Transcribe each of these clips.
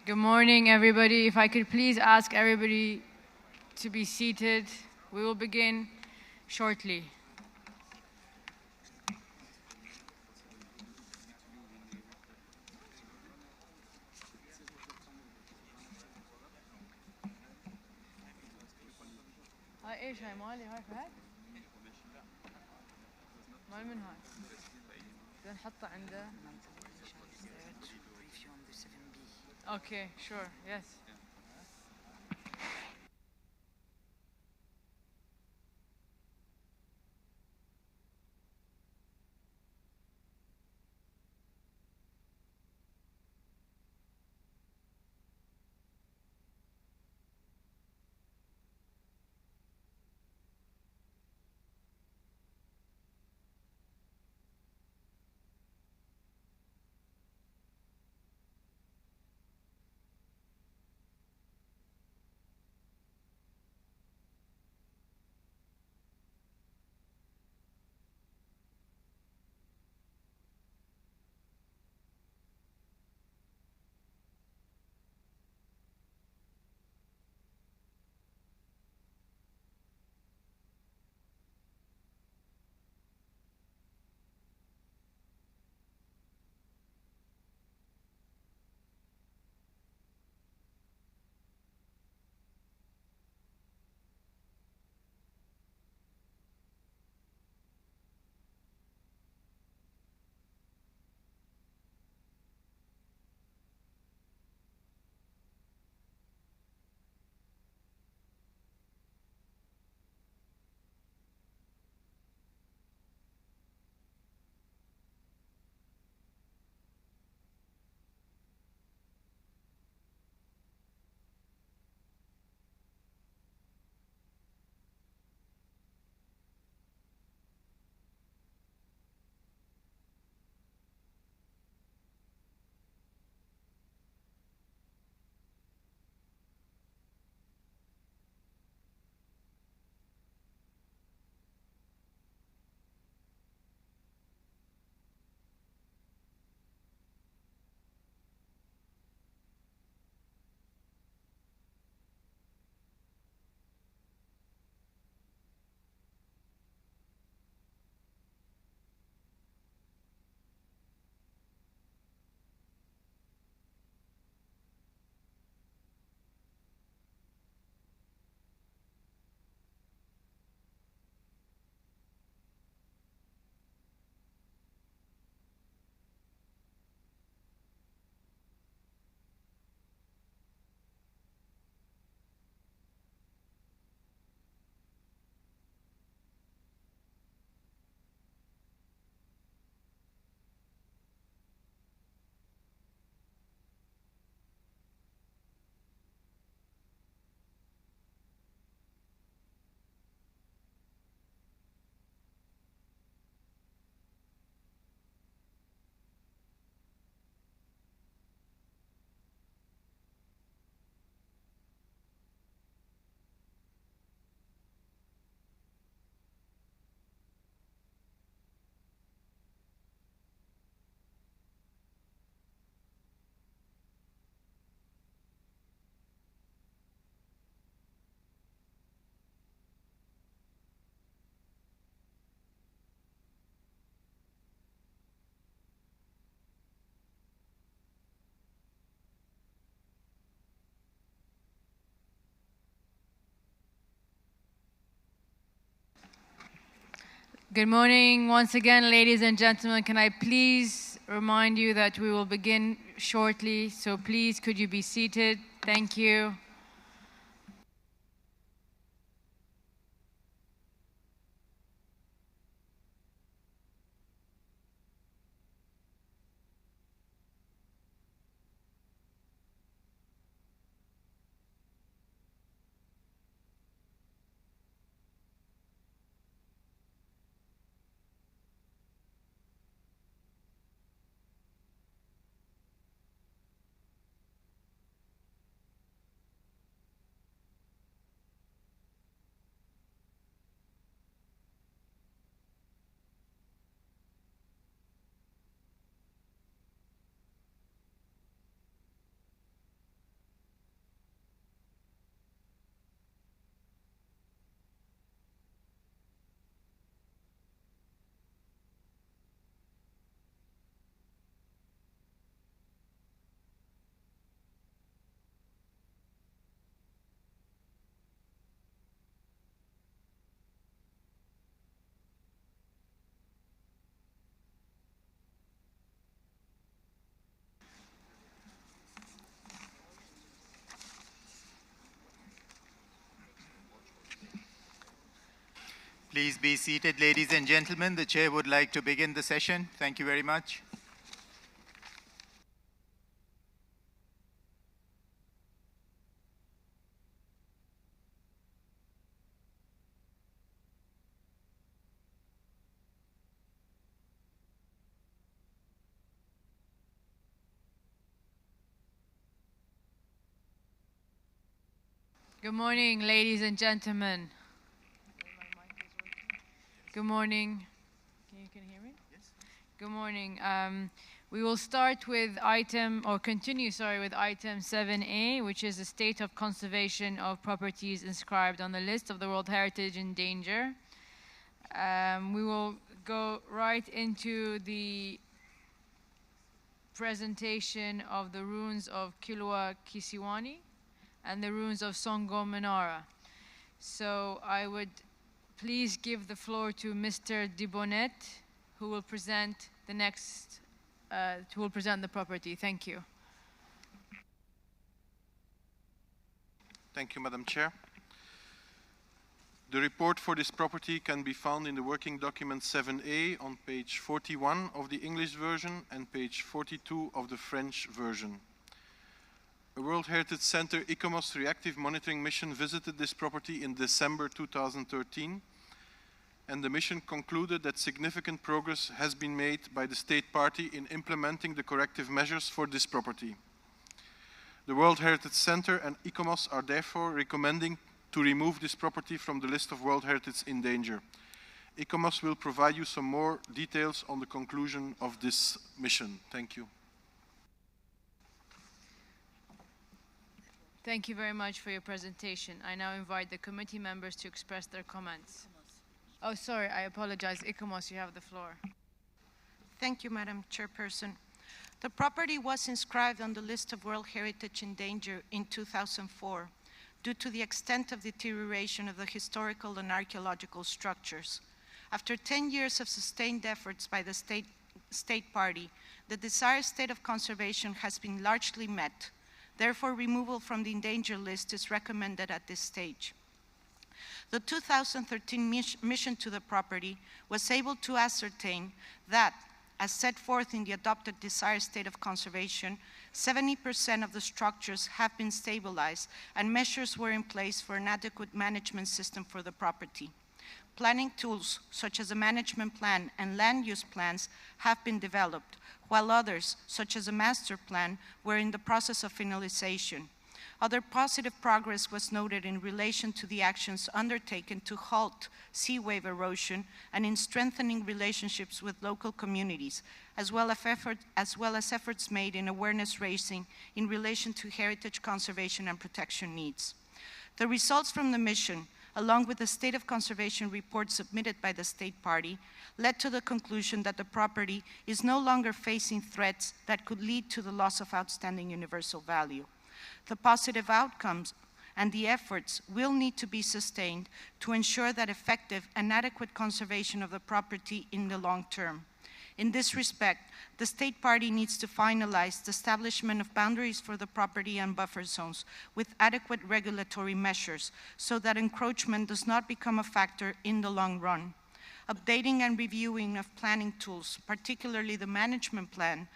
Good morning, everybody. If I could please ask everybody to be seated. We will begin shortly. هاي ايش هاي مالي هاي فهد؟ مال من هاي؟ بدنا نحطها عنده. Okay, sure, yes. Good morning once again, ladies and gentlemen. Can I please remind you that we will begin shortly, so please could you be seated? Thank you. Please be seated, ladies and gentlemen. The chair would like to begin the session. Thank you very much. Good morning, ladies and gentlemen. Good morning. Can you hear me? Yes. Good morning. We will start with continue with item 7A, which is the state of conservation of properties inscribed on the list of the World Heritage in danger. We will go right into the presentation of the ruins of Kilwa Kisiwani and the ruins of Songo Menara. So I would please give the floor to Mr. Dibonet, who will present the property. Thank you. Thank you, Madam Chair. The report for this property can be found in the working document 7A on page 41 of the English version and page 42 of the French version. A World Heritage Center ICOMOS reactive monitoring mission visited this property in December 2013, and the mission concluded that significant progress has been made by the state party in implementing the corrective measures for this property. The World Heritage Center and ICOMOS are therefore recommending to remove this property from the list of World Heritage in danger. ICOMOS will provide you some more details on the conclusion of this mission. Thank you. Thank you very much for your presentation. I now invite the committee members to express their comments. Oh, sorry, I apologize. ICOMOS, you have the floor. Thank you, Madam Chairperson. The property was inscribed on the list of World Heritage in danger in 2004 due to the extent of deterioration of the historical and archaeological structures. After 10 years of sustained efforts by the state party, the desired state of conservation has been largely met. Therefore, removal from the endangered list is recommended at this stage. The 2013 mission to the property was able to ascertain that, as set forth in the adopted desired state of conservation, 70% of the structures have been stabilized and measures were in place for an adequate management system for the property. Planning tools, such as a management plan and land use plans, have been developed, while others, such as a master plan, were in the process of finalization. Other positive progress was noted in relation to the actions undertaken to halt sea wave erosion and in strengthening relationships with local communities, as well as efforts made in awareness raising in relation to heritage conservation and protection needs. The results from the mission, along with the state of conservation report submitted by the state party, led to the conclusion that the property is no longer facing threats that could lead to the loss of outstanding universal value. The positive outcomes and the efforts will need to be sustained to ensure that effective and adequate conservation of the property in the long term. In this respect, the state party needs to finalize the establishment of boundaries for the property and buffer zones with adequate regulatory measures so that encroachment does not become a factor in the long run. Updating and reviewing of planning tools, particularly the management plan,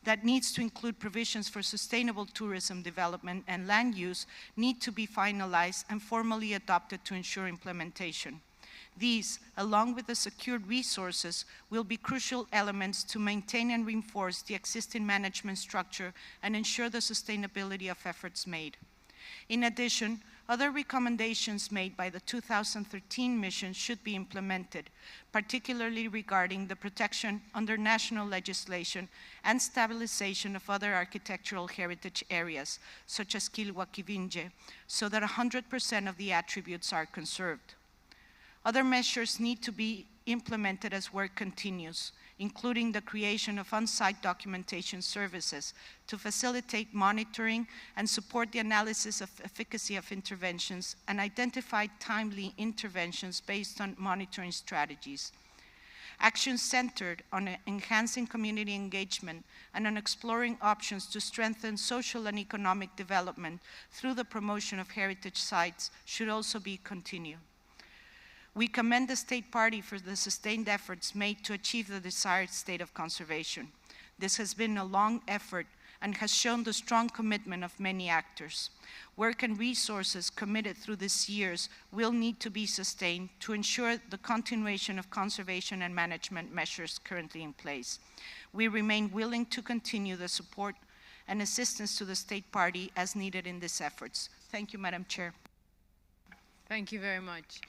that needs to include provisions for sustainable tourism development and land use need to be finalized and formally adopted to ensure implementation. These, along with the secured resources, will be crucial elements to maintain and reinforce the existing management structure and ensure the sustainability of efforts made. In addition, other recommendations made by the 2013 mission should be implemented, particularly regarding the protection under national legislation and stabilization of other architectural heritage areas, such as Kilwa Kivinje, so that 100% of the attributes are conserved. Other measures need to be implemented as work continues, including the creation of on-site documentation services to facilitate monitoring and support the analysis of efficacy of interventions and identify timely interventions based on monitoring strategies. Actions centered on enhancing community engagement and on exploring options to strengthen social and economic development through the promotion of heritage sites should also be continued. We commend the state party for the sustained efforts made to achieve the desired state of conservation. This has been a long effort and has shown the strong commitment of many actors. Work and resources committed through these years will need to be sustained to ensure the continuation of conservation and management measures currently in place. We remain willing to continue the support and assistance to the state party as needed in these efforts. Thank you, Madam Chair. Thank you very much.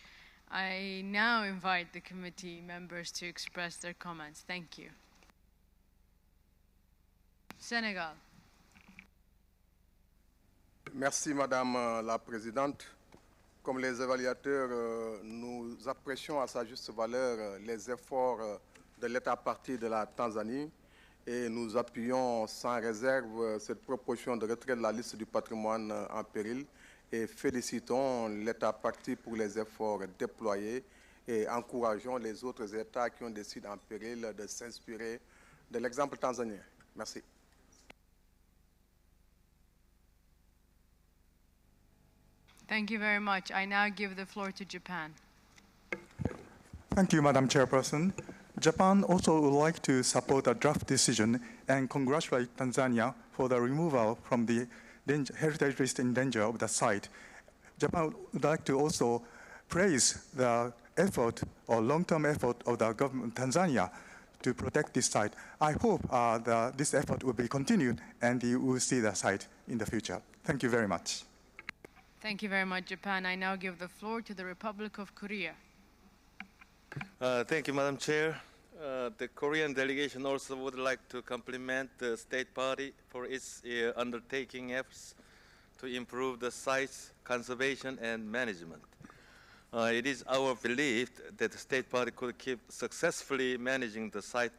I now invite the committee members to express their comments. Thank you. Senegal. Merci Madame la Présidente. Comme les évaluateurs, nous apprécions à sa juste valeur les efforts de l'État partie de la Tanzanie et nous appuyons sans réserve cette proposition de retrait de la liste du patrimoine en péril et félicitons l'État partie pour les efforts déployés et encourageons les autres États qui ont des sites en péril de s'inspirer de l'exemple tanzanien. Merci. Thank you very much. I now give the floor to Japan. Thank you, Madam Chairperson. Japan also would like to support a draft decision and congratulate Tanzania for the removal from the heritage list in danger of the site. Japan would like to also praise the effort or long-term effort of the government of Tanzania to protect this site. I hope that this effort will be continued and you will see the site in the future. Thank you very much. Thank you very much, Japan. I now give the floor to the Republic of Korea. Thank you, Madam Chair. The Korean delegation also would like to compliment the State Party for its undertaking efforts to improve the site's conservation and management. It is our belief that the State Party could keep successfully managing the site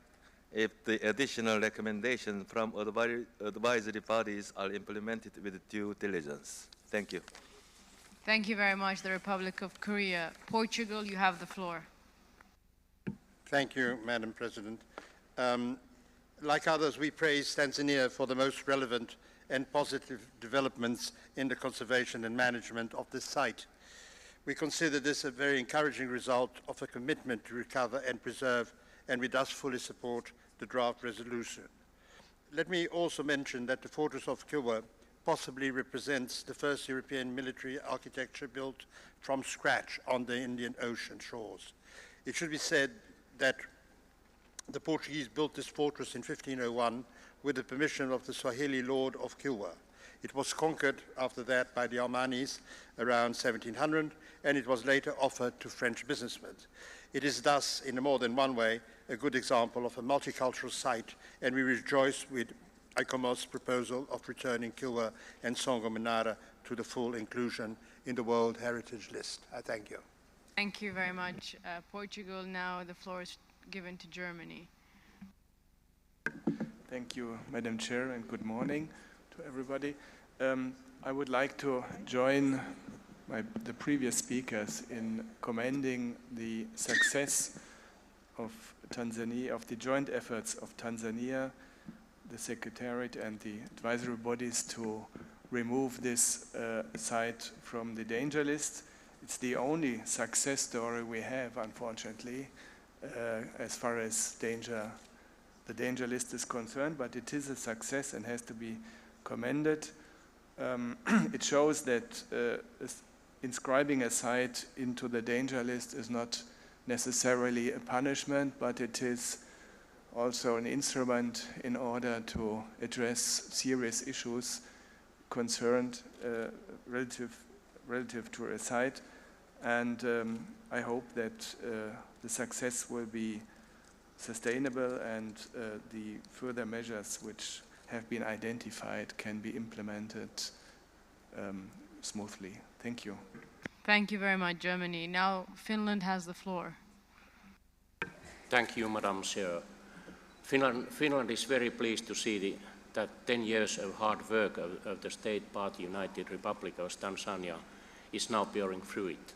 if the additional recommendations from advisory bodies are implemented with due diligence. Thank you. Thank you very much, the Republic of Korea. Portugal, you have the floor. Thank you, Madam President. Like others, we praise Tanzania for the most relevant and positive developments in the conservation and management of this site. We consider this a very encouraging result of a commitment to recover and preserve, and we thus fully support the draft resolution. Let me also mention that the Fortress of Kilwa possibly represents the first European military architecture built from scratch on the Indian Ocean shores. It should be said that the Portuguese built this fortress in 1501 with the permission of the Swahili Lord of Kilwa. It was conquered after that by the Almanis around 1700, and it was later offered to French businessmen. It is thus, in more than one way, a good example of a multicultural site, and we rejoice with ICOMOS's proposal of returning Kilwa and Songo Menara to the full inclusion in the World Heritage List. I thank you. Thank you very much, Portugal. Now the floor is given to Germany. Thank you, Madam Chair, and good morning to everybody. I would like to join the previous speakers in commending the success of Tanzania, of the joint efforts of Tanzania, the Secretariat and the advisory bodies to remove this site from the danger list. It's the only success story we have, unfortunately, as far as the danger list is concerned, but it is a success and has to be commended. It shows that inscribing a site into the danger list is not necessarily a punishment, but it is also an instrument in order to address serious issues concerned relative to a site. And I hope that the success will be sustainable and the further measures which have been identified can be implemented smoothly. Thank you. Thank you very much, Germany. Now Finland has the floor. Thank you, Madam Chair. Finland is very pleased to see that 10 years of hard work of the State Party United Republic of Tanzania is now bearing fruit.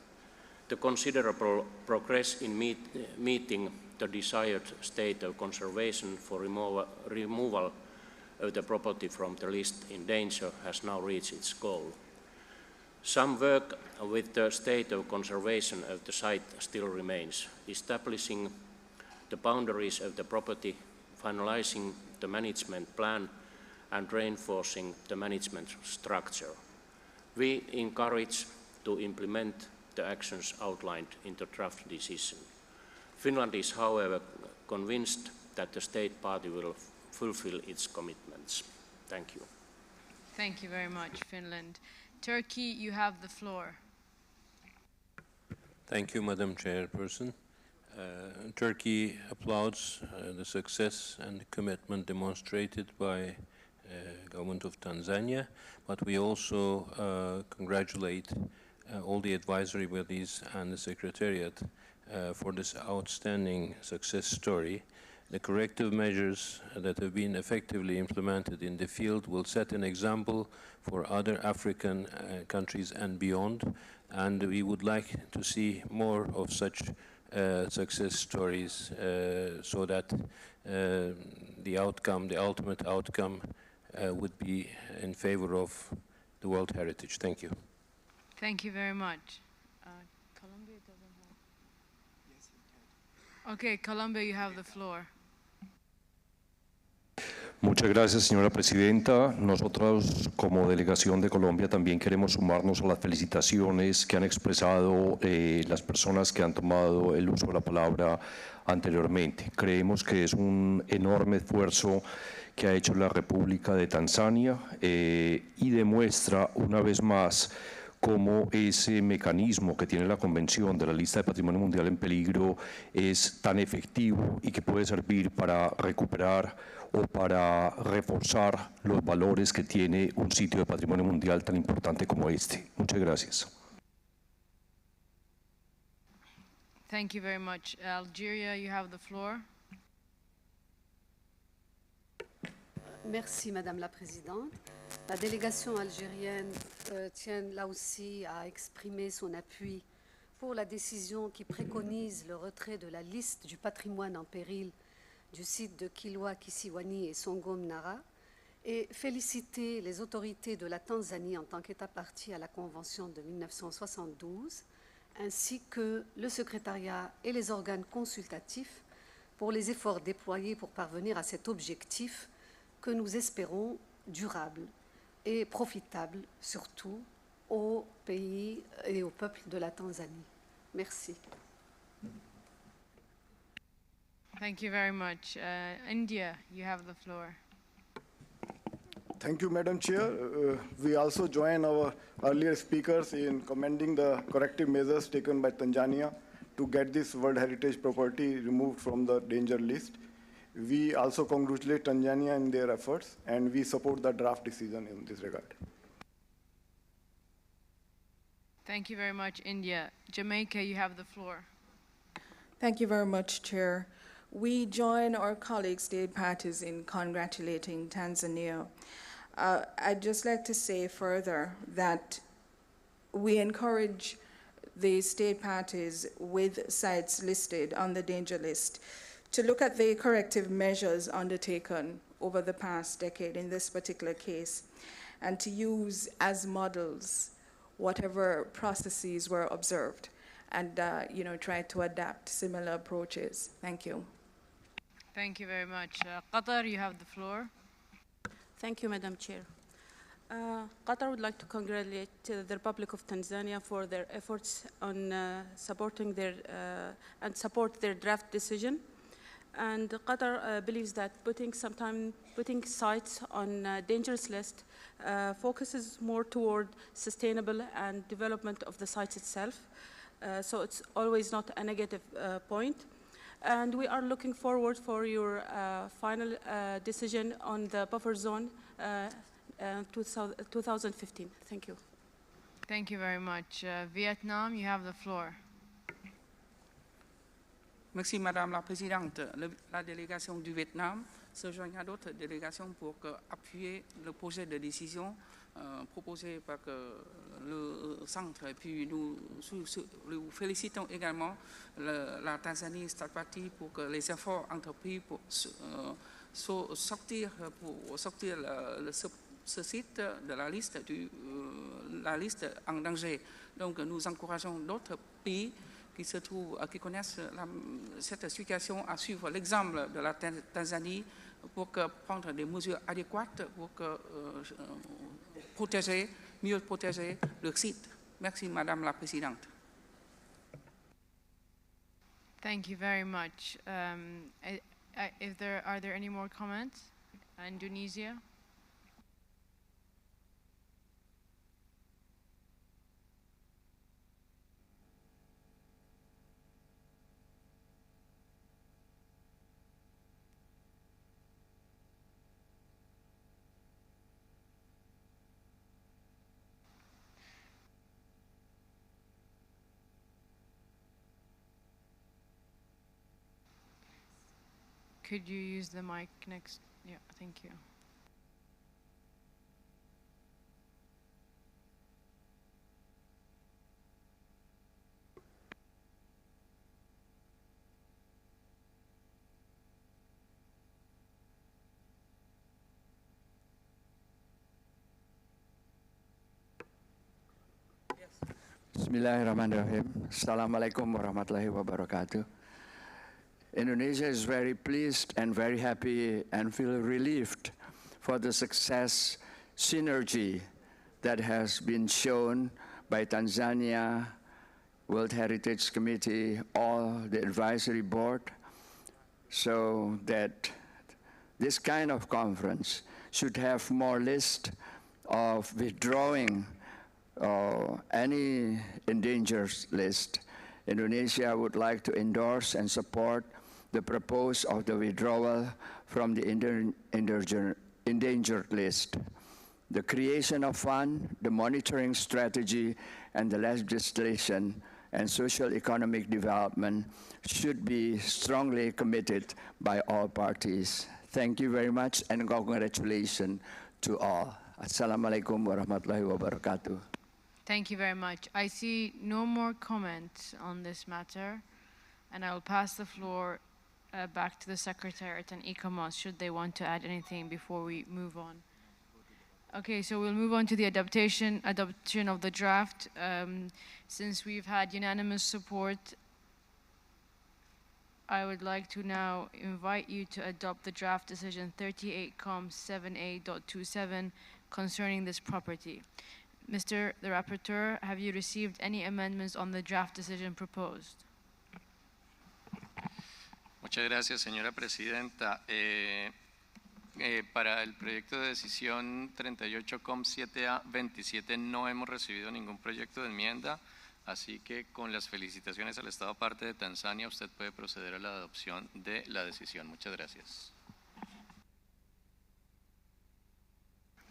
The considerable progress in meeting the desired state of conservation for removal of the property from the list in danger has now reached its goal. Some work with the state of conservation of the site still remains, establishing the boundaries of the property, finalizing the management plan, and reinforcing the management structure. We encourage to implement the actions outlined in the draft decision. Finland is, however, convinced that the state party will fulfill its commitments. Thank you. Thank you very much, Finland. Turkey, you have the floor. Thank you, Madam Chairperson. Turkey applauds the success and the commitment demonstrated by government of Tanzania, but we also congratulate all the advisory bodies and the Secretariat for this outstanding success story. The corrective measures that have been effectively implemented in the field will set an example for other African countries and beyond, and we would like to see more of such success stories so that the ultimate outcome would be in favor of the World Heritage. Thank you. Thank you very much. Colombia doesn't have... Yes, it can. Okay, Colombia, you have the floor. Muchas gracias, señora presidenta. Nosotros, como delegación de Colombia, también queremos sumarnos a las felicitaciones que han expresado las personas que han tomado el uso de la palabra anteriormente. Creemos que es un enorme esfuerzo que ha hecho la República de Tanzania y demuestra una vez más cómo ese mecanismo que tiene la Convención de la Lista de Patrimonio Mundial en Peligro es tan efectivo y que puede servir para recuperar o para reforzar los valores que tiene un sitio de patrimonio mundial tan importante como este. Muchas gracias. Thank you very much. Algeria, you have the floor. Merci, Madame la Présidente. La délégation algérienne tient là aussi à exprimer son appui pour la décision qui préconise le retrait de la liste du patrimoine en péril du site de Kilwa, Kisiwani et Songom Nara, et féliciter les autorités de la Tanzanie en tant qu'État partie à la Convention de 1972, ainsi que le secrétariat et les organes consultatifs pour les efforts déployés pour parvenir à cet objectif que nous espérons durable et profitable, surtout aux pays et au peuple de la Tanzanie. Merci. Thank you very much. India, you have the floor. Thank you, Madam Chair. We also join our earlier speakers in commending the corrective measures taken by Tanzania to get this World Heritage property removed from the danger list. We also congratulate Tanzania in their efforts, and we support the draft decision in this regard. Thank you very much, India. Jamaica, you have the floor. Thank you very much, Chair. We join our colleagues, state parties, in congratulating Tanzania. I'd just like to say further that we encourage the state parties with sites listed on the danger list to look at the corrective measures undertaken over the past decade in this particular case, and to use as models whatever processes were observed, and try to adapt similar approaches. Thank you. Thank you very much. Qatar, you have the floor. Thank you, Madam Chair. Qatar would like to congratulate the Republic of Tanzania for their efforts on supporting their draft decision. And Qatar believes that putting sites on a dangerous list focuses more toward sustainable and development of the site itself. So it's always not a negative point. And we are looking forward for your final decision on the buffer zone 2015. Thank you. Thank you very much. Vietnam, you have the floor. Merci Madame la Présidente. La délégation du Vietnam se joint à d'autres délégations pour appuyer le projet de décision proposé par le centre. Et puis nous félicitons également la Tanzanie State Party pour que les efforts entrepris pour sortir ce site de la liste du la liste en danger. Donc nous encourageons d'autres pays qui connaissent cette situation à suivre l'exemple de la Tanzanie pour prendre des mesures adéquates pour mieux protéger le site. Merci Madame la Présidente. Thank you very much. Are there any more comments? Indonesia? Could you use the mic next? Yeah, thank you. Bismillahirrahmanirrahim. Assalamualaikum warahmatullahi wabarakatuh. Indonesia is very pleased and very happy and feel relieved for the success synergy that has been shown by Tanzania, World Heritage Committee, all the advisory board, so that this kind of conference should have more list of withdrawing any endangered list. Indonesia would like to endorse and support the proposal of the withdrawal from the endangered list. The creation of fund, the monitoring strategy, and the legislation and social economic development should be strongly committed by all parties. Thank you very much and congratulations to all. Assalamualaikum warahmatullahi wabarakatuh. Thank you very much. I see no more comments on this matter, and I will pass the floor back to the Secretariat and ICOMOS should they want to add anything before we move on. Okay, so we'll move on to the adoption of the draft. Since we've had unanimous support, I would like to now invite you to adopt the draft decision 38-7A.27 concerning this property. Mr. the Rapporteur, have you received any amendments on the draft decision proposed? Muchas gracias, señora presidenta. Para el proyecto de decisión 38-7A-27 no hemos recibido ningún proyecto de enmienda, así que con las felicitaciones al Estado parte de Tanzania, usted puede proceder a la adopción de la decisión. Muchas gracias.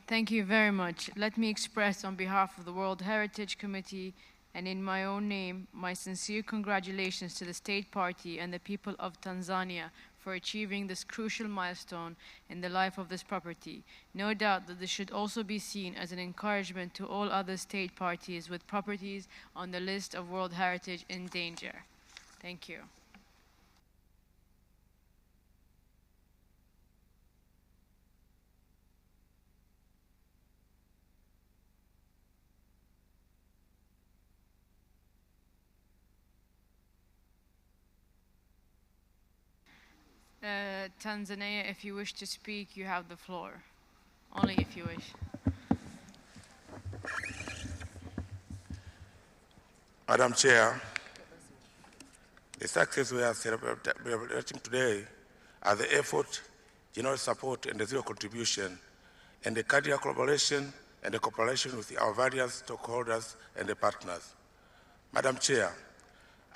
Thank you very much. Let me express on behalf of the World Heritage Committee and in my own name, my sincere congratulations to the State Party and the people of Tanzania for achieving this crucial milestone in the life of this property. No doubt that this should also be seen as an encouragement to all other state parties with properties on the list of World Heritage in danger. Thank you. Tanzania, if you wish to speak, you have the floor. Only if you wish. Madam Chair, the success we are celebrating today are the effort, general support, and the zero contribution, and the cardiac collaboration and the cooperation with our various stakeholders and the partners. Madam Chair,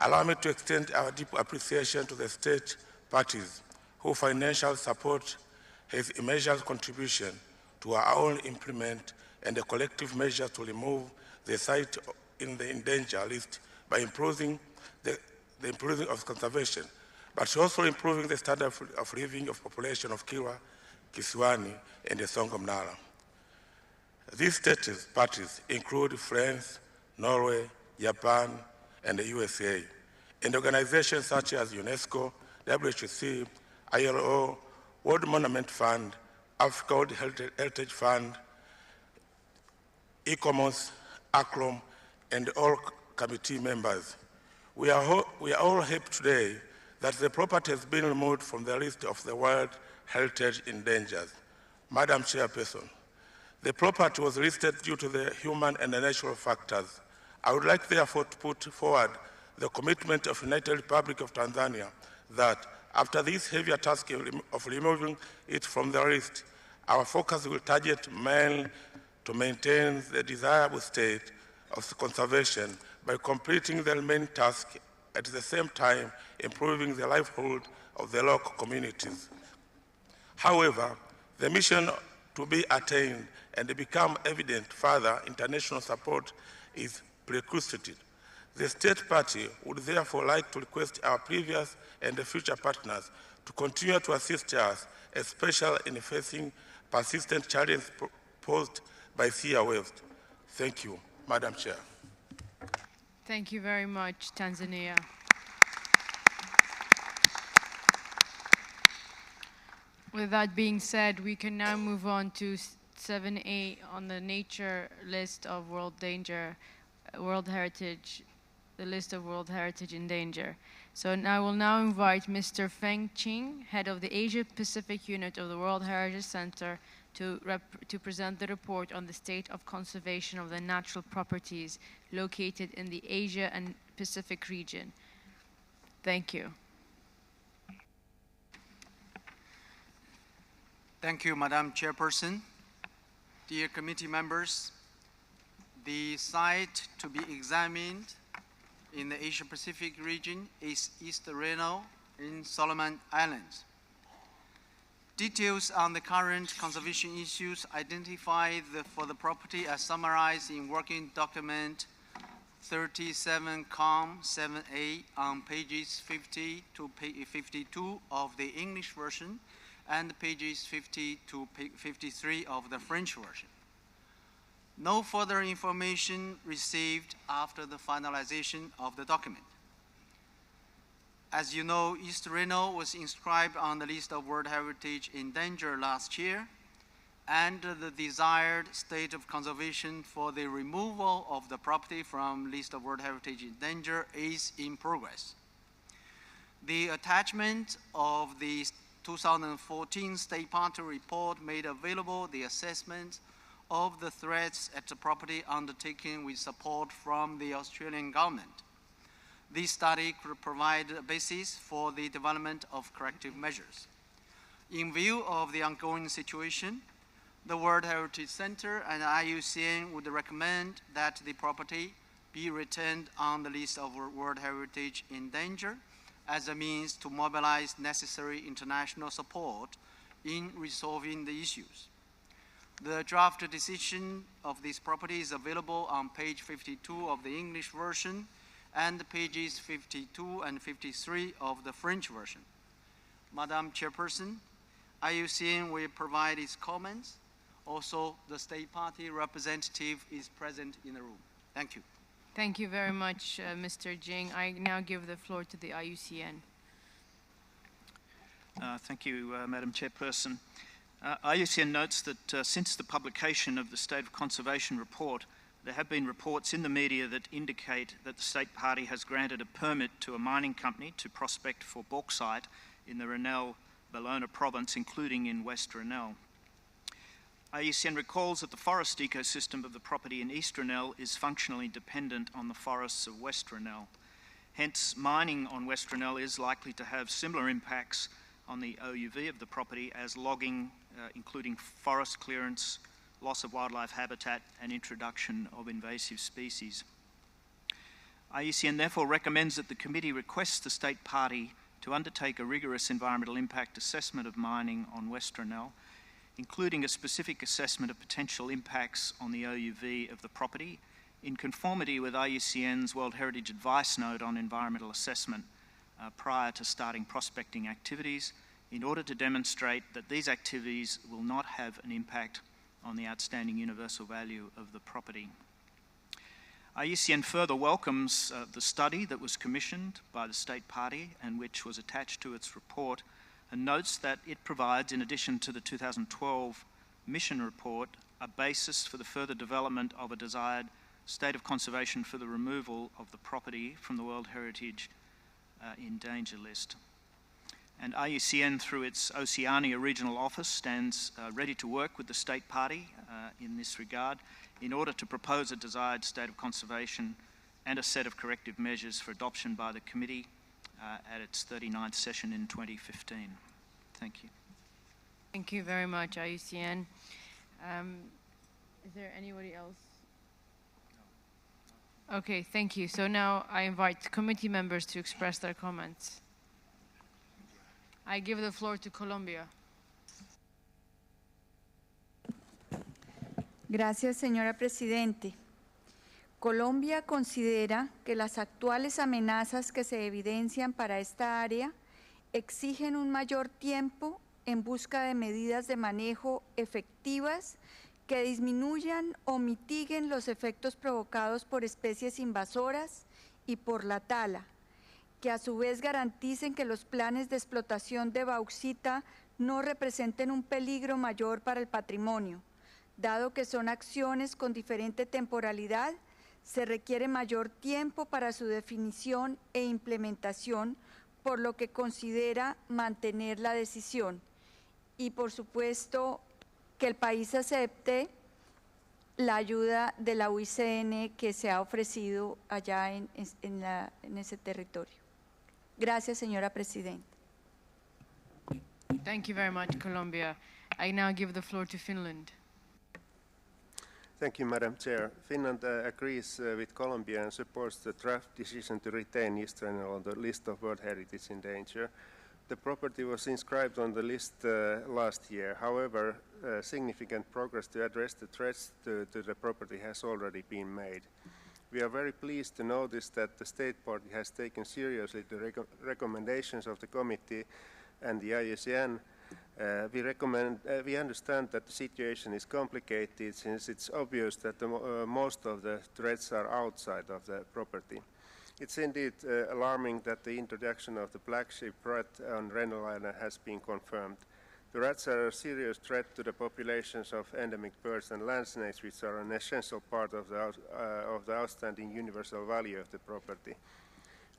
allow me to extend our deep appreciation to the state parties whose financial support has immeasurable contribution to our own implement and the collective measures to remove the site in the endangered list by improving the improving of conservation, but also improving the standard of living of population of Kilwa, Kisiwani, and the Songomnala. These state parties include France, Norway, Japan, and the USA, and organizations such as UNESCO, WHC, ILO, World Monument Fund, Africa World Heritage Fund, ICOMOS, ACROM, and all committee members. We are all happy today that the property has been removed from the list of the World Heritage Endangered. Madam Chairperson, the property was listed due to the human and the natural factors. I would like therefore to put forward the commitment of the United Republic of Tanzania that after this heavier task of removing it from the list, our focus will target mainly to maintain the desirable state of conservation by completing the remaining task, at the same time improving the livelihood of the local communities. However, the mission to be attained and become evident further international support is prerequisite. The state party would therefore like to request our previous and future partners to continue to assist us, especially in facing persistent challenges posed by sea waves. Thank you, Madam Chair. Thank you very much, Tanzania. With that being said, we can now move on to 7A on the nature list of World Heritage, the list of World Heritage in danger. So I will now invite Mr. Feng Qing, head of the Asia Pacific Unit of the World Heritage Center, to present the report on the state of conservation of the natural properties located in the Asia and Pacific region. Thank you. Thank you, Madam Chairperson. Dear committee members, the site to be examined in the Asia Pacific region is East Reno in Solomon Islands. Details on the current conservation issues identified for the property are summarized in working document 37-7A on pages 50 to 52 of the English version and pages 50 to 53 of the French version. No further information received after the finalization of the document. As you know, East Reno was inscribed on the list of World Heritage in danger last year, and the desired state of conservation for the removal of the property from list of World Heritage in danger is in progress. The attachment of the 2014 State Party report made available the assessment of the threats at the property undertaken with support from the Australian government. This study could provide a basis for the development of corrective measures. In view of the ongoing situation, the World Heritage Center and IUCN would recommend that the property be retained on the list of World Heritage in danger as a means to mobilize necessary international support in resolving the issues. The draft decision of this property is available on page 52 of the English version and pages 52 and 53 of the French version. Madam Chairperson, IUCN will provide its comments. Also, the State Party representative is present in the room. Thank you. Thank you very much, Mr. Jing. I now give the floor to the IUCN. Thank you, Madam Chairperson. IUCN notes that since the publication of the State of Conservation report, there have been reports in the media that indicate that the State Party has granted a permit to a mining company to prospect for bauxite in the Rennell-Bellona province, including in West Rennell. IUCN recalls that the forest ecosystem of the property in East Rennell is functionally dependent on the forests of West Rennell. Hence, mining on West Rennell is likely to have similar impacts on the OUV of the property as logging, including forest clearance, loss of wildlife habitat, and introduction of invasive species. IUCN therefore recommends that the committee requests the State Party to undertake a rigorous environmental impact assessment of mining on West Rennell, including a specific assessment of potential impacts on the OUV of the property in conformity with IUCN's World Heritage Advice Note on environmental assessment prior to starting prospecting activities, in order to demonstrate that these activities will not have an impact on the outstanding universal value of the property. IUCN further welcomes the study that was commissioned by the State Party and which was attached to its report, and notes that it provides, in addition to the 2012 mission report, a basis for the further development of a desired state of conservation for the removal of the property from the World Heritage in Danger list. And IUCN, through its Oceania Regional Office, stands ready to work with the State Party in this regard in order to propose a desired state of conservation and a set of corrective measures for adoption by the committee at its 39th session in 2015. Thank you. Thank you very much, IUCN. Is there anybody else? Okay, thank you. So now I invite committee members to express their comments. I give the floor to Colombia. Gracias, señora Presidente. Colombia considera que las actuales amenazas que se evidencian para esta área exigen un mayor tiempo en busca de medidas de manejo efectivas que disminuyan o mitiguen los efectos provocados por especies invasoras y por la tala, que a su vez garanticen que los planes de explotación de bauxita no representen un peligro mayor para el patrimonio. Dado que son acciones con diferente temporalidad, se requiere mayor tiempo para su definición e implementación, por lo que considera mantener la decisión. Y por supuesto que el país acepte la ayuda de la UICN que se ha ofrecido allá en ese territorio. Gracias, señora Presidenta. Thank you very much, Colombia. I now give the floor to Finland. Thank you, Madam Chair. Finland agrees with Colombia and supports the draft decision to retain East Renal on the list of World Heritage in Danger. The property was inscribed on the list last year. However, significant progress to address the threats to the property has already been made. We are very pleased to notice that the State Party has taken seriously the recommendations of the committee and the IUCN. We understand that the situation is complicated since it's obvious that most of the threats are outside of the property. It's indeed alarming that the introduction of the black sheep rat on Renal Island has been confirmed. The rats are a serious threat to the populations of endemic birds and land snakes, which are an essential part of the outstanding universal value of the property.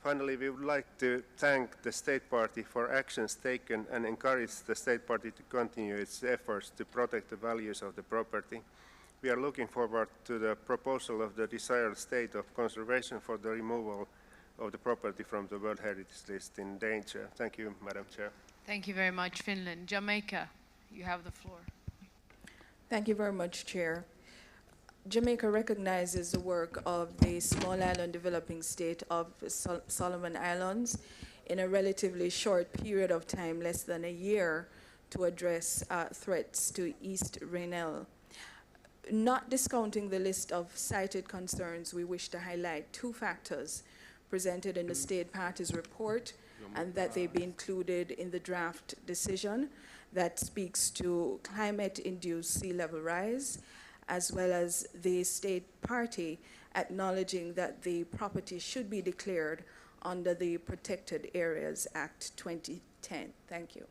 Finally, we would like to thank the State Party for actions taken and encourage the State Party to continue its efforts to protect the values of the property. We are looking forward to the proposal of the desired state of conservation for the removal of the property from the World Heritage List in Danger. Thank you, Madam Chair. Thank you very much, Finland. Jamaica, you have the floor. Thank you very much, Chair. Jamaica recognizes the work of the small island developing state of Solomon Islands in a relatively short period of time, less than a year, to address threats to East Renal. Not discounting the list of cited concerns, we wish to highlight two factors presented in the State Party's report and that they be included in the draft decision that speaks to climate-induced sea level rise, as well as the State Party acknowledging that the property should be declared under the Protected Areas Act 2010. Thank you.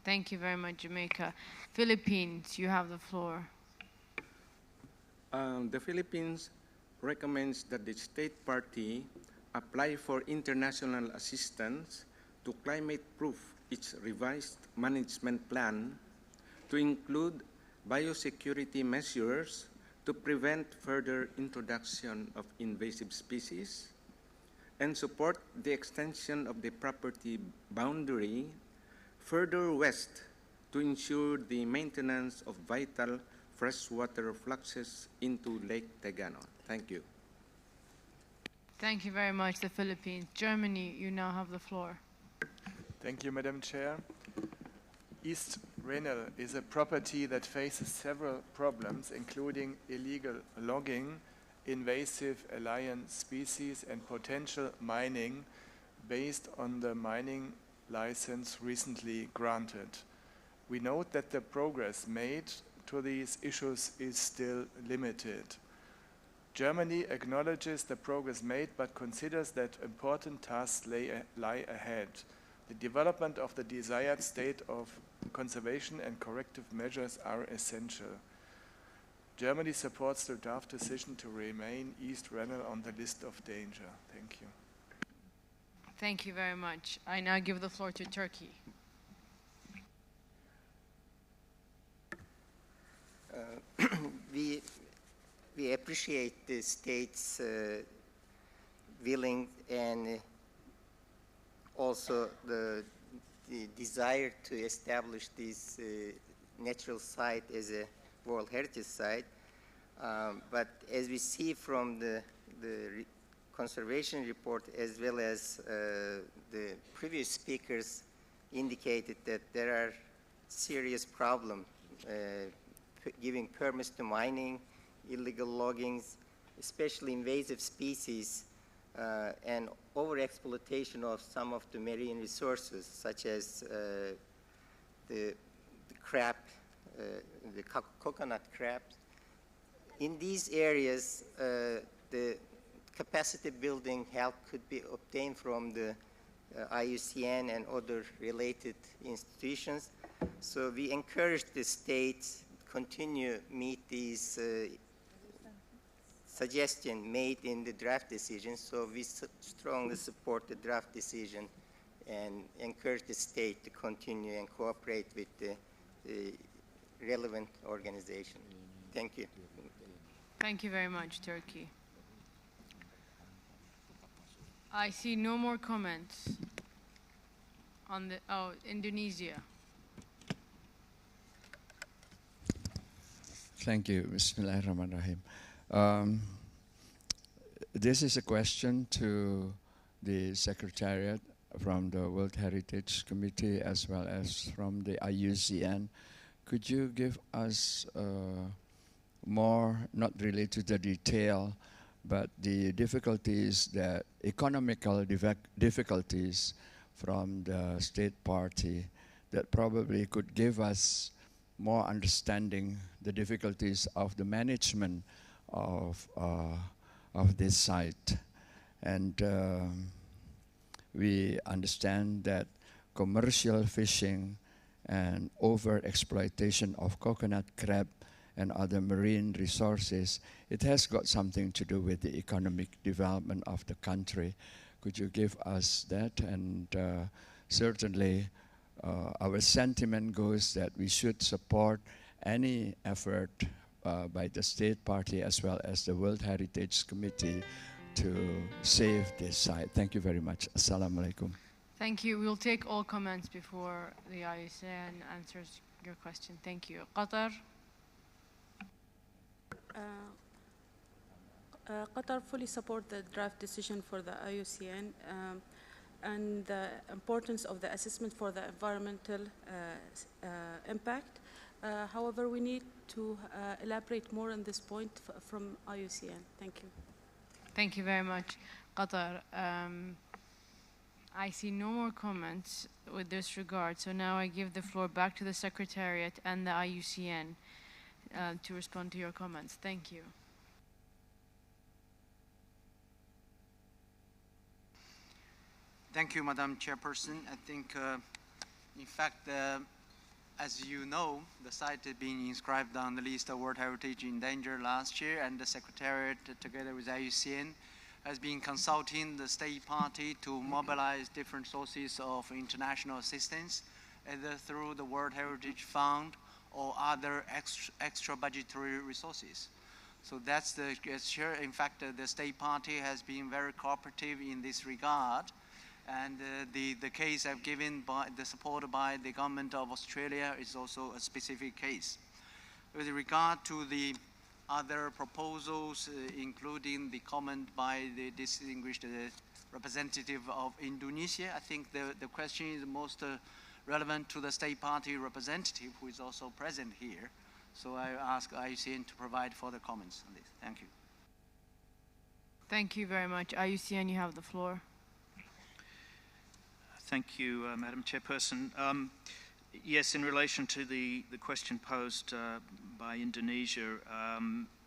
Thank you very much, Jamaica. Philippines, you have the floor. The Philippines recommends that the State Party apply for international assistance to climate-proof its revised management plan to include biosecurity measures to prevent further introduction of invasive species and support the extension of the property boundary further west to ensure the maintenance of vital freshwater fluxes into Lake Tagano. Thank you. Thank you very much, the Philippines. Germany, you now have the floor. Thank you, Madam Chair. East Renal is a property that faces several problems, including illegal logging, invasive alien species, and potential mining based on the mining license recently granted. We note that the progress made to these issues is still limited. Germany acknowledges the progress made but considers that important tasks lie ahead. The development of the desired state of conservation and corrective measures are essential. Germany supports the draft decision to remain East Rennell on the list of danger. Thank you. Thank you very much. I now give the floor to Turkey. We appreciate the state's willing and also the desire to establish this natural site as a World Heritage Site. But as we see from the conservation report, as well as the previous speakers indicated, that there are serious problems giving permits to mining, illegal loggings, especially invasive species, and over-exploitation of some of the marine resources, such as the crab, the coconut crabs. In these areas, the capacity building help could be obtained from the IUCN and other related institutions. So we encourage the states to continue meet these suggestions made in the draft decision. So we strongly support the draft decision and encourage the state to continue and cooperate with the relevant organization. Thank you. Thank you very much, Turkey. I see no more comments on the, Indonesia. Thank you. Bismillahirrahmanirrahim. This is a question to the Secretariat from the World Heritage Committee as well as from the IUCN. Could you give us more, not related to the detail, but the difficulties, that economical difficulties from the state party that probably could give us more understanding the difficulties of the management of this site. And we understand that commercial fishing and over-exploitation of coconut crab and other marine resources, it has got something to do with the economic development of the country. Could you give us that? And certainly our sentiment goes that we should support any effort by the state party as well as the World Heritage Committee to save this site. Thank you very much. Assalamu alaikum. Thank you. We'll take all comments before the IUCN answers your question. Thank you. Qatar. Qatar fully support the draft decision for the IUCN and the importance of the assessment for the environmental impact. However, we need to elaborate more on this point from IUCN. Thank you. Thank you very much, Qatar. I see no more comments with this regard, so now I give the floor back to the Secretariat and the IUCN to respond to your comments. Thank you. Thank you, Madam Chairperson. I think, in fact, as you know, the site had been inscribed on the list of World Heritage in Danger last year, and the Secretariat, together with IUCN, has been consulting the state party to mobilize different sources of international assistance, either through the World Heritage Fund or other extra budgetary resources. So that's the gesture. In fact, the state party has been very cooperative in this regard. And the case I've given by the support by the government of Australia is also a specific case. With regard to the other proposals, including the comment by the distinguished representative of Indonesia, I think the question is most relevant to the state party representative who is also present here. So I ask IUCN to provide further comments on this. Thank you. Thank you very much. IUCN, you have the floor. Thank you, Madam Chairperson. Yes, in relation to the question posed by Indonesia,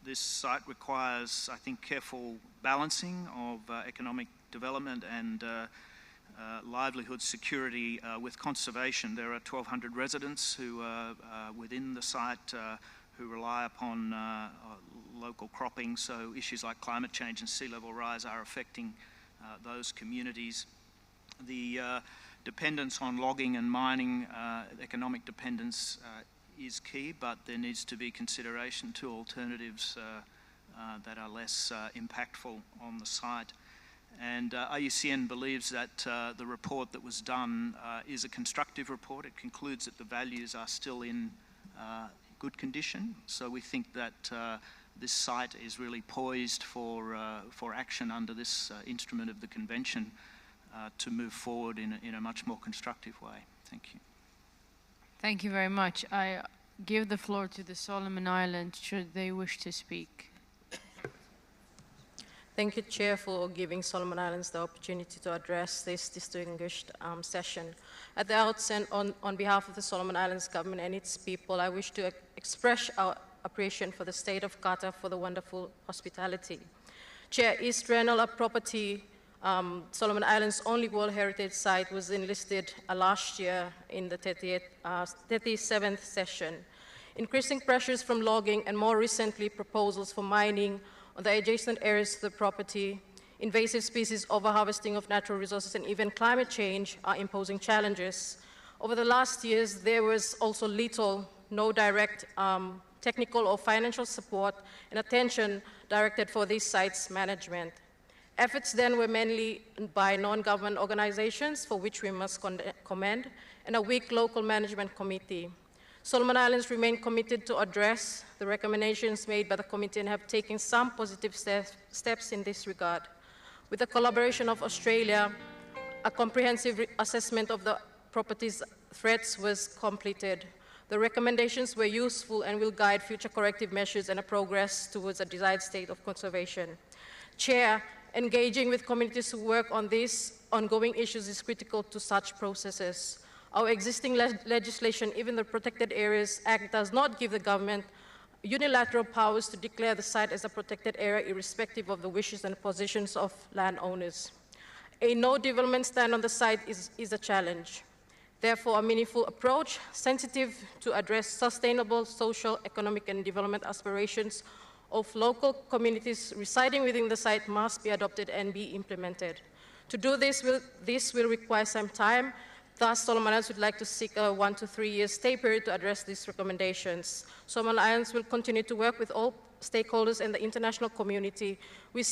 this site requires, I think, careful balancing of economic development and livelihood security with conservation. There are 1,200 residents who are within the site who rely upon local cropping, so issues like climate change and sea level rise are affecting those communities. The dependence on logging and mining, economic dependence is key, but there needs to be consideration to alternatives that are less impactful on the site. And IUCN believes that the report that was done is a constructive report. It concludes that the values are still in good condition. So we think that this site is really poised for action under this instrument of the convention to move forward in a much more constructive way. Thank you. Thank you very much. I give the floor to the Solomon Islands should they wish to speak. Thank you, Chair, for giving Solomon Islands the opportunity to address this distinguished session. At the outset, on behalf of the Solomon Islands government and its people, I wish to express our appreciation for the state of Qatar for the wonderful hospitality. Chair, East Rennell property, Solomon Islands' only World Heritage Site, was enlisted last year in the 37th session. Increasing pressures from logging and more recently proposals for mining on the adjacent areas to the property, invasive species overharvesting of natural resources, and even climate change are imposing challenges. Over the last years, there was also little, no direct technical or financial support and attention directed for these sites' management. Efforts then were mainly by non-government organizations, for which we must commend, and a weak local management committee. Solomon Islands remain committed to address the recommendations made by the committee and have taken some positive steps in this regard. With the collaboration of Australia, a comprehensive assessment of the property's threats was completed. The recommendations were useful and will guide future corrective measures and a progress towards a desired state of conservation. Chair, engaging with communities who work on these ongoing issues is critical to such processes. Our existing legislation, even the Protected Areas Act, does not give the government unilateral powers to declare the site as a protected area irrespective of the wishes and positions of landowners. A no development stand on the site is a challenge. Therefore, a meaningful approach, sensitive to address sustainable social, economic, and development aspirations of local communities residing within the site must be adopted and be implemented. To do this will require some time. Thus, Solomon Islands would like to seek a 1 to 3 year stay period to address these recommendations. Solomon Islands will continue to work with all stakeholders and the international community. We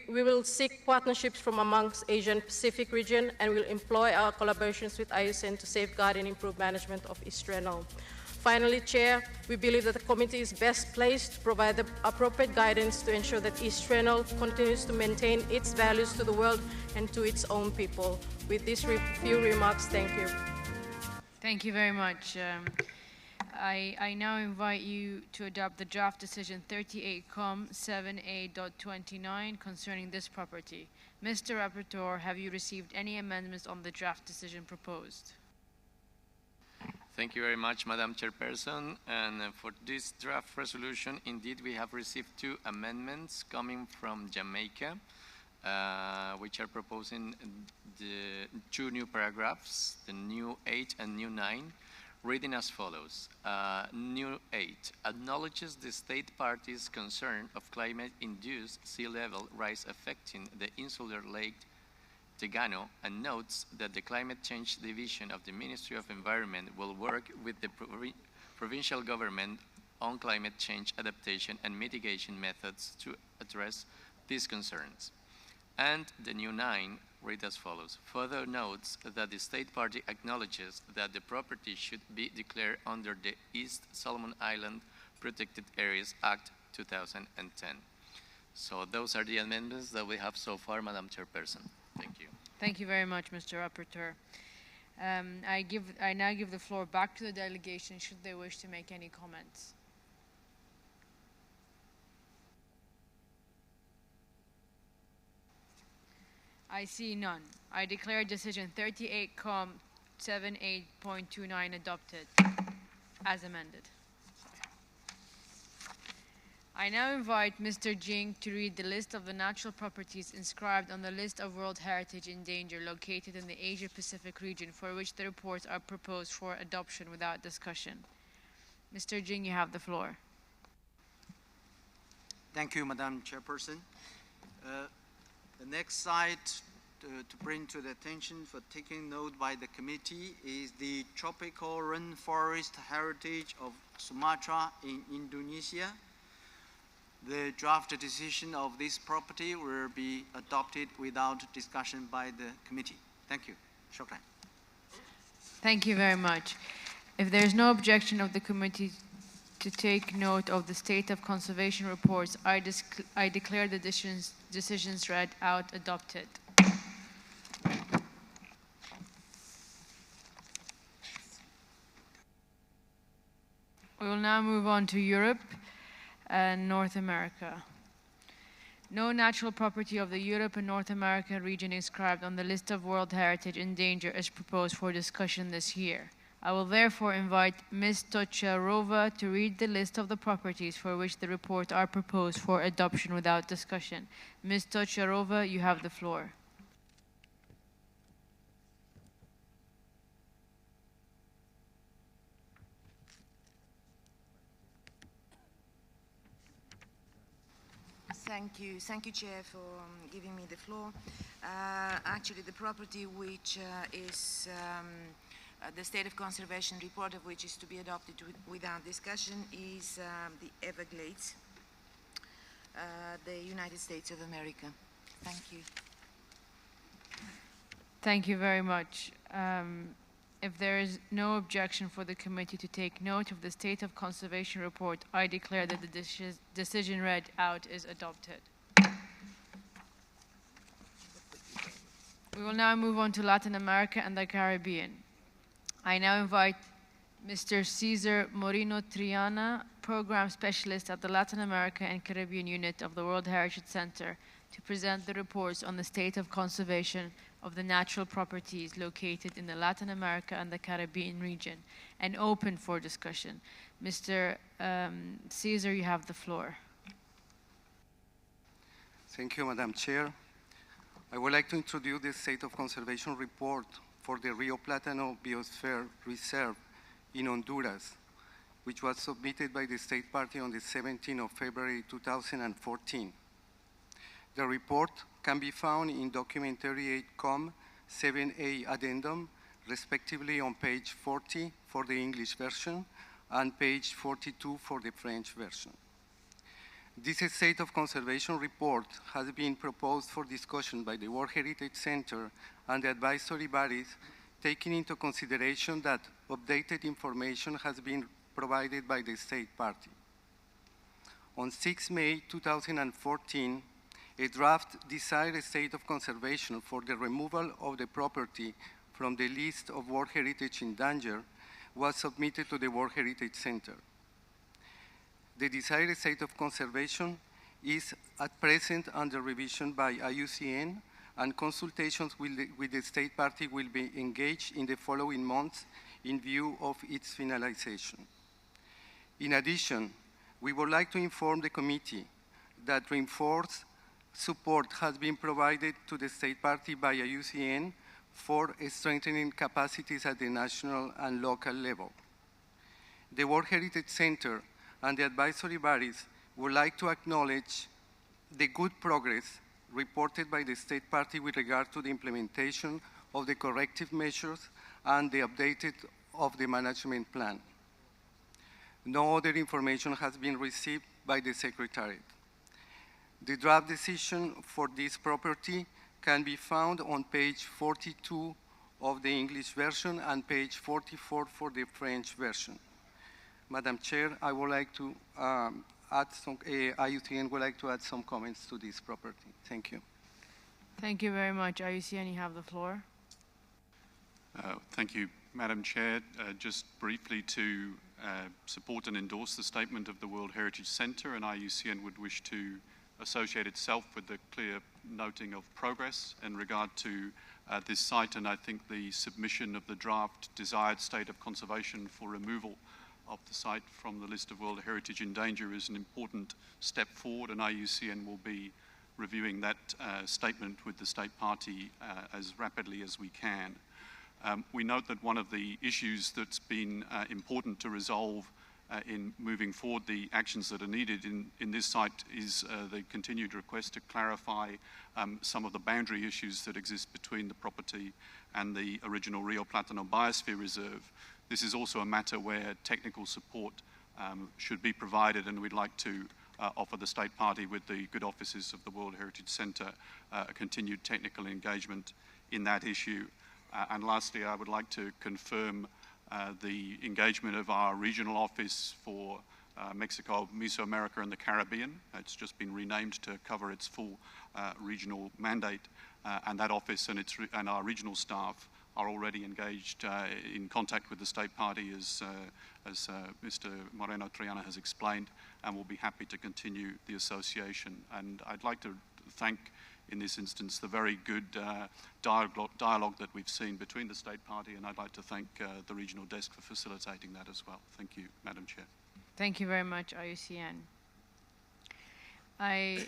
will seek partnerships from amongst Asian Pacific region and will employ our collaborations with IUCN to safeguard and improve management of East Rennell. Finally, Chair, we believe that the committee is best placed to provide the appropriate guidance to ensure that East Rennell continues to maintain its values to the world and to its own people. With these few remarks, thank you. Thank you very much. I now invite you to adopt the draft decision 38.7a.29 concerning this property. Mr. Rapporteur, have you received any amendments on the draft decision proposed? Thank you very much, Madam Chairperson. And for this draft resolution, indeed, we have received 2 amendments coming from Jamaica, which are proposing the 2 new paragraphs, the new 8 and new 9, reading as follows. New 8 acknowledges the state party's concern of climate-induced sea level rise affecting the insular lake Tegano, and notes that the Climate Change Division of the Ministry of Environment will work with the provincial government on climate change adaptation and mitigation methods to address these concerns. And the new 9 read as follows. Further notes that the state party acknowledges that the property should be declared under the East Solomon Island Protected Areas Act 2010. So those are the amendments that we have so far, Madam Chairperson. Thank you. Thank you very much, Mr. Rapporteur. I now give the floor back to the delegation should they wish to make any comments. I see none. I declare decision 38.78.29 adopted as amended. I now invite Mr. Jing to read the list of the natural properties inscribed on the list of World Heritage in Danger located in the Asia-Pacific region for which the reports are proposed for adoption without discussion. Mr. Jing, you have the floor. Thank you, Madam Chairperson. The next site to bring to the attention for taking note by the committee is the tropical rainforest heritage of Sumatra in Indonesia. The draft decision of this property will be adopted without discussion by the committee. Thank you. Shukran. Thank you very much. If there is no objection of the committee to take note of the state of conservation reports, I declare the decisions read out adopted. We will now move on to Europe and North America. No natural property of the Europe and North America region inscribed on the list of World Heritage in danger is proposed for discussion this year. I will therefore invite Ms. Tocharova to read the list of the properties for which the report are proposed for adoption without discussion. Ms. Tocharova, you have the floor. Thank you, Chair, for giving me the floor. Actually, the property which is the state of conservation report of which is to be adopted without discussion is the Everglades, the United States of America. Thank you. Thank you very much. If there is no objection for the committee to take note of the state of conservation report, I declare that the decision read out is adopted. We will now move on to Latin America and the Caribbean. I now invite Mr. Cesar Moreno Triana, Program Specialist at the Latin America and Caribbean Unit of the World Heritage Center, to present the reports on the state of conservation of the natural properties located in the Latin America and the Caribbean region and open for discussion. Mr. Cesar, you have the floor. Thank you, Madam Chair. I would like to introduce the State of Conservation Report for the Rio Plátano Biosphere Reserve in Honduras, which was submitted by the State Party on the 17th of February 2014. The report can be found in document 38Com 7A Addendum, respectively on page 40 for the English version and page 42 for the French version. This State of Conservation report has been proposed for discussion by the World Heritage Center and the advisory bodies, taking into consideration that updated information has been provided by the State Party. On 6 May 2014, a draft desired state of conservation for the removal of the property from the list of World Heritage in danger was submitted to the World Heritage Center. The desired state of conservation is at present under revision by IUCN, and consultations with the State Party will be engaged in the following months in view of its finalization. In addition, we would like to inform the committee that reinforced support has been provided to the State Party by IUCN for strengthening capacities at the national and local level. The World Heritage Center and the advisory bodies would like to acknowledge the good progress reported by the State Party with regard to the implementation of the corrective measures and the updated of the management plan. No other information has been received by the Secretariat. The draft decision for this property can be found on page 42 of the English version and page 44 for the French version. Madam Chair, I would like to add some, IUCN would like to add some comments to this property. Thank you. Thank you very much. IUCN, you have the floor. Thank you, Madam Chair. Just briefly to support and endorse the statement of the World Heritage Center, and IUCN would wish to associate itself with the clear noting of progress in regard to this site, and I think the submission of the draft desired state of conservation for removal of the site from the list of World Heritage in danger is an important step forward, and IUCN will be reviewing that statement with the State Party as rapidly as we can. We note that one of the issues that's been important to resolve in moving forward the actions that are needed in this site is the continued request to clarify some of the boundary issues that exist between the property and the original Rio Platano Biosphere Reserve. This is also a matter where technical support should be provided, and we'd like to offer the State Party with the good offices of the World Heritage Centre a continued technical engagement in that issue. And lastly, I would like to confirm the engagement of our regional office for Mexico, Mesoamerica and the Caribbean. It's just been renamed to cover its full regional mandate, and that office and our regional staff are already engaged in contact with the State Party, as Mr. Moreno Triana has explained, and we'll be happy to continue the association. And I'd like to thank, in this instance, the very good dialogue that we've seen between the State Party, and I'd like to thank the regional desk for facilitating that as well. Thank you, Madam Chair. Thank you very much, IUCN. I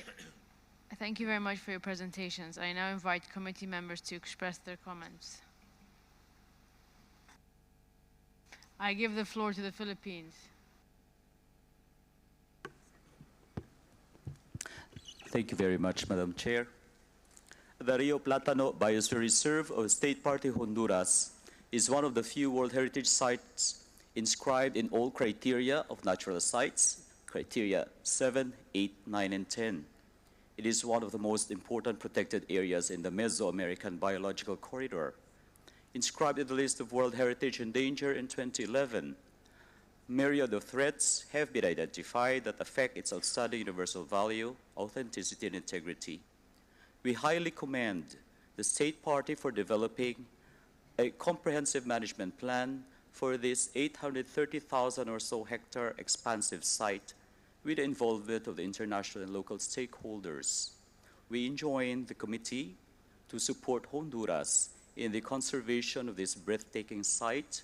thank you very much for your presentations. I now invite committee members to express their comments. I give the floor to the Philippines. Thank you very much, Madam Chair. The Rio Platano Biosphere Reserve of State Party Honduras is one of the few World Heritage Sites inscribed in all criteria of natural sites, criteria 7, 8, 9, and 10. It is one of the most important protected areas in the Mesoamerican Biological Corridor. Inscribed in the list of World Heritage in Danger in 2011, myriad of threats have been identified that affect its outstanding universal value, authenticity, and integrity. We highly commend the State Party for developing a comprehensive management plan for this 830,000 or so hectare expansive site with the involvement of the international and local stakeholders. We enjoin the committee to support Honduras in the conservation of this breathtaking site,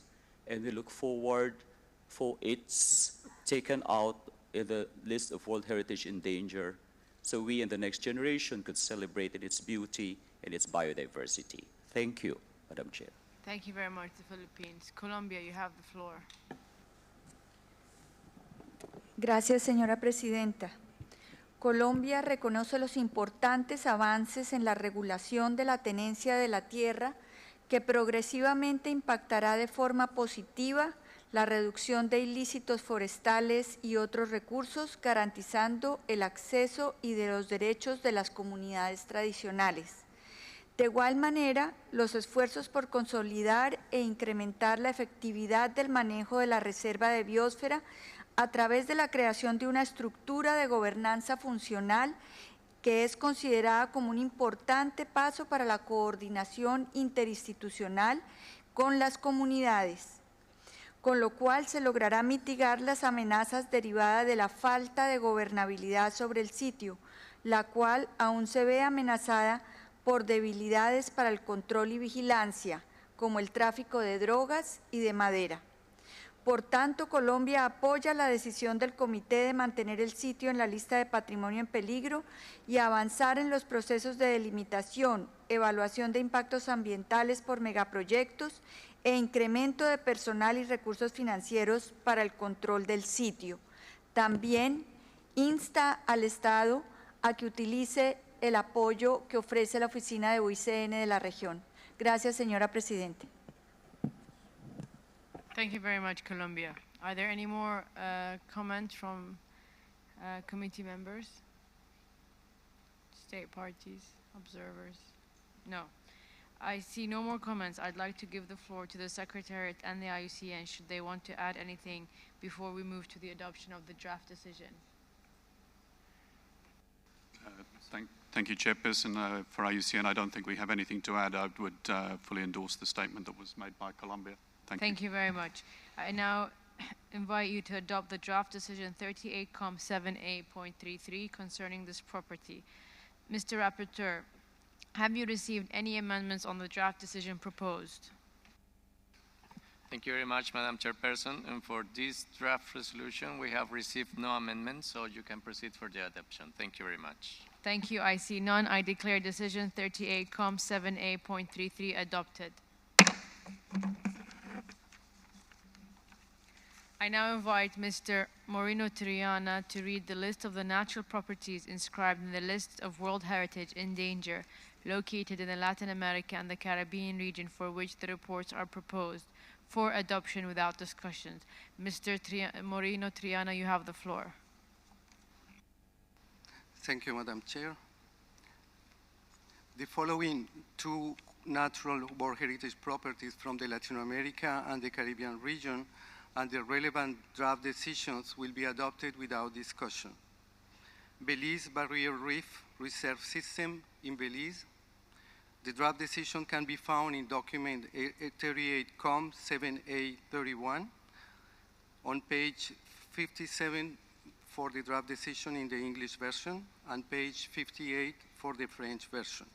and we look forward for its taken out in the list of World Heritage in Danger, so we and the next generation could celebrate its beauty and its biodiversity. Thank you, Madam Chair. Thank you very much, the Philippines. Colombia, you have the floor. Gracias, señora presidenta. Colombia reconoce los importantes avances en la regulación de la tenencia de la tierra que progresivamente impactará de forma positiva la reducción de ilícitos forestales y otros recursos, garantizando el acceso y de los derechos de las comunidades tradicionales. De igual manera, los esfuerzos por consolidar e incrementar la efectividad del manejo de la reserva de biosfera a través de la creación de una estructura de gobernanza funcional que es considerada como un importante paso para la coordinación interinstitucional con las comunidades, con lo cual se logrará mitigar las amenazas derivadas de la falta de gobernabilidad sobre el sitio, la cual aún se ve amenazada por debilidades para el control y vigilancia, como el tráfico de drogas y de madera. Por tanto, Colombia apoya la decisión del Comité de mantener el sitio en la lista de patrimonio en peligro y avanzar en los procesos de delimitación, evaluación de impactos ambientales por megaproyectos e incremento de personal y recursos financieros para el control del sitio. También insta al Estado a que utilice el apoyo que ofrece la Oficina de UICN de la región. Gracias, señora Presidenta. Thank you very much, Colombia. Are there any more comments from committee members, state parties, observers? No. I see no more comments. I'd like to give the floor to the Secretariat and the IUCN should they want to add anything before we move to the adoption of the draft decision. Thank you, Chairperson. For IUCN, I don't think we have anything to add. I would fully endorse the statement that was made by Colombia. Thank you very much. I now invite you to adopt the draft decision 38-7A.33 concerning this property. Mr. Rapporteur, have you received any amendments on the draft decision proposed? Thank you very much, Madam Chairperson. And for this draft resolution, we have received no amendments, so you can proceed for the adoption. Thank you very much. Thank you. I see none. I declare decision 38-7A.33 adopted. I now invite Mr. Moreno Triana to read the list of the natural properties inscribed in the list of World Heritage in danger located in the Latin America and the Caribbean region for which the reports are proposed for adoption without discussions. Mr. Moreno Triana, you have the floor. Thank you, Madam Chair. The following two natural World Heritage properties from the Latin America and the Caribbean region and the relevant draft decisions will be adopted without discussion. Belize Barrier Reef Reserve System in Belize. The draft decision can be found in document 38-7A31 on page 57 for the draft decision in the English version and page 58 for the French version.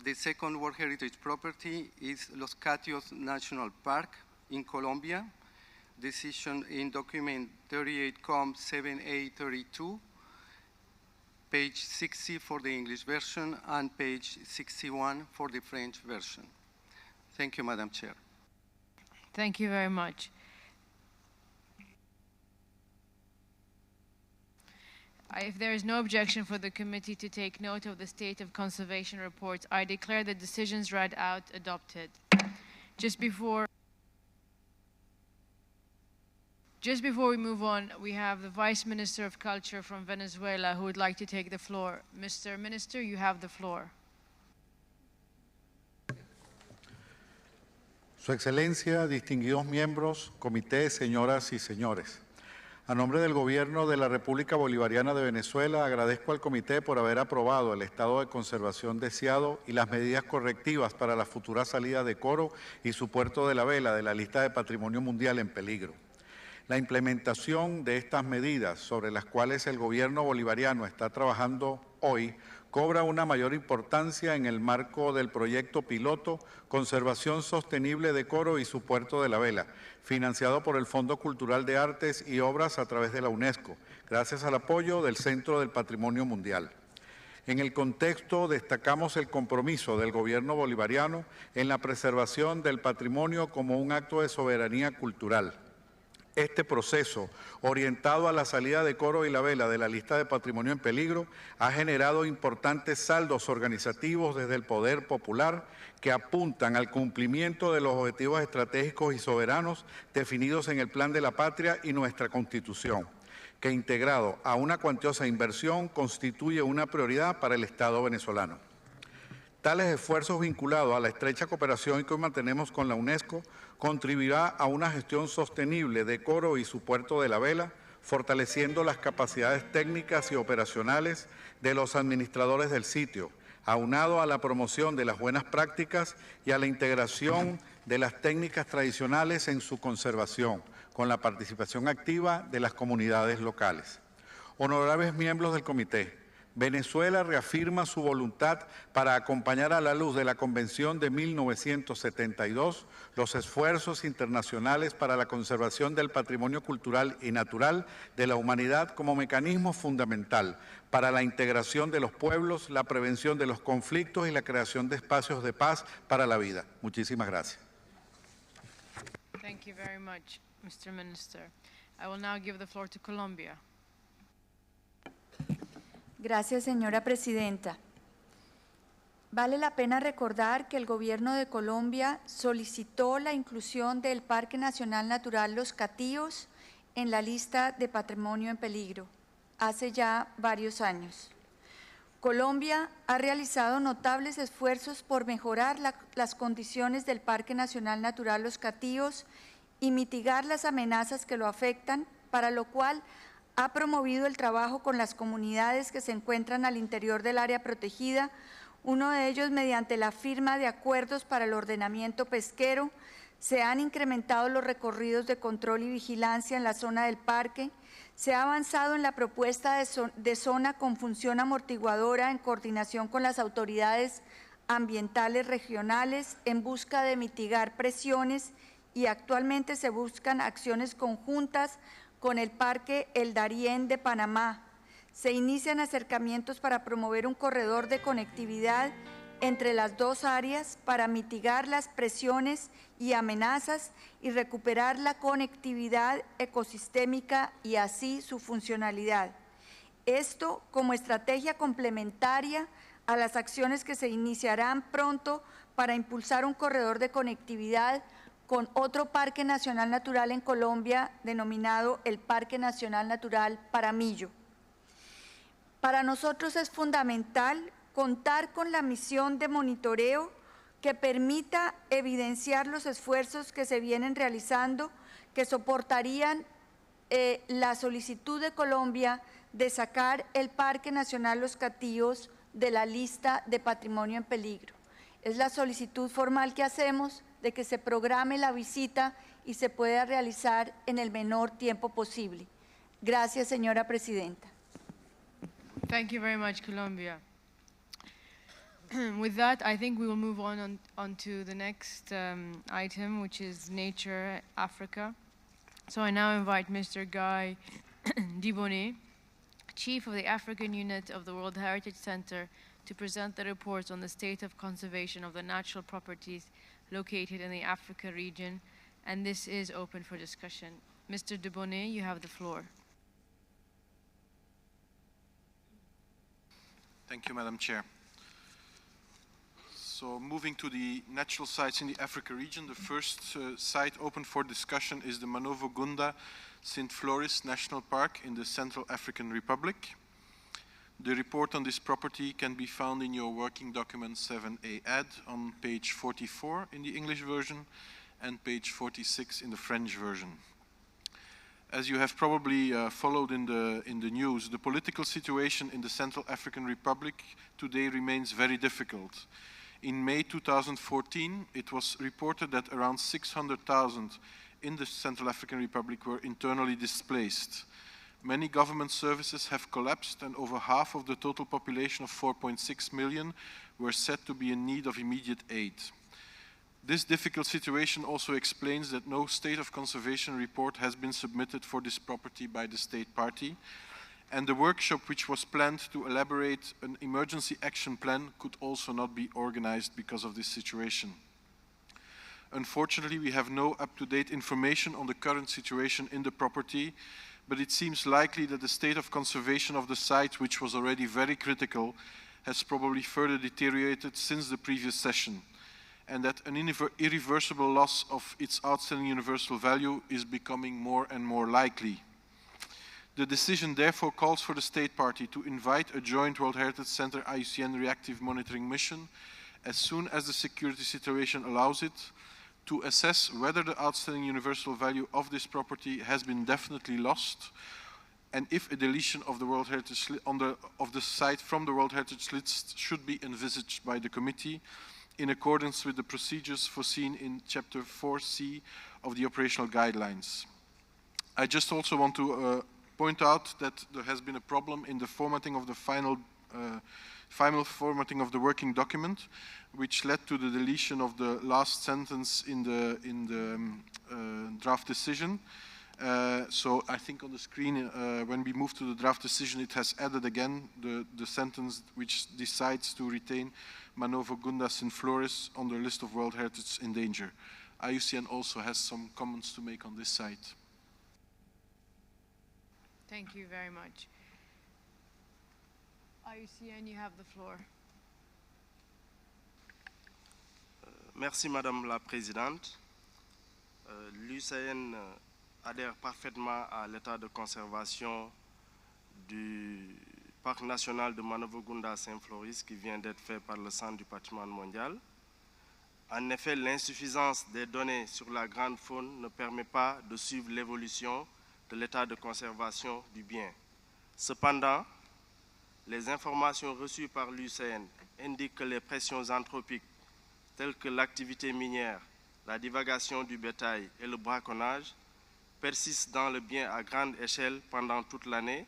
The second World Heritage property is Los Catios National Park in Colombia, decision in document 38-7A32, page 60 for the English version and page 61 for the French version. Thank you, Madam Chair. Thank you very much. If there is no objection for the committee to take note of the state of conservation reports, I declare the decisions read out adopted. Just before we move on, we have the Vice Minister of Culture from Venezuela who would like to take the floor. Mr. Minister, you have the floor. Su Excelencia, distinguidos miembros, comité, señoras y señores. A nombre del Gobierno de la República Bolivariana de Venezuela, agradezco al Comité por haber aprobado el estado de conservación deseado y las medidas correctivas para la futura salida de Coro y su puerto de la Vela de la lista de Patrimonio Mundial en peligro. La implementación de estas medidas, sobre las cuales el Gobierno bolivariano está trabajando hoy, cobra una mayor importancia en el marco del proyecto piloto Conservación Sostenible de Coro y su puerto de la Vela, financiado por el Fondo Cultural de Artes y Obras a través de la UNESCO, gracias al apoyo del Centro del Patrimonio Mundial. En el contexto, destacamos el compromiso del Gobierno bolivariano en la preservación del patrimonio como un acto de soberanía cultural. Este proceso, orientado a la salida de Coro y la Vela de la lista de patrimonio en peligro, ha generado importantes saldos organizativos desde el poder popular que apuntan al cumplimiento de los objetivos estratégicos y soberanos definidos en el Plan de la Patria y nuestra Constitución, que integrado a una cuantiosa inversión constituye una prioridad para el Estado venezolano. Tales esfuerzos vinculados a la estrecha cooperación que hoy mantenemos con la UNESCO contribuirá a una gestión sostenible de Coro y su puerto de la Vela, fortaleciendo las capacidades técnicas y operacionales de los administradores del sitio, aunado a la promoción de las buenas prácticas y a la integración de las técnicas tradicionales en su conservación, con la participación activa de las comunidades locales. Honorables miembros del Comité, Venezuela reafirma su voluntad para acompañar a la luz de la Convención de 1972 los esfuerzos internacionales para la conservación del patrimonio cultural y natural de la humanidad como mecanismo fundamental para la integración de los pueblos, la prevención de los conflictos y la creación de espacios de paz para la vida. Muchísimas gracias. Thank you very much, Mr. Minister. I will now give the floor to Colombia. Gracias, señora presidenta. Vale la pena recordar que el Gobierno de Colombia solicitó la inclusión del Parque Nacional Natural Los Catíos en la lista de patrimonio en peligro hace ya varios años. Colombia ha realizado notables esfuerzos por mejorar las condiciones del Parque Nacional Natural Los Catíos y mitigar las amenazas que lo afectan, para lo cual ha promovido el trabajo con las comunidades que se encuentran al interior del área protegida, uno de ellos mediante la firma de acuerdos para el ordenamiento pesquero. Se han incrementado los recorridos de control y vigilancia en la zona del parque, se ha avanzado en la propuesta de zona con función amortiguadora en coordinación con las autoridades ambientales regionales en busca de mitigar presiones y actualmente se buscan acciones conjuntas con el Parque El Darién de Panamá. Se inician acercamientos para promover un corredor de conectividad entre las dos áreas para mitigar las presiones y amenazas y recuperar la conectividad ecosistémica y así su funcionalidad. Esto como estrategia complementaria a las acciones que se iniciarán pronto para impulsar un corredor de conectividad con otro Parque Nacional Natural en Colombia denominado el Parque Nacional Natural Paramillo. Para nosotros es fundamental contar con la misión de monitoreo que permita evidenciar los esfuerzos que se vienen realizando, que soportarían la solicitud de Colombia de sacar el Parque Nacional Los Catíos de la lista de patrimonio en peligro. Es la solicitud formal que hacemos de que se programe la visita y se pueda realizar en el menor tiempo posible. Gracias, señora presidenta. Thank you very much, Colombia. With that, I think we will move on to the next item, which is Nature Africa. So I now invite Mr. Guy Dibonnet, Chief of the African Unit of the World Heritage Center, to present the reports on the state of conservation of the natural properties located in the Africa region, and this is open for discussion. Mr. Dibonnet, you have the floor. Thank you, Madam Chair. So moving to the natural sites in the Africa region, the first site open for discussion is the Manovo-Gunda St. Floris National Park in the Central African Republic. The report on this property can be found in your working document 7A add on page 44 in the English version and page 46 in the French version. As you have probably followed in the news, the political situation in the Central African Republic today remains very difficult. In May 2014, it was reported that around 600,000 in the Central African Republic were internally displaced. Many government services have collapsed, and over half of the total population of 4.6 million were said to be in need of immediate aid. This difficult situation also explains that no state of conservation report has been submitted for this property by the state party, and the workshop which was planned to elaborate an emergency action plan could also not be organized because of this situation. Unfortunately, we have no up-to-date information on the current situation in the property, but it seems likely that the state of conservation of the site, which was already very critical, has probably further deteriorated since the previous session, and that an irreversible loss of its outstanding universal value is becoming more and more likely. The decision therefore calls for the state party to invite a joint World Heritage Center IUCN reactive monitoring mission as soon as the security situation allows it, to assess whether the outstanding universal value of this property has been definitely lost, and if a deletion of the World Heritage of the site from the World Heritage list should be envisaged by the committee in accordance with the procedures foreseen in Chapter 4C of the operational guidelines. I just also want to point out that there has been a problem in the formatting of the final formatting of the working document, which led to the deletion of the last sentence in the draft decision. So I think on the screen, when we move to the draft decision, it has added again the sentence which decides to retain Manovo-Gunda St. Floris on the list of World Heritage in danger. IUCN also has some comments to make on this site. Thank you very much. IUCN, you have the floor. Merci Madame la Présidente. L'UCN adhère parfaitement à l'état de conservation du Parc national de Manovo-Gunda St. Floris qui vient d'être fait par le Centre du patrimoine mondial. En effet, l'insuffisance des données sur la grande faune ne permet pas de suivre l'évolution de l'état de conservation du bien. Cependant, les informations reçues par l'UCN indiquent que les pressions anthropiques telles que l'activité minière, la divagation du bétail et le braconnage persistent dans le bien à grande échelle pendant toute l'année,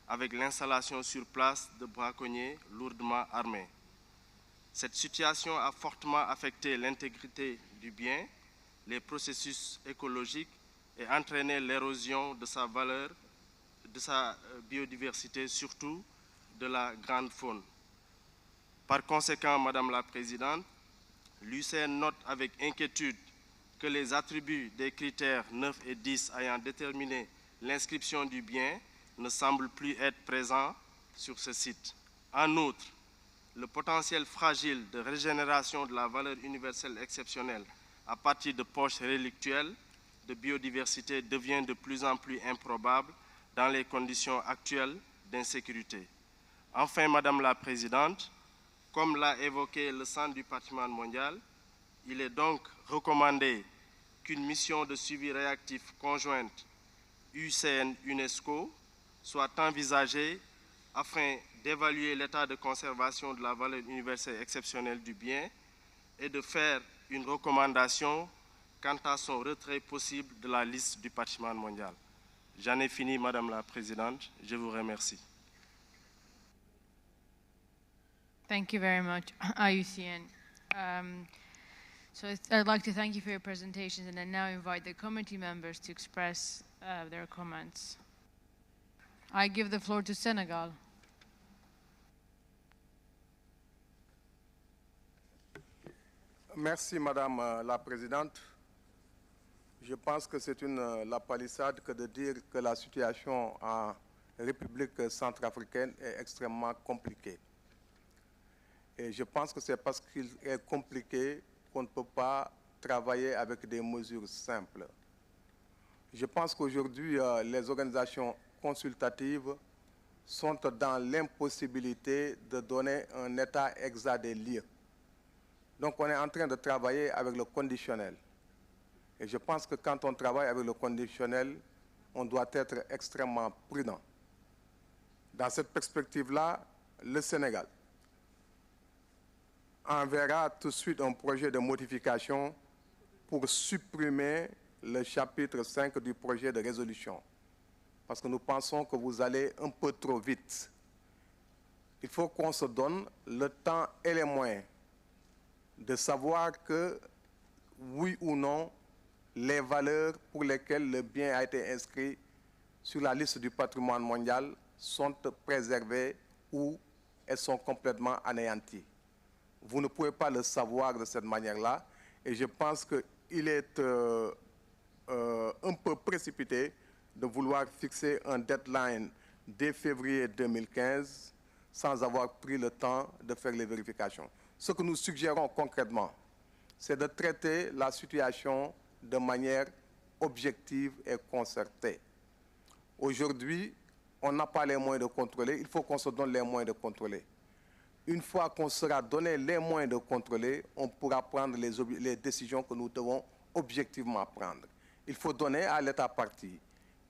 avec l'installation sur place de braconniers lourdement armés. Cette situation a fortement affecté l'intégrité du bien, les processus écologiques et entraîné l'érosion de sa valeur, de sa biodiversité, surtout de la grande faune. Par conséquent, Madame la Présidente, l'UCN note avec inquiétude que les attributs des critères 9 et 10 ayant déterminé l'inscription du bien ne semblent plus être présents sur ce site. En outre, le potentiel fragile de régénération de la valeur universelle exceptionnelle à partir de poches relictuelles de biodiversité devient de plus en plus improbable dans les conditions actuelles d'insécurité. Enfin, Madame la Présidente, comme l'a évoqué le Centre du patrimoine mondial, il est donc recommandé qu'une mission de suivi réactif conjointe UCN-UNESCO soit envisagée afin d'évaluer l'état de conservation de la valeur universelle exceptionnelle du bien et de faire une recommandation quant à son retrait possible de la liste du patrimoine mondial. J'en ai fini, Madame la Présidente. Je vous remercie. Thank you very much, IUCN. So I'd like to thank you for your presentations, and I now invite the committee members to express their comments. I give the floor to Senegal. Merci, Madame la Présidente. Je pense que c'est la palissade que de dire que la situation en République centrafricaine est extrêmement compliquée. Et je pense que c'est parce qu'il est compliqué qu'on ne peut pas travailler avec des mesures simples. Je pense qu'aujourd'hui, les organisations consultatives sont dans l'impossibilité de donner un état exact des lieux. Donc on est en train de travailler avec le conditionnel. Et je pense que quand on travaille avec le conditionnel, on doit être extrêmement prudent. Dans cette perspective-là, le Sénégal enverra tout de suite un projet de modification pour supprimer le chapitre 5 du projet de résolution. Parce que nous pensons que vous allez un peu trop vite. Il faut qu'on se donne le temps et les moyens de savoir que, oui ou non, les valeurs pour lesquelles le bien a été inscrit sur la liste du patrimoine mondial sont préservées ou elles sont complètement anéanties. Vous ne pouvez pas le savoir de cette manière-là, et je pense qu'il est un peu précipité de vouloir fixer un deadline dès février 2015 sans avoir pris le temps de faire les vérifications. Ce que nous suggérons concrètement, c'est de traiter la situation de manière objective et concertée. Aujourd'hui, on n'a pas les moyens de contrôler, il faut qu'on se donne les moyens de contrôler. Une fois qu'on sera donné les moyens de contrôler, on pourra prendre les décisions que nous devons objectivement prendre. Il faut donner à l'État partie,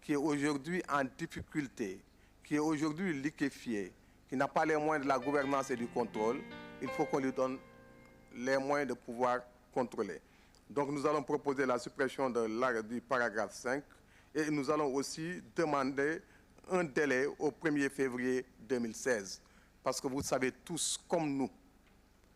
qui est aujourd'hui en difficulté, qui est aujourd'hui liquéfié, qui n'a pas les moyens de la gouvernance et du contrôle, il faut qu'on lui donne les moyens de pouvoir contrôler. Donc nous allons proposer la suppression du paragraphe 5 et nous allons aussi demander un délai au 1er février 2016. Parce que vous savez tous, comme nous,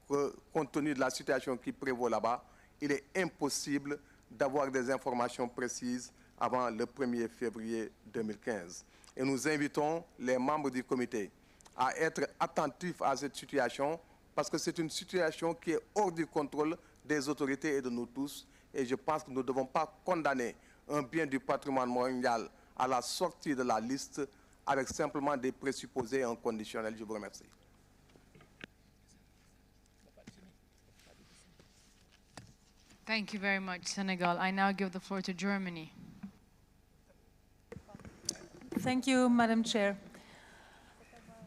que compte tenu de la situation qui prévaut là-bas, il est impossible d'avoir des informations précises avant le 1er février 2015. Et nous invitons les membres du comité à être attentifs à cette situation parce que c'est une situation qui est hors du contrôle des autorités et de nous tous. Et je pense que nous ne devons pas condamner un bien du patrimoine mondial à la sortie de la liste avec simplement des présupposés inconditionnels. Je vous remercie. Thank you very much, Senegal. I now give the floor to Germany. Thank you, Madam Chair.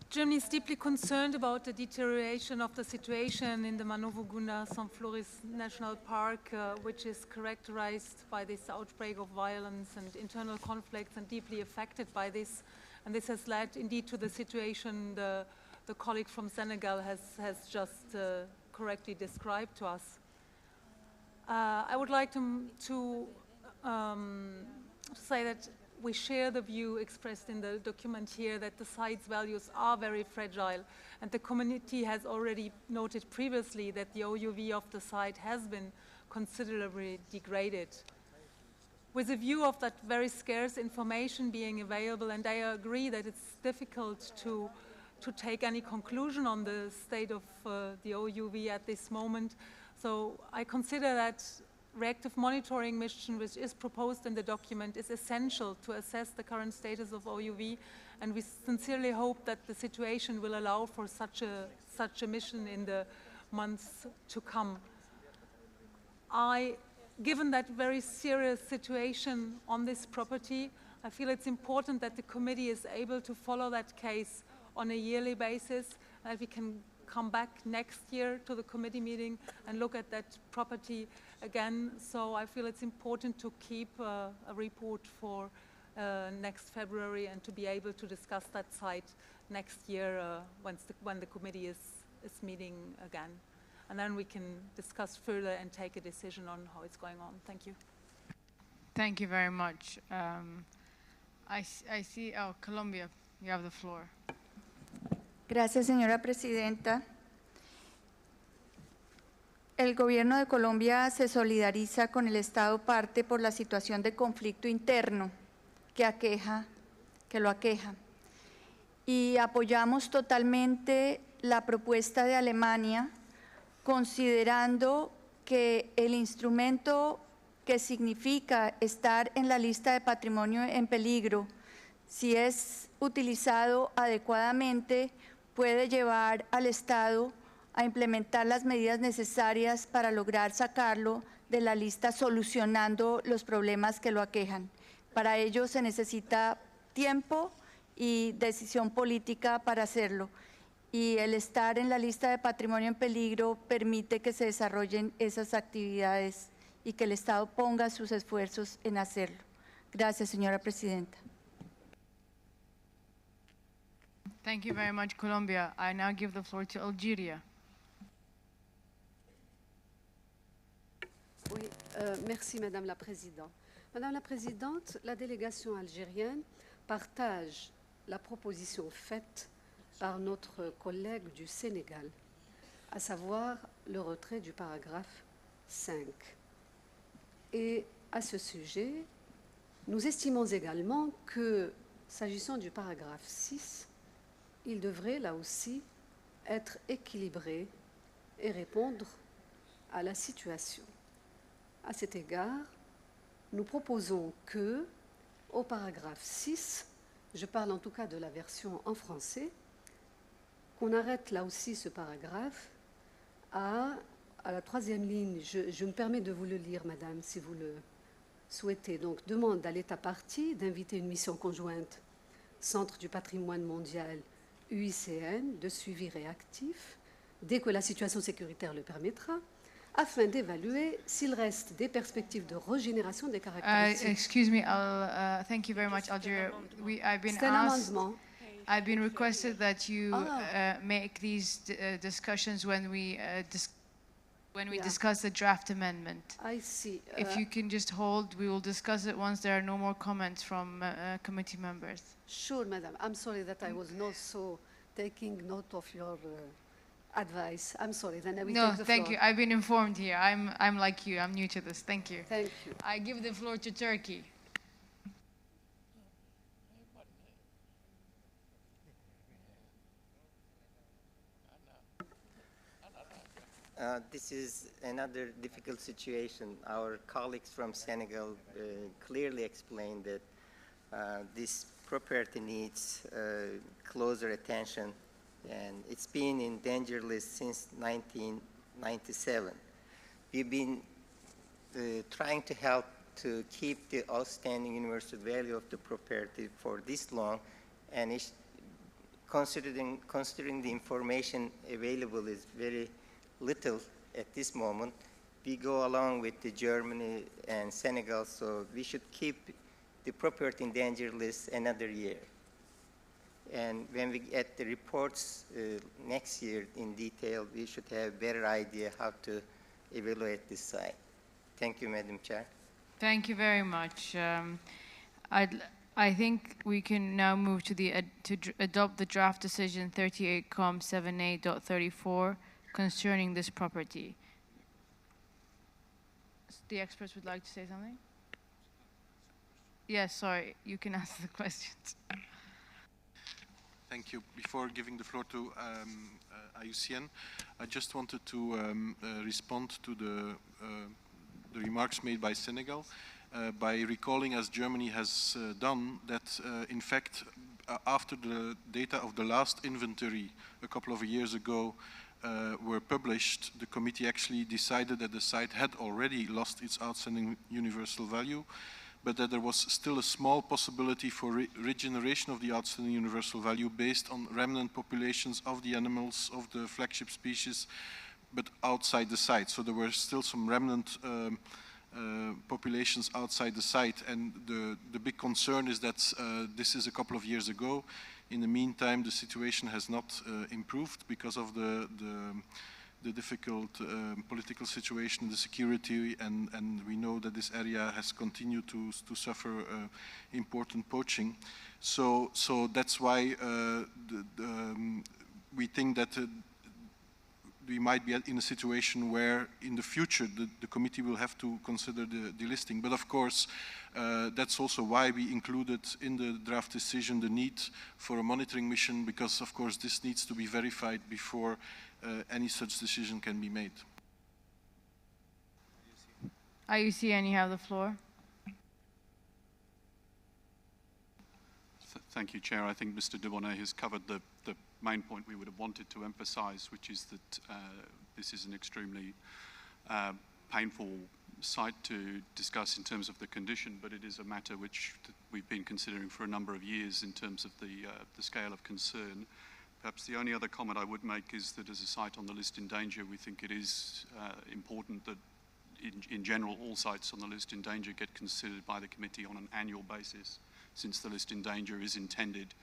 Germany is deeply concerned about the deterioration of the situation in the Manovo-Gunda-St. Floris National Park, which is characterized by this outbreak of violence and internal conflicts and deeply affected by this. And this has led indeed to the situation the colleague from Senegal has just correctly described to us. I would like to say that we share the view expressed in the document here that the site's values are very fragile, and the community has already noted previously that the OUV of the site has been considerably degraded. With a view of that very scarce information being available, and I agree that it's difficult to to take any conclusion on the state of the OUV at this moment. So I consider that reactive monitoring mission, which is proposed in the document, is essential to assess the current status of OUV, and we sincerely hope that the situation will allow for such a mission in the months to come. Given that very serious situation on this property, I feel it's important that the committee is able to follow that case on a yearly basis, that we can come back next year to the committee meeting and look at that property again. So I feel it's important to keep a report for next February and to be able to discuss that site next year when the committee is meeting again. And then we can discuss further and take a decision on how it's going on. Thank you. Thank you very much. I see, Colombia, you have the floor. Gracias, señora presidenta. El gobierno de Colombia se solidariza con el Estado parte por la situación de conflicto interno que lo aqueja. Y apoyamos totalmente la propuesta de Alemania, considerando que el instrumento que significa estar en la lista de patrimonio en peligro, si es utilizado adecuadamente, puede llevar al Estado a implementar las medidas necesarias para lograr sacarlo de la lista, solucionando los problemas que lo aquejan. Para ello se necesita tiempo y decisión política para hacerlo. Y el estar en la lista de patrimonio en peligro permite que se desarrollen esas actividades y que el Estado ponga sus esfuerzos en hacerlo. Gracias, señora presidenta. Thank you very much, Colombia. I now give the floor to Algeria. Oui, merci Madame la Présidente. Madame la Présidente, la délégation algérienne partage la proposition faite par notre collègue du Sénégal, à savoir le retrait du paragraphe 5. Et à ce sujet, nous estimons également que, s'agissant du paragraphe 6, il devrait là aussi être équilibré et répondre à la situation. À cet égard, nous proposons que, au paragraphe 6, je parle en tout cas de la version en français, qu'on arrête là aussi ce paragraphe à la troisième ligne. Je me permets de vous le lire, Madame, si vous le souhaitez. Donc, demande à l'État partie d'inviter une mission conjointe Centre du patrimoine mondial UICN de suivi réactif dès que la situation sécuritaire le permettra, afin d'évaluer s'il reste des perspectives de régénération des caractéristiques. Excuse me, thank you very much, Algeria. I've been requested that you make these discussions when we discuss the draft amendment. I see. If you can just hold, we will discuss it once there are no more comments from committee members. Sure, Madam. I'm sorry that I was not so taking note of your advice. I'm sorry. Then I will take the floor. Thank you. I've been informed here. I'm like you. I'm new to this. Thank you. Thank you. I give the floor to Turkey. This is another difficult situation. Our colleagues from Senegal clearly explained that this property needs closer attention, and it's been in danger list since 1997. We've been trying to help to keep the outstanding universal value of the property for this long, and considering the information available is very little at this moment, we go along with the Germany and Senegal, so we should keep the property in danger list another year. And when we get the reports next year in detail, we should have a better idea how to evaluate this site. Thank you, Madam Chair. Thank you very much. I think we can now move to adopt the draft decision 38.7a.34 concerning this property. The experts would like to say something? Yes, sorry, you can answer the questions. Thank you. Before giving the floor to IUCN, I just wanted to respond to the remarks made by Senegal by recalling, as Germany has done, that in fact, after the data of the last inventory a couple of years ago were published, the committee actually decided that the site had already lost its outstanding universal value, but that there was still a small possibility for regeneration of the outstanding universal value based on remnant populations of the animals of the flagship species, but outside the site. So there were still some remnant populations outside the site, and the big concern is that this is a couple of years ago. In the meantime, the situation has not improved because of the difficult political situation, the security, and we know that this area has continued to suffer important poaching. So that's why we think that we might be in a situation where in the future the committee will have to consider the delisting. But of course, that's also why we included in the draft decision the need for a monitoring mission, because of course this needs to be verified before any such decision can be made. IUCN, you have the floor. Thank you, Chair. I think Mr. Dubonnet has covered the main point we would have wanted to emphasise, which is that this is an extremely painful site to discuss in terms of the condition, but it is a matter which we've been considering for a number of years in terms of the scale of concern. Perhaps the only other comment I would make is that as a site on the list in danger, we think it is important that in general all sites on the list in danger get considered by the committee on an annual basis, since the list in danger is intended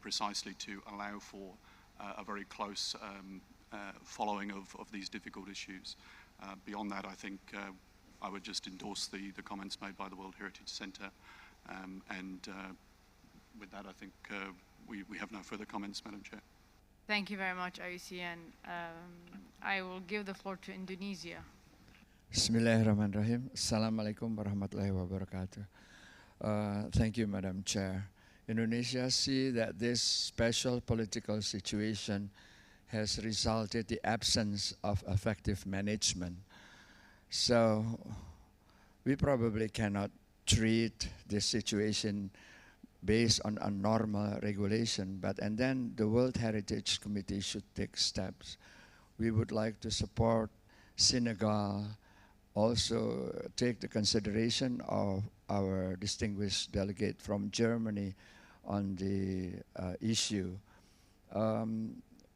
precisely to allow for a very close following of these difficult issues. Beyond that, I think I would just endorse the comments made by the World Heritage Centre, and with that I think we have no further comments, Madam Chair. Thank you very much, IUCN. I will give the floor to Indonesia. Bismillahirrahmanirrahim. Assalamualaikum warahmatullahi wabarakatuh. Thank you, Madam Chair. Indonesia see that this special political situation has resulted in the absence of effective management. So we probably cannot treat this situation based on a normal regulation, and then the World Heritage Committee should take steps. We would like to support Senegal, also take the consideration of our distinguished delegate from Germany on the issue.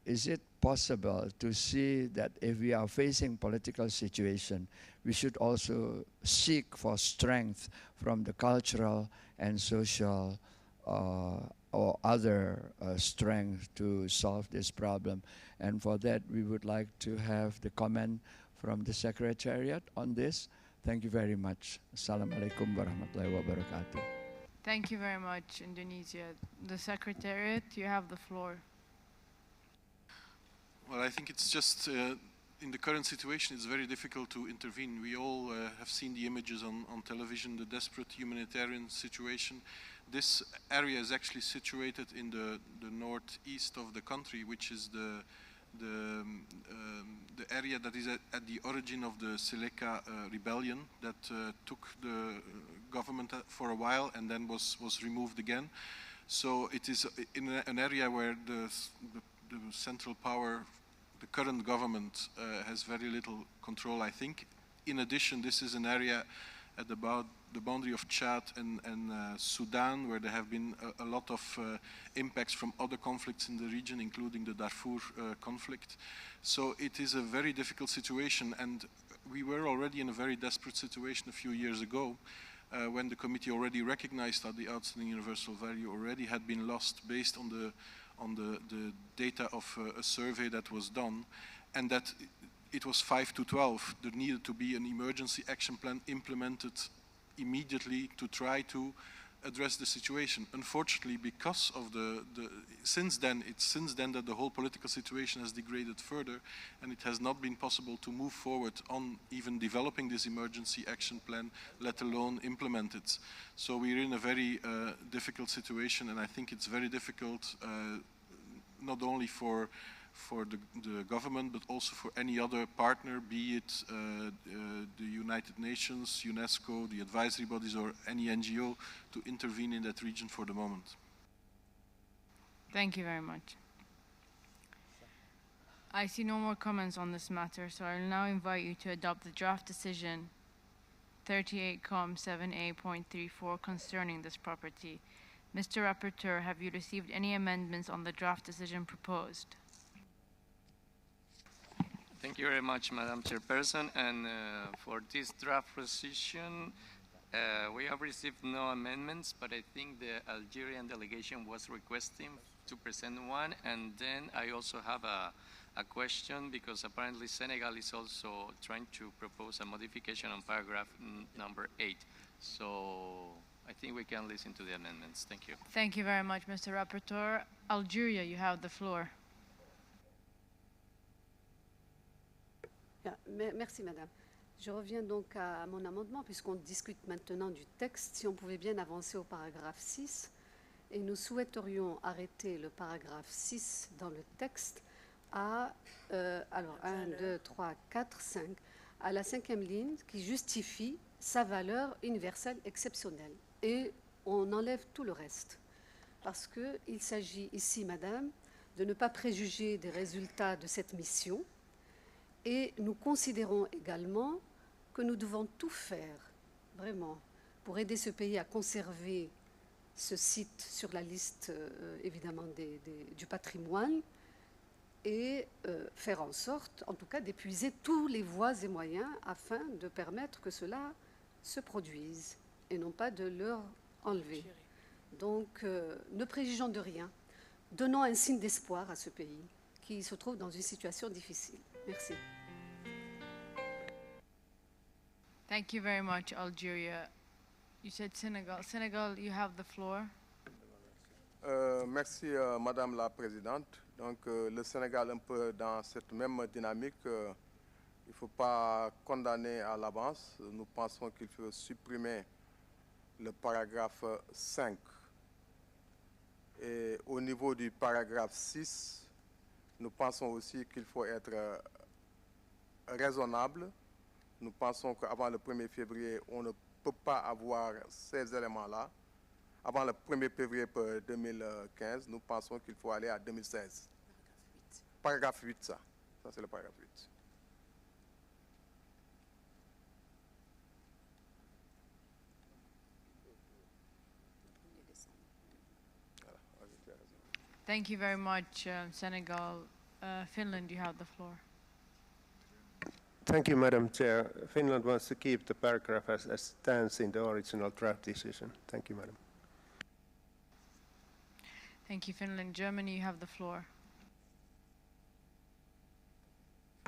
Is it possible to see that if we are facing political situation, we should also seek for strength from the cultural and social or other strength to solve this problem? And for that, we would like to have the comment from the Secretariat on this. Thank you very much. Assalamualaikum warahmatullahi wabarakatuh. Thank you very much, Indonesia. The Secretariat, you have the floor. Well, I think it's just, in the current situation, it's very difficult to intervene. We all have seen the images on television, the desperate humanitarian situation. This area is actually situated in the northeast of the country, which is the area that is at the origin of the Seleka rebellion that took the government for a while and then was removed again. So it is in an area where the central power, the current government, has very little control, I think. In addition, this is an area at about the boundary of Chad and Sudan, where there have been a lot of impacts from other conflicts in the region, including the Darfur conflict. So it is a very difficult situation, and we were already in a very desperate situation a few years ago, when the committee already recognized that the outstanding universal value already had been lost based on the data of a survey that was done, and that it was 5 to 12. There needed to be an emergency action plan implemented immediately to try to address the situation. Unfortunately, because of since then that the whole political situation has degraded further, and it has not been possible to move forward on even developing this emergency action plan, let alone implement it. So we're in a very difficult situation, and I think it's very difficult not only for the government, but also for any other partner, be it the United Nations, UNESCO, the advisory bodies, or any NGO, to intervene in that region for the moment. Thank you very much. I see no more comments on this matter, so I will now invite you to adopt the draft decision 38.7a.34 concerning this property. Mr. Rapporteur, have you received any amendments on the draft decision proposed? Thank you very much, Madam Chairperson. And for this draft decision, we have received no amendments, but I think the Algerian delegation was requesting to present one. And then I also have a question, because apparently Senegal is also trying to propose a modification on paragraph number 8. So I think we can listen to the amendments. Thank you. Thank you very much, Mr. Rapporteur. Algeria, you have the floor. Merci, Madame. Je reviens donc à mon amendement, puisqu'on discute maintenant du texte. Si on pouvait bien avancer au paragraphe 6, et nous souhaiterions arrêter le paragraphe 6 dans le texte à, alors 1, 2, 3, 4, 5, à la 5e ligne qui justifie sa valeur universelle exceptionnelle. Et on enlève tout le reste. Parce qu'il s'agit ici, Madame, de ne pas préjuger des résultats de cette mission. Et nous considérons également que nous devons tout faire, vraiment, pour aider ce pays à conserver ce site sur la liste, évidemment, du patrimoine, et faire en sorte, en tout cas, d'épuiser tous les voies et moyens afin de permettre que cela se produise, et non pas de leur enlever. Donc, ne préjugeons de rien. Donnons un signe d'espoir à ce pays qui se trouve dans une situation difficile. Merci. Thank you very much, Algeria. You said Senegal. Senegal, you have the floor. Merci, Madame la Présidente. Donc, le Sénégal, un peu dans cette même dynamique, il ne faut pas condamner à l'avance. Nous pensons qu'il faut supprimer le paragraphe 5. Et au niveau du paragraphe 6, nous pensons aussi qu'il faut être raisonnable. Nous pensons qu'avant le 1er février, on ne peut pas avoir ces éléments-là. Avant le 1er février 2015, nous pensons qu'il faut aller à 2016. Paragraphe 8, ça. Ça, c'est le paragraphe 8. Thank you very much, Senegal. Finland, you have the floor. Thank you, Madam Chair. Finland wants to keep the paragraph as stands in the original draft decision. Thank you, Madam. Thank you, Finland. Germany, you have the floor.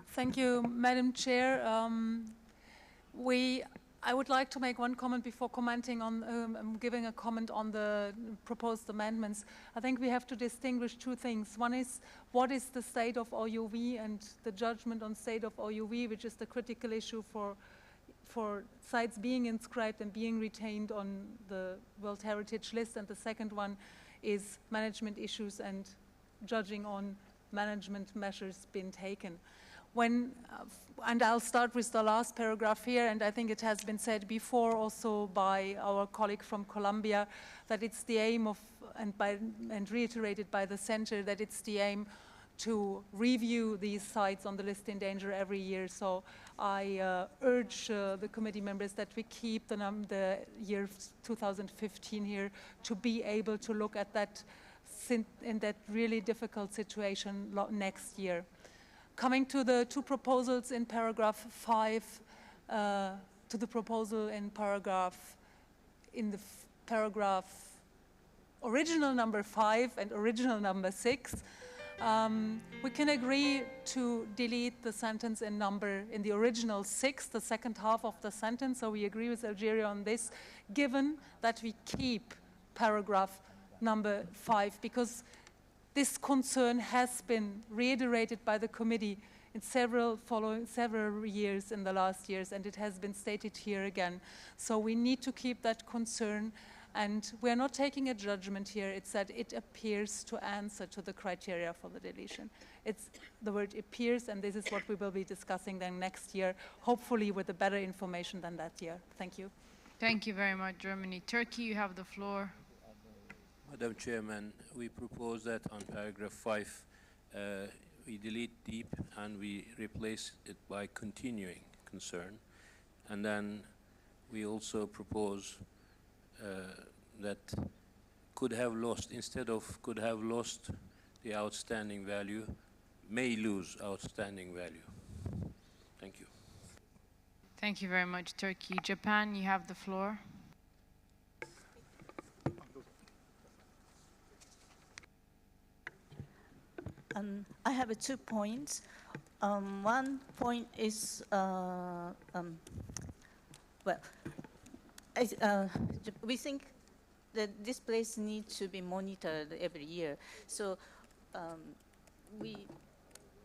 Thank you, Madam Chair. I would like to make one comment before commenting on, giving a comment on the proposed amendments. I think we have to distinguish two things. One is, what is the state of OUV and the judgment on state of OUV, which is the critical issue for sites being inscribed and being retained on the World Heritage List. And the second one is management issues and judging on management measures being taken. And I'll start with the last paragraph here, and I think it has been said before also by our colleague from Colombia, that it's the aim of, and reiterated by the Center, that it's the aim to review these sites on the list in danger every year. So I urge the committee members that we keep the year 2015 here to be able to look at that in that really difficult situation next year. Coming to the two proposals in paragraph 5, to the proposal in the paragraph original number 5 and original number 6, we can agree to delete the sentence in the original 6, the second half of the sentence. So we agree with Algeria on this, given that we keep paragraph number 5, because this concern has been reiterated by the committee in several years in the last years, and it has been stated here again. So we need to keep that concern And we're not taking a judgment here. It's that it appears to answer to the criteria for the deletion. It's the word appears, and this is what we will be discussing then next year, hopefully with a better information than that year. Thank you. Thank you very much, Germany. Turkey, you have the floor. Madam Chairman, we propose that on paragraph 5, we delete deep and we replace it by continuing concern. And then we also propose that could have lost, instead of could have lost the outstanding value, may lose outstanding value. Thank you. Thank you very much, Turkey. Japan, you have the floor. I have 2 points. One point is, we think that this place needs to be monitored every year. So we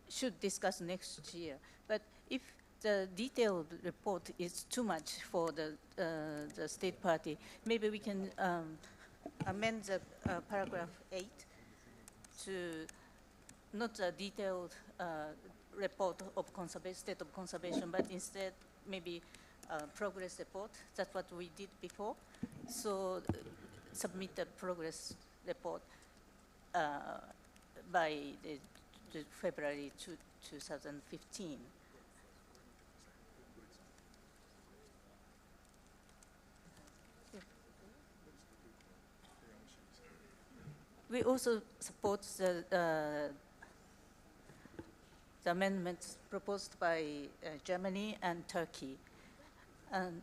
should discuss next year. But if the detailed report is too much for the state party, maybe we can amend the paragraph 8 to not a detailed report of state of conservation, but instead maybe progress report. That's what we did before. So submit the progress report by the February 2015. We also support the amendments proposed by Germany and Turkey. And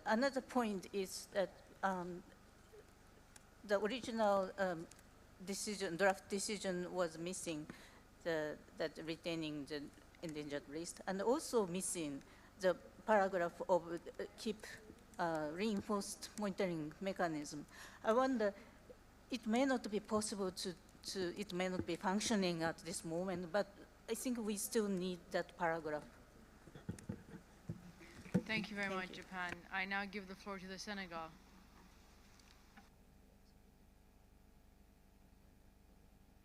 another point is that the original draft decision was missing that retaining the endangered list, and also missing the paragraph of keep reinforced monitoring mechanism. I wonder, it may not be possible it may not be functioning at this moment, but I think we still need that paragraph. Thank you very much, Japan. I now give the floor to the Senegal.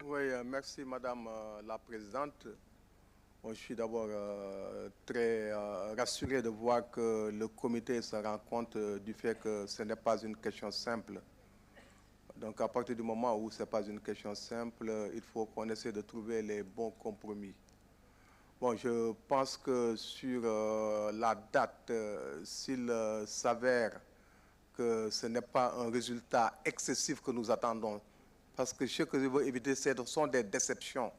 Oui, merci Madame la Présidente. Bon, je suis d'abord très rassuré de voir que le comité se rend compte du fait que ce n'est pas une question simple. Donc à partir du moment où ce n'est pas une question simple, il faut qu'on essaie de trouver les bons compromis. Bon, je pense que sur la date, s'il s'avère que ce n'est pas un résultat excessif que nous attendons, parce que ce que je veux éviter, ce sont des déceptions,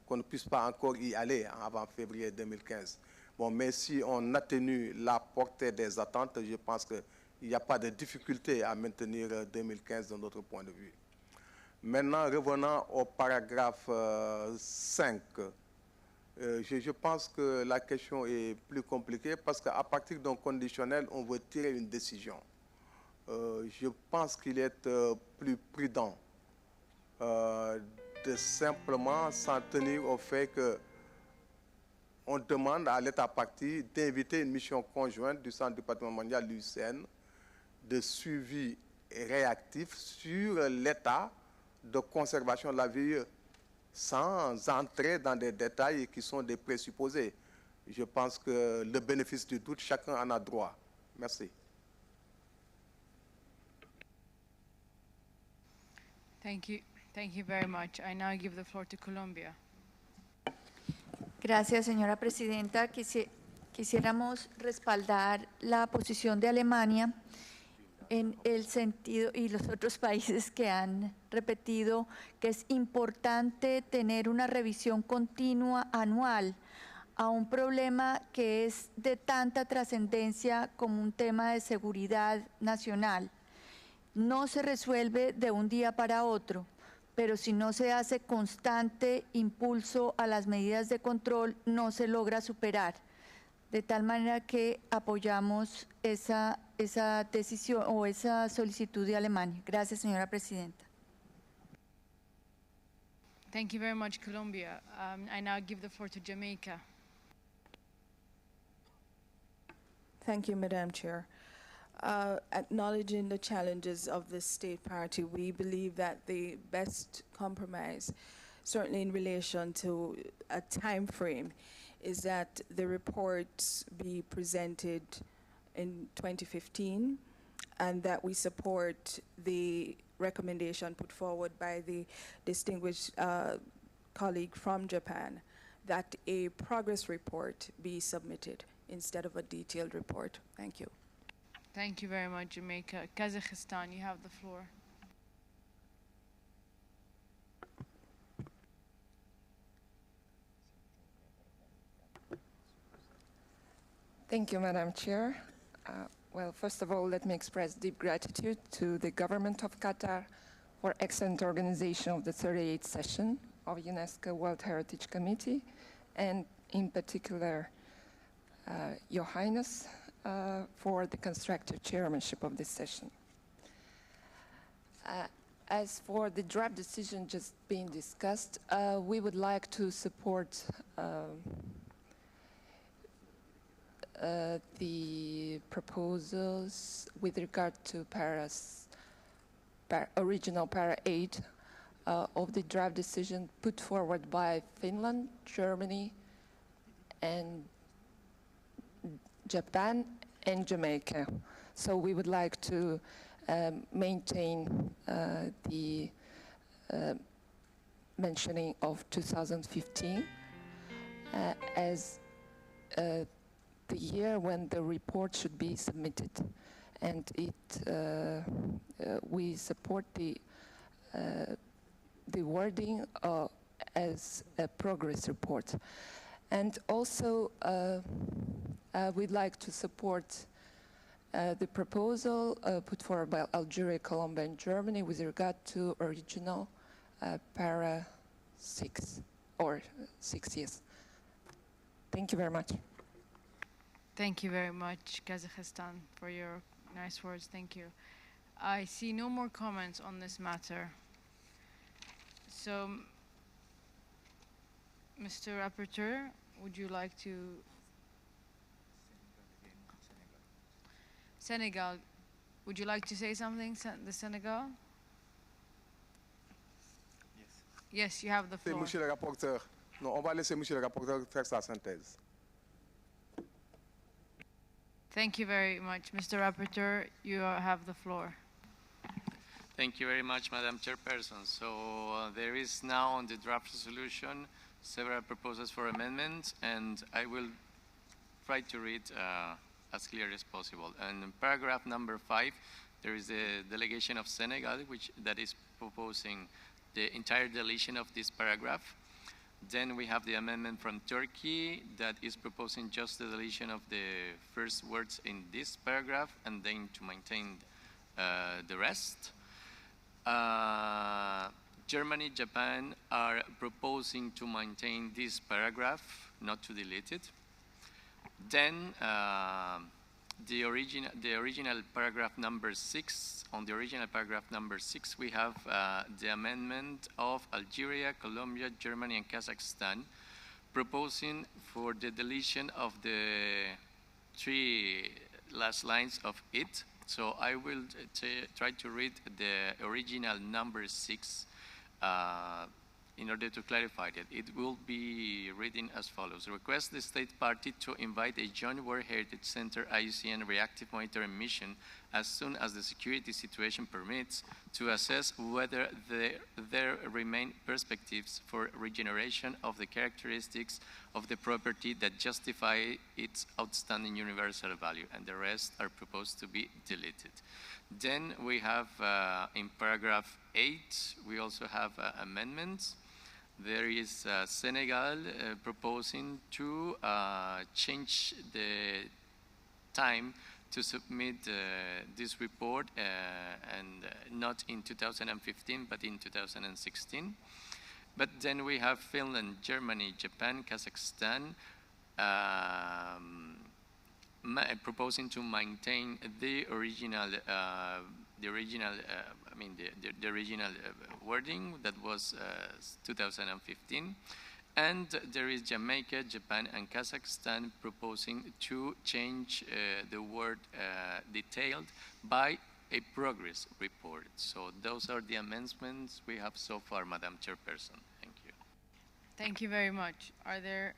qu'on ne puisse pas encore y aller avant février 2015. Bon, mais si on atténue la portée des attentes, je pense qu'il n'y a pas de difficulté à maintenir 2015 de notre point de vue. Maintenant, revenant au paragraphe 5, je pense que la question est plus compliquée parce qu'à partir d'un conditionnel, on veut tirer une décision. Je pense qu'il est plus prudent de simplement s'en tenir au fait qu'on demande à l'État partie d'inviter une mission conjointe du Centre du patrimoine mondial, l'UCN, de suivi réactif sur l'état de conservation de la VIE, sans entrer dans des détails qui sont des présupposés. Je pense que le bénéfice du doute, chacun en a droit. Merci. Thank you. Thank you very much. I now give the floor to Colombia. Gracias, señora presidenta. Quisiéramos respaldar la posición de Alemania en el sentido, y los otros países que han repetido, que es importante tener una revisión continua anual a un problema que es de tanta trascendencia como un tema de seguridad nacional. No se resuelve de un día para otro, pero si no se hace constante impulso a las medidas de control, no se logra superar. De tal manera que apoyamos esa decisión o esa solicitud de Alemania. Gracias, señora presidenta. Thank you very much, Colombia. I now give the floor to Jamaica. Thank you, Madam Chair. Acknowledging the challenges of the state party, we believe that the best compromise, certainly in relation to a time frame, is that the reports be presented in 2015 and that we support the recommendation put forward by the distinguished colleague from Japan that a progress report be submitted instead of a detailed report. Thank you. Thank you very much, Jamaica. Kazakhstan, you have the floor. Thank you, Madam Chair. Well, first of all, let me express deep gratitude to the government of Qatar for excellent organization of the 38th session of UNESCO World Heritage Committee, and in particular, Your Highness, for the constructive chairmanship of this session. As for the draft decision just being discussed, we would like to support the proposals with regard to original para 8 of the draft decision put forward by Finland, Germany, and Japan and Jamaica. So we would like to maintain the mentioning of 2015 as the year when the report should be submitted, and we support the wording as a progress report. And also, we'd like to support the proposal put forward by Algeria, Colombia, and Germany with regard to original para 6, or 6 years. Thank you very much. Thank you very much, Kazakhstan, for your nice words. Thank you. I see no more comments on this matter. So, Mr. Rapporteur, would you like to... Senegal, would you like to say something, the Senegal? Yes. Yes, you have the floor. Monsieur le rapporteur. Non, on va laisser Monsieur le rapporteur faire sa synthèse. Thank you very much. Mr. Rapporteur, you have the floor. Thank you very much, Madam Chairperson. So there is now on the draft resolution several proposals for amendments, and I will try to read as clear as possible. And in paragraph number 5, there is a delegation of Senegal, that is proposing the entire deletion of this paragraph. Then we have the amendment from Turkey that is proposing just the deletion of the first words in this paragraph and then to maintain the rest. Germany, Japan are proposing to maintain this paragraph, not to delete it. Then the original paragraph number 6, on the original paragraph number 6, we have the amendment of Algeria, Colombia, Germany, and Kazakhstan, proposing for the deletion of the 3 last lines of it. So I will try to read the original number 6 in order to clarify it. It will be reading as follows. Request the state party to invite a joint World Heritage Center IUCN reactive monitoring mission as soon as the security situation permits to assess whether there remain perspectives for regeneration of the characteristics of the property that justify its outstanding universal value, and the rest are proposed to be deleted. Then we have in paragraph 8, we also have amendments. There is Senegal proposing to change the time to submit this report, and not in 2015, but in 2016. But then we have Finland, Germany, Japan, Kazakhstan proposing to maintain the original wording that was 2015, And there is Jamaica, Japan, and Kazakhstan proposing to change the word detailed by a progress report. So those are the amendments we have so far, Madam Chairperson. Thank you. Thank you very much. Are there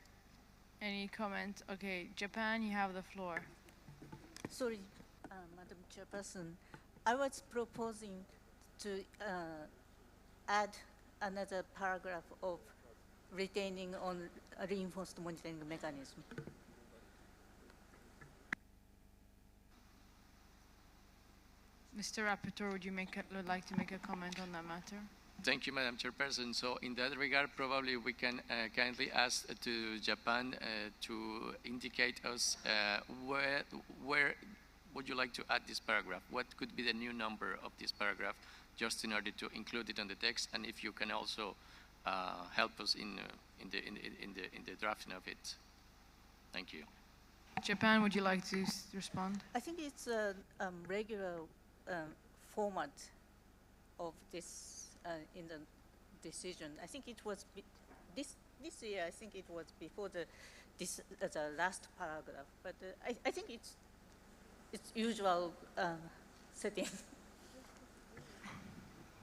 any comments? Okay, Japan, you have the floor. Sorry, Madam Chairperson. I was proposing to add another paragraph of retaining on a reinforced monitoring mechanism. Mr. Rapporteur, would like to make a comment on that matter? Thank you, Madam Chairperson. So in that regard, probably we can kindly ask to Japan to indicate us where would you like to add this paragraph? What could be the new number of this paragraph, just in order to include it on the text, and if you can also help us in the drafting of it. Thank you. Japan, would you like to respond? I think it's a regular format of this in the decision. I think it was this year. I think it was before the last paragraph. But I think it's usual setting.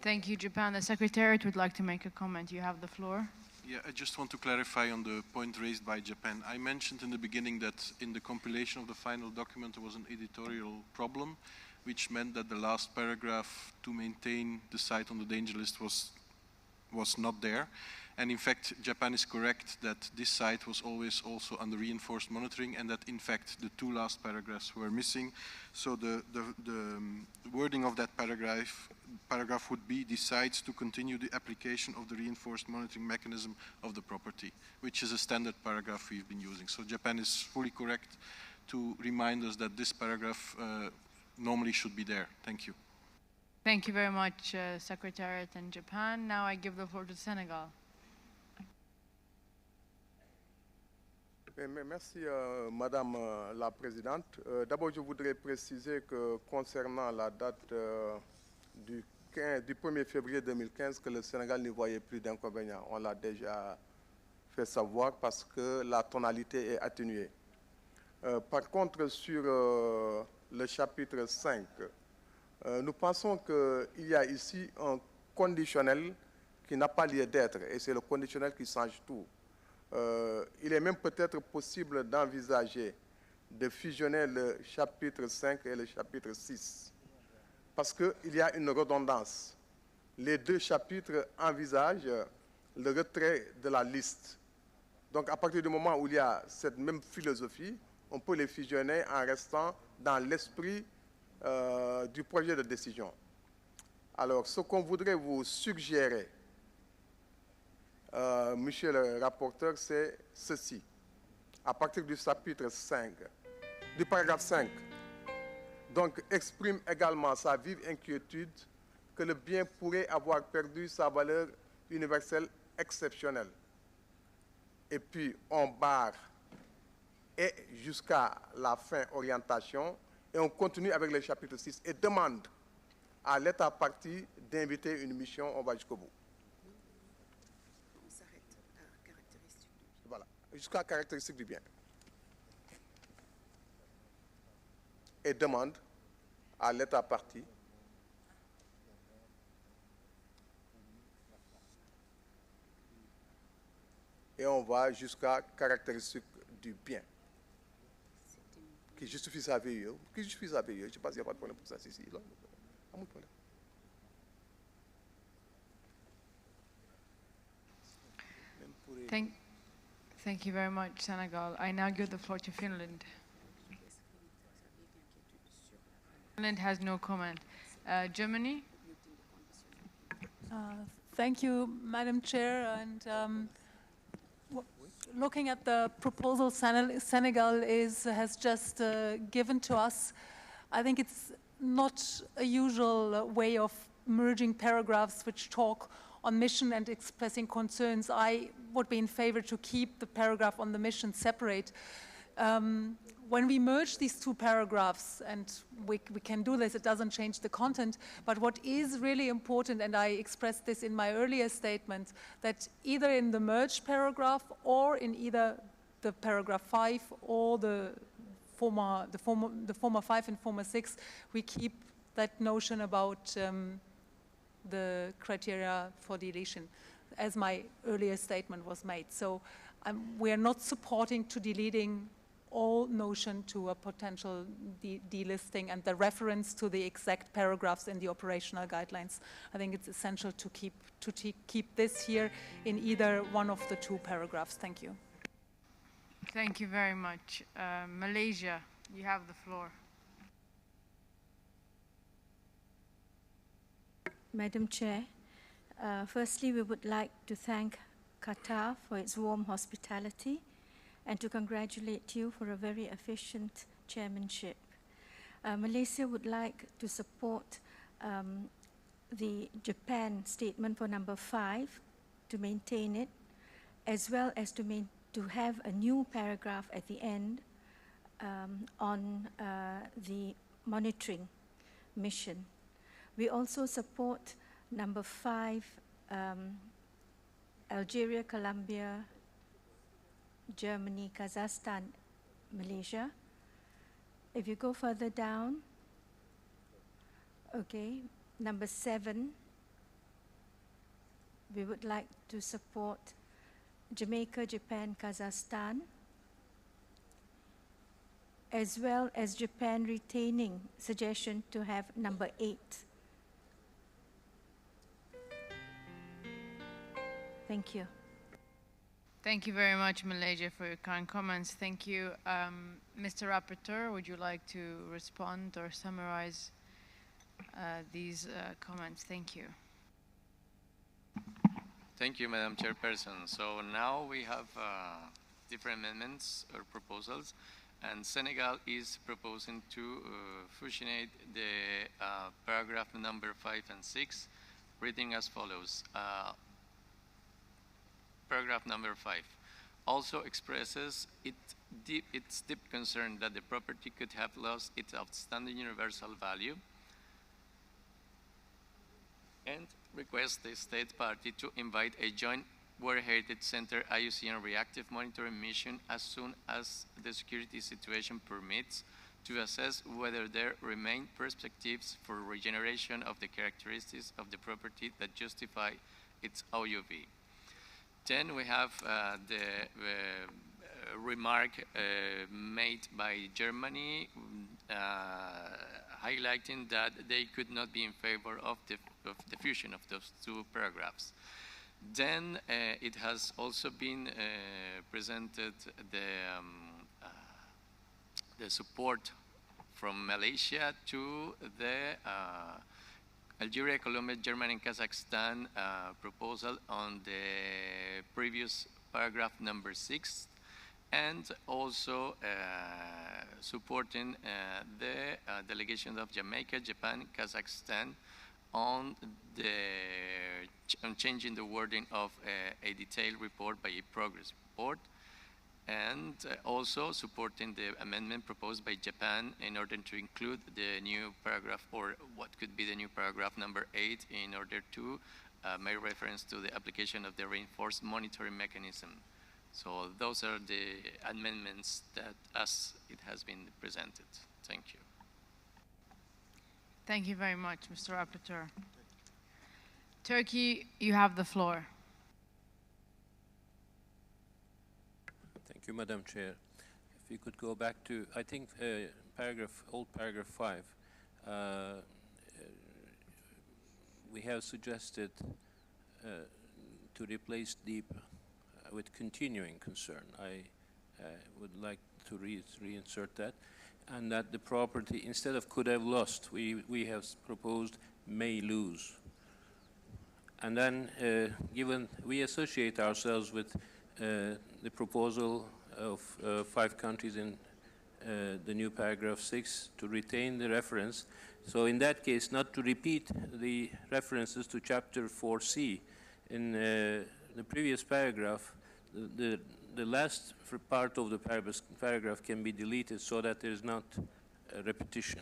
Thank you, Japan. The Secretariat would like to make a comment. You have the floor. Yeah, I just want to clarify on the point raised by Japan. I mentioned in the beginning that in the compilation of the final document there was an editorial problem, which meant that the last paragraph to maintain the site on the danger list was not there. And in fact, Japan is correct that this site was always also under reinforced monitoring, and that in fact the two last paragraphs were missing. So the wording of that paragraph would be, decides to continue the application of the reinforced monitoring mechanism of the property, which is a standard paragraph we've been using. So Japan is fully correct to remind us that this paragraph normally should be there. Thank you. Thank you very much, Secretariat and Japan. Now I give the floor to Senegal. Merci, Madame la Présidente. D'abord, je voudrais préciser que concernant la date du 1er février 2015, que le Sénégal n'y voyait plus d'inconvénients. On l'a déjà fait savoir parce que la tonalité est atténuée. Par contre, sur le chapitre 5, nous pensons qu'il y a ici un conditionnel qui n'a pas lieu d'être, et c'est le conditionnel qui change tout. Il est même peut-être possible d'envisager de fusionner le chapitre 5 et le chapitre 6, parce qu'il y a une redondance. Les deux chapitres envisagent le retrait de la liste. Donc à partir du moment où il y a cette même philosophie, on peut les fusionner en restant dans l'esprit du projet de décision. Alors ce qu'on voudrait vous suggérer, Monsieur le rapporteur, c'est ceci. À partir du chapitre 5, du paragraphe 5, donc exprime également sa vive inquiétude que le bien pourrait avoir perdu sa valeur universelle exceptionnelle. Et puis on barre et jusqu'à la fin orientation, et on continue avec le chapitre 6 et demande à l'État partie d'inviter une mission, on va jusqu'au bout. Voilà, jusqu'à caractéristique du bien. Et demande à l'État partie et on va jusqu'à caractéristique du bien. Qui justifie sa vie, je ne sais pas s'il n'y a pas de problème pour ça, si, là, pas de problème. Thank you very much, Senegal. I now give the floor to Finland. Finland has no comment. Germany? Thank you, Madam Chair. And looking at the proposal Senegal has just given to us, I think it's not a usual way of merging paragraphs which talk on mission and expressing concerns. I would be in favor to keep the paragraph on the mission separate. when we merge these two paragraphs, and we can do this, it doesn't change the content, but what is really important, and I expressed this in my earlier statement, that either in the merged paragraph or in either the paragraph 5 or the former 5 and former 6, we keep that notion about the criteria for deletion, as my earlier statement was made. So we are not supporting to deleting all notion to a potential delisting and the reference to the exact paragraphs in the operational guidelines. I think it's essential to keep this here in either one of the two paragraphs. Thank you. Thank you very much. Malaysia, you have the floor. Madam Chair, firstly, we would like to thank Qatar for its warm hospitality and to congratulate you for a very efficient chairmanship. Malaysia would like to support the Japan statement for number 5, to maintain it, as well as to have a new paragraph at the end on the monitoring mission. We also support number 5, Algeria, Colombia, Germany, Kazakhstan, Malaysia. If you go further down, okay, number 7, we would like to support Jamaica, Japan, Kazakhstan, as well as Japan retaining suggestion to have number 8. Thank you. Thank you very much, Malaysia, for your kind comments. Thank you. Mr. Rapporteur, would you like to respond or summarize these comments? Thank you. Thank you, Madam Chairperson. So now we have different amendments or proposals, and Senegal is proposing to fusionate the paragraph number 5 and 6, reading as follows. Paragraph number 5 also expresses its deep concern that the property could have lost its outstanding universal value, and requests the state party to invite a joint World Heritage Center IUCN reactive monitoring mission as soon as the security situation permits, to assess whether there remain perspectives for regeneration of the characteristics of the property that justify its OUV. Then we have the remark made by Germany, highlighting that they could not be in favor of the fusion of those two paragraphs. Then it has also been presented the support from Malaysia to the Algeria, Colombia, Germany, and Kazakhstan proposal on the previous paragraph number 6, and also supporting the delegations of Jamaica, Japan, Kazakhstan on changing the wording of a detailed report by a progress report, and also supporting the amendment proposed by Japan in order to include the new paragraph, or what could be the new paragraph number 8, in order to make reference to the application of the reinforced monitoring mechanism. So those are the amendments that as it has been presented. Thank you. Thank you very much, Mr. Rapporteur. Turkey, you have the floor. Thank you, Madam Chair. If you could go back to, I think, old paragraph 5. We have suggested to replace deep with continuing concern. I would like to reinsert that, and that the property, instead of could have lost, we have proposed may lose. And then, given we associate ourselves with the proposal of 5 countries in the new paragraph 6 to retain the reference. So in that case, not to repeat the references to chapter 4C in the previous paragraph, the the last part of the paragraph can be deleted so that there is not a repetition.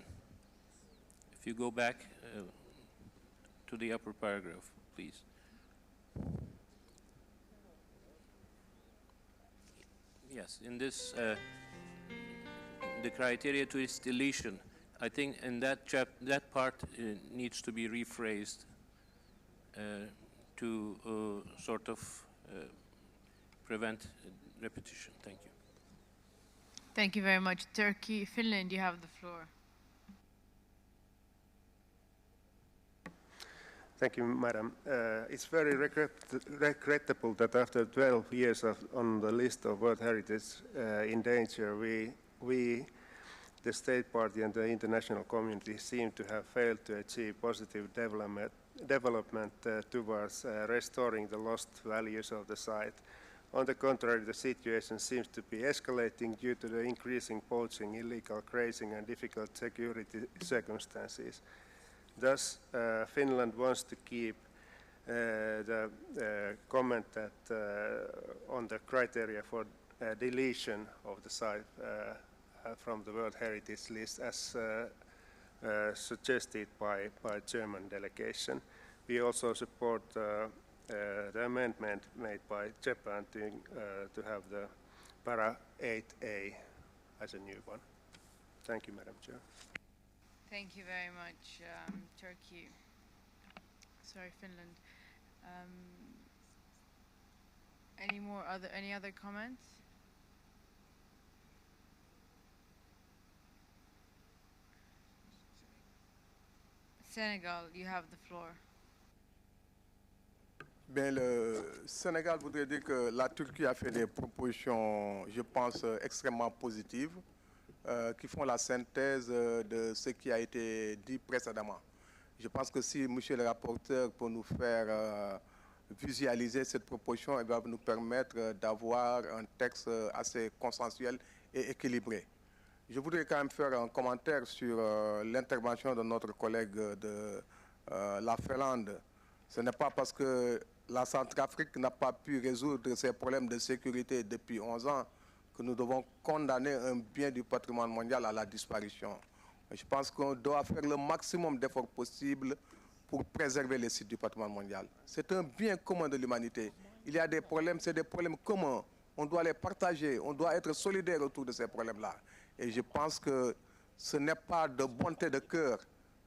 If you go back to the upper paragraph, please. Yes, in this, the criteria to its deletion, I think in that part needs to be rephrased to sort of prevent repetition. Thank you. Thank you very much. Turkey, Finland, you have the floor. Thank you, Madam. It's very regrettable that after 12 years on the list of World Heritage in danger, we, the State Party and the international community, seem to have failed to achieve positive development towards restoring the lost values of the site. On the contrary, the situation seems to be escalating due to the increasing poaching, illegal grazing, and difficult security circumstances. Thus, Finland wants to keep the comment that on the criteria for deletion of the site from the World Heritage List as suggested by German delegation. We also support the amendment made by Japan to have the para 8A as a new one. Thank you, Madam Chair. Thank you very much, Turkey. Sorry, Finland. Any other comments? Senegal, you have the floor. Bien, le Sénégal voudrait dire que la Turquie a fait des propositions, je pense, extrêmement positives, qui font la synthèse de ce qui a été dit précédemment. Je pense que si monsieur le rapporteur peut nous faire visualiser cette proposition, elle va nous permettre d'avoir un texte assez consensuel et équilibré. Je voudrais quand même faire un commentaire sur l'intervention de notre collègue de la Finlande. Ce n'est pas parce que la Centrafrique n'a pas pu résoudre ses problèmes de sécurité depuis 11 ans que nous devons condamner un bien du patrimoine mondial à la disparition. Je pense qu'on doit faire le maximum d'efforts possibles pour préserver les sites du patrimoine mondial. C'est un bien commun de l'humanité. Il y a des problèmes, c'est des problèmes communs. On doit les partager, on doit être solidaire autour de ces problèmes-là. Et je pense que ce n'est pas de bonté de cœur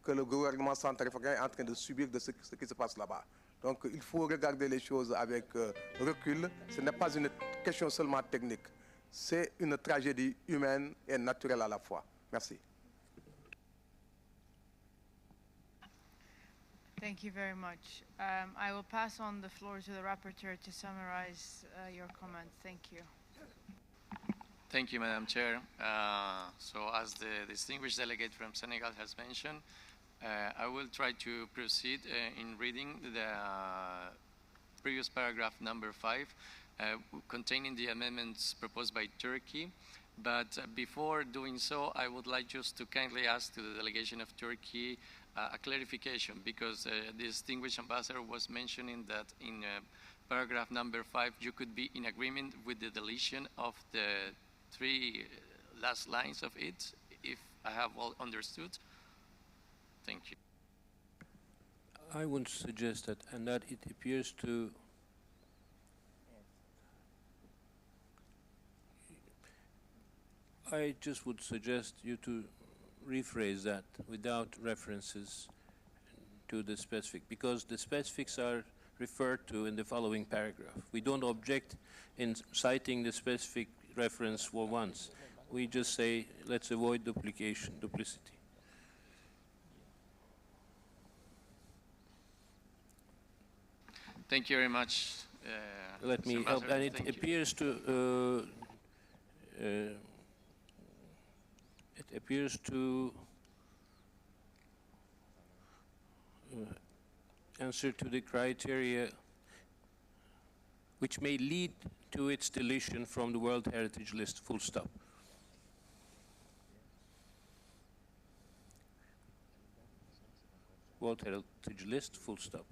que le gouvernement centrafricain est en train de subir de ce qui se passe là-bas. Donc il faut regarder les choses avec recul. Ce n'est pas une question seulement technique. C'est une tragédie humaine et naturelle à la fois. Merci. Thank you very much. I will pass on the floor to the rapporteur to summarize your comments. Thank you. Thank you, Madam Chair. So as the distinguished delegate from Senegal has mentioned, I will try to proceed in reading the previous paragraph number 5, containing the amendments proposed by Turkey. But before doing so, I would like just to kindly ask to the delegation of Turkey a clarification, because the distinguished ambassador was mentioning that in paragraph number 5, you could be in agreement with the deletion of the 3 last lines of it, if I have well understood. Thank you. I would suggest that, and that it appears to I just would suggest you to rephrase that without references to the specific, because the specifics are referred to in the following paragraph. We don't object in citing the specific reference for once. We just say, let's avoid duplicity. Thank you very much. Let me help, and it appears to answer to the criteria which may lead to its deletion from the World Heritage List, full stop. World Heritage List, full stop.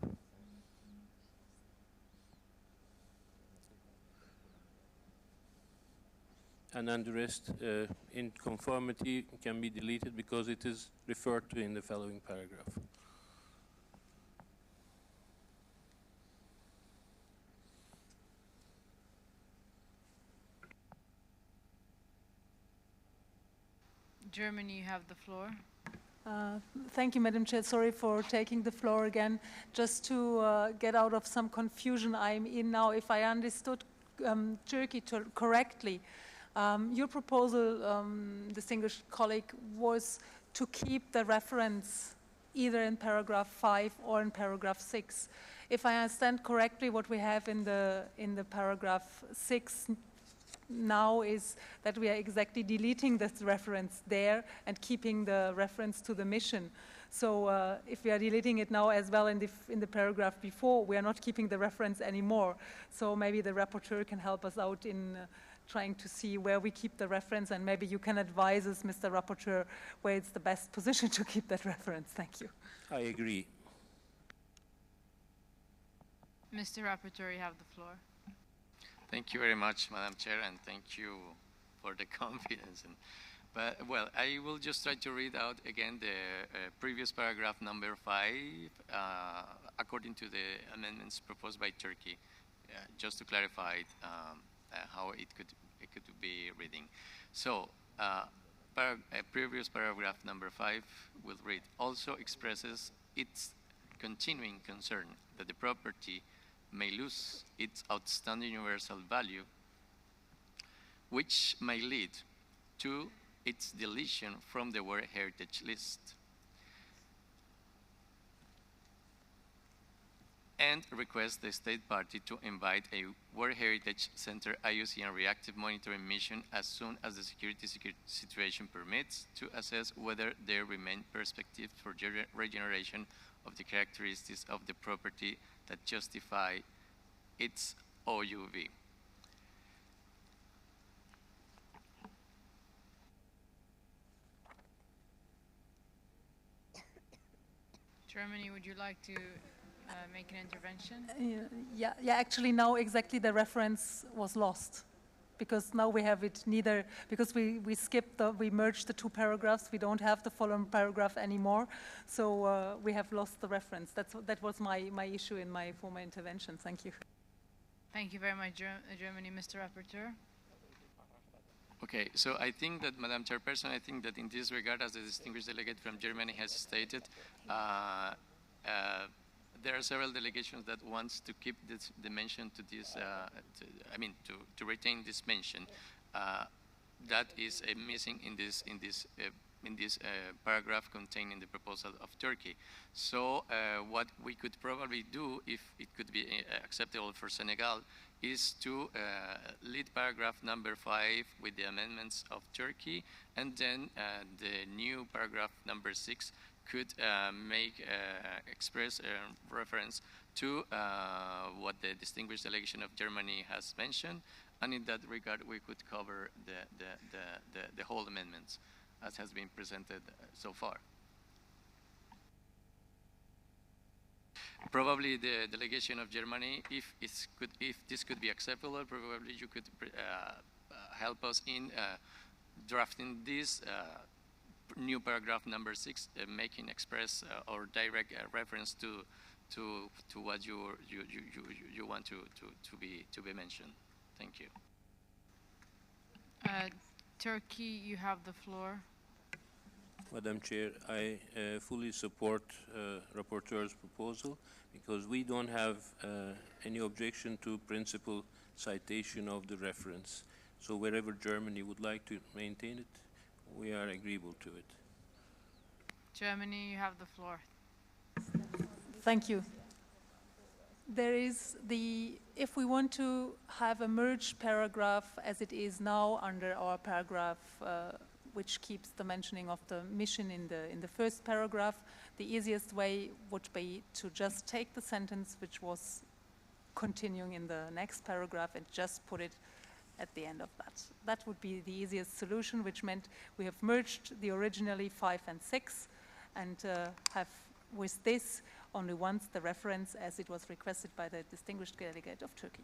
and then the rest in conformity can be deleted because it is referred to in the following paragraph. Germany, you have the floor. Thank you, Madam Chair. Sorry for taking the floor again. Just to get out of some confusion I'm in now, if I understood Turkey correctly, your proposal, distinguished colleague, was to keep the reference either in paragraph 5 or in paragraph 6. If I understand correctly, what we have in the paragraph 6 now is that we are exactly deleting this reference there and keeping the reference to the mission. So if we are deleting it now as well in the paragraph before, we are not keeping the reference anymore. So maybe the rapporteur can help us out in trying to see where we keep the reference, and maybe you can advise us, Mr. Rapporteur, where it's the best position to keep that reference. Thank you. I agree. Mr. Rapporteur, you have the floor. Thank you very much, Madam Chair, and thank you for the confidence. But, well, I will just try to read out again the previous paragraph number 5, according to the amendments proposed by Turkey, just to clarify how it could be reading. So, previous paragraph number 5 will read, also expresses its continuing concern that the property may lose its outstanding universal value, which may lead to its deletion from the World Heritage List, and requests the state party to invite a World Heritage Center IUCN and reactive monitoring mission as soon as the security situation permits to assess whether there remain perspectives for regeneration of the characteristics of the property that justify its OUV. Germany, would you like to make an intervention? Yeah, actually now exactly the reference was lost, because now we have it neither, because we we merged the two paragraphs, we don't have the following paragraph anymore, so we have lost the reference. That was my issue in my former intervention. Thank you. Thank you very much, Germany. Mr. Rapporteur. Okay, so I think that, Madam Chairperson, I think that in this regard, as the distinguished delegate from Germany has stated, there are several delegations that wants to keep this dimension to this, to retain this mention. That is missing in this paragraph contained in the proposal of Turkey. So what we could probably do, if it could be acceptable for Senegal, is to lead paragraph number 5 with the amendments of Turkey, and then the new paragraph number 6 could express reference to what the distinguished delegation of Germany has mentioned, and in that regard we could cover the whole amendments as has been presented so far. Probably the delegation of Germany, if this could be acceptable, probably you could help us in drafting this new paragraph number 6, making express or direct reference to what you want to be mentioned. Thank you. Turkey, you have the floor. Madam Chair, I fully support Rapporteur's proposal because we don't have any objection to principal citation of the reference. So wherever Germany would like to maintain it, we are agreeable to it. Germany, you have the floor. Thank you. There is if we want to have a merged paragraph as it is now under our paragraph which keeps the mentioning of the mission in the first paragraph, the easiest way would be to just take the sentence which was continuing in the next paragraph and just put it at the end of that. That would be the easiest solution, which meant we have merged the originally 5 and 6 and have with this only once the reference as it was requested by the distinguished delegate of Turkey.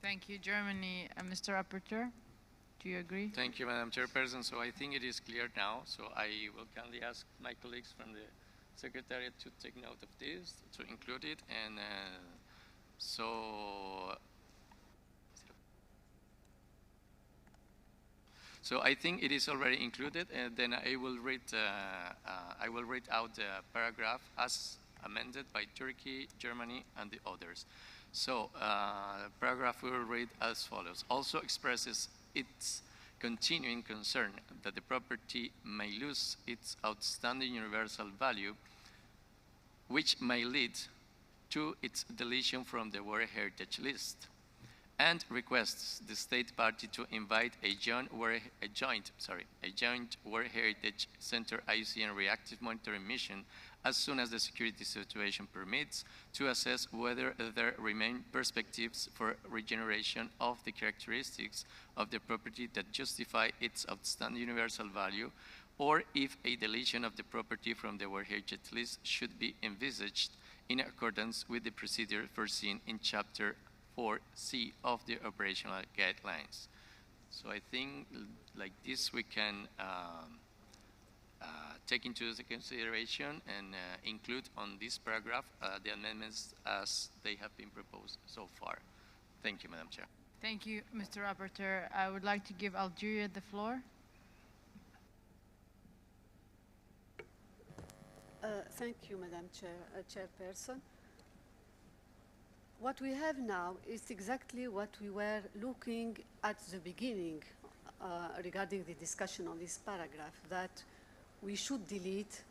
Thank you, Germany. Mr. Rapporteur, Do you agree? Thank you, Madam Chairperson. So I think it is clear now. So I will kindly ask my colleagues from the Secretariat to take note of this, to include it. And so I think it is already included. And then I will read out the paragraph as amended by Turkey, Germany, and the others. So paragraph will read as follows. Also expresses its continuing concern that the property may lose its outstanding universal value, which may lead to its deletion from the World Heritage List, and requests the state party to invite a joint World Heritage Center IUCN reactive monitoring mission as soon as the security situation permits, to assess whether there remain perspectives for regeneration of the characteristics of the property that justify its outstanding universal value, or if a deletion of the property from the World Heritage List should be envisaged in accordance with the procedure foreseen in Chapter 4C of the operational guidelines. So I think like this we can take into consideration and include on this paragraph the amendments as they have been proposed so far. Thank you, Madam Chair. Thank you, Mr. Rapporteur. I would like to give Algeria the floor. Thank you, Madam Chairperson. What we have now is exactly what we were looking at the beginning regarding the discussion on this paragraph, that we should delete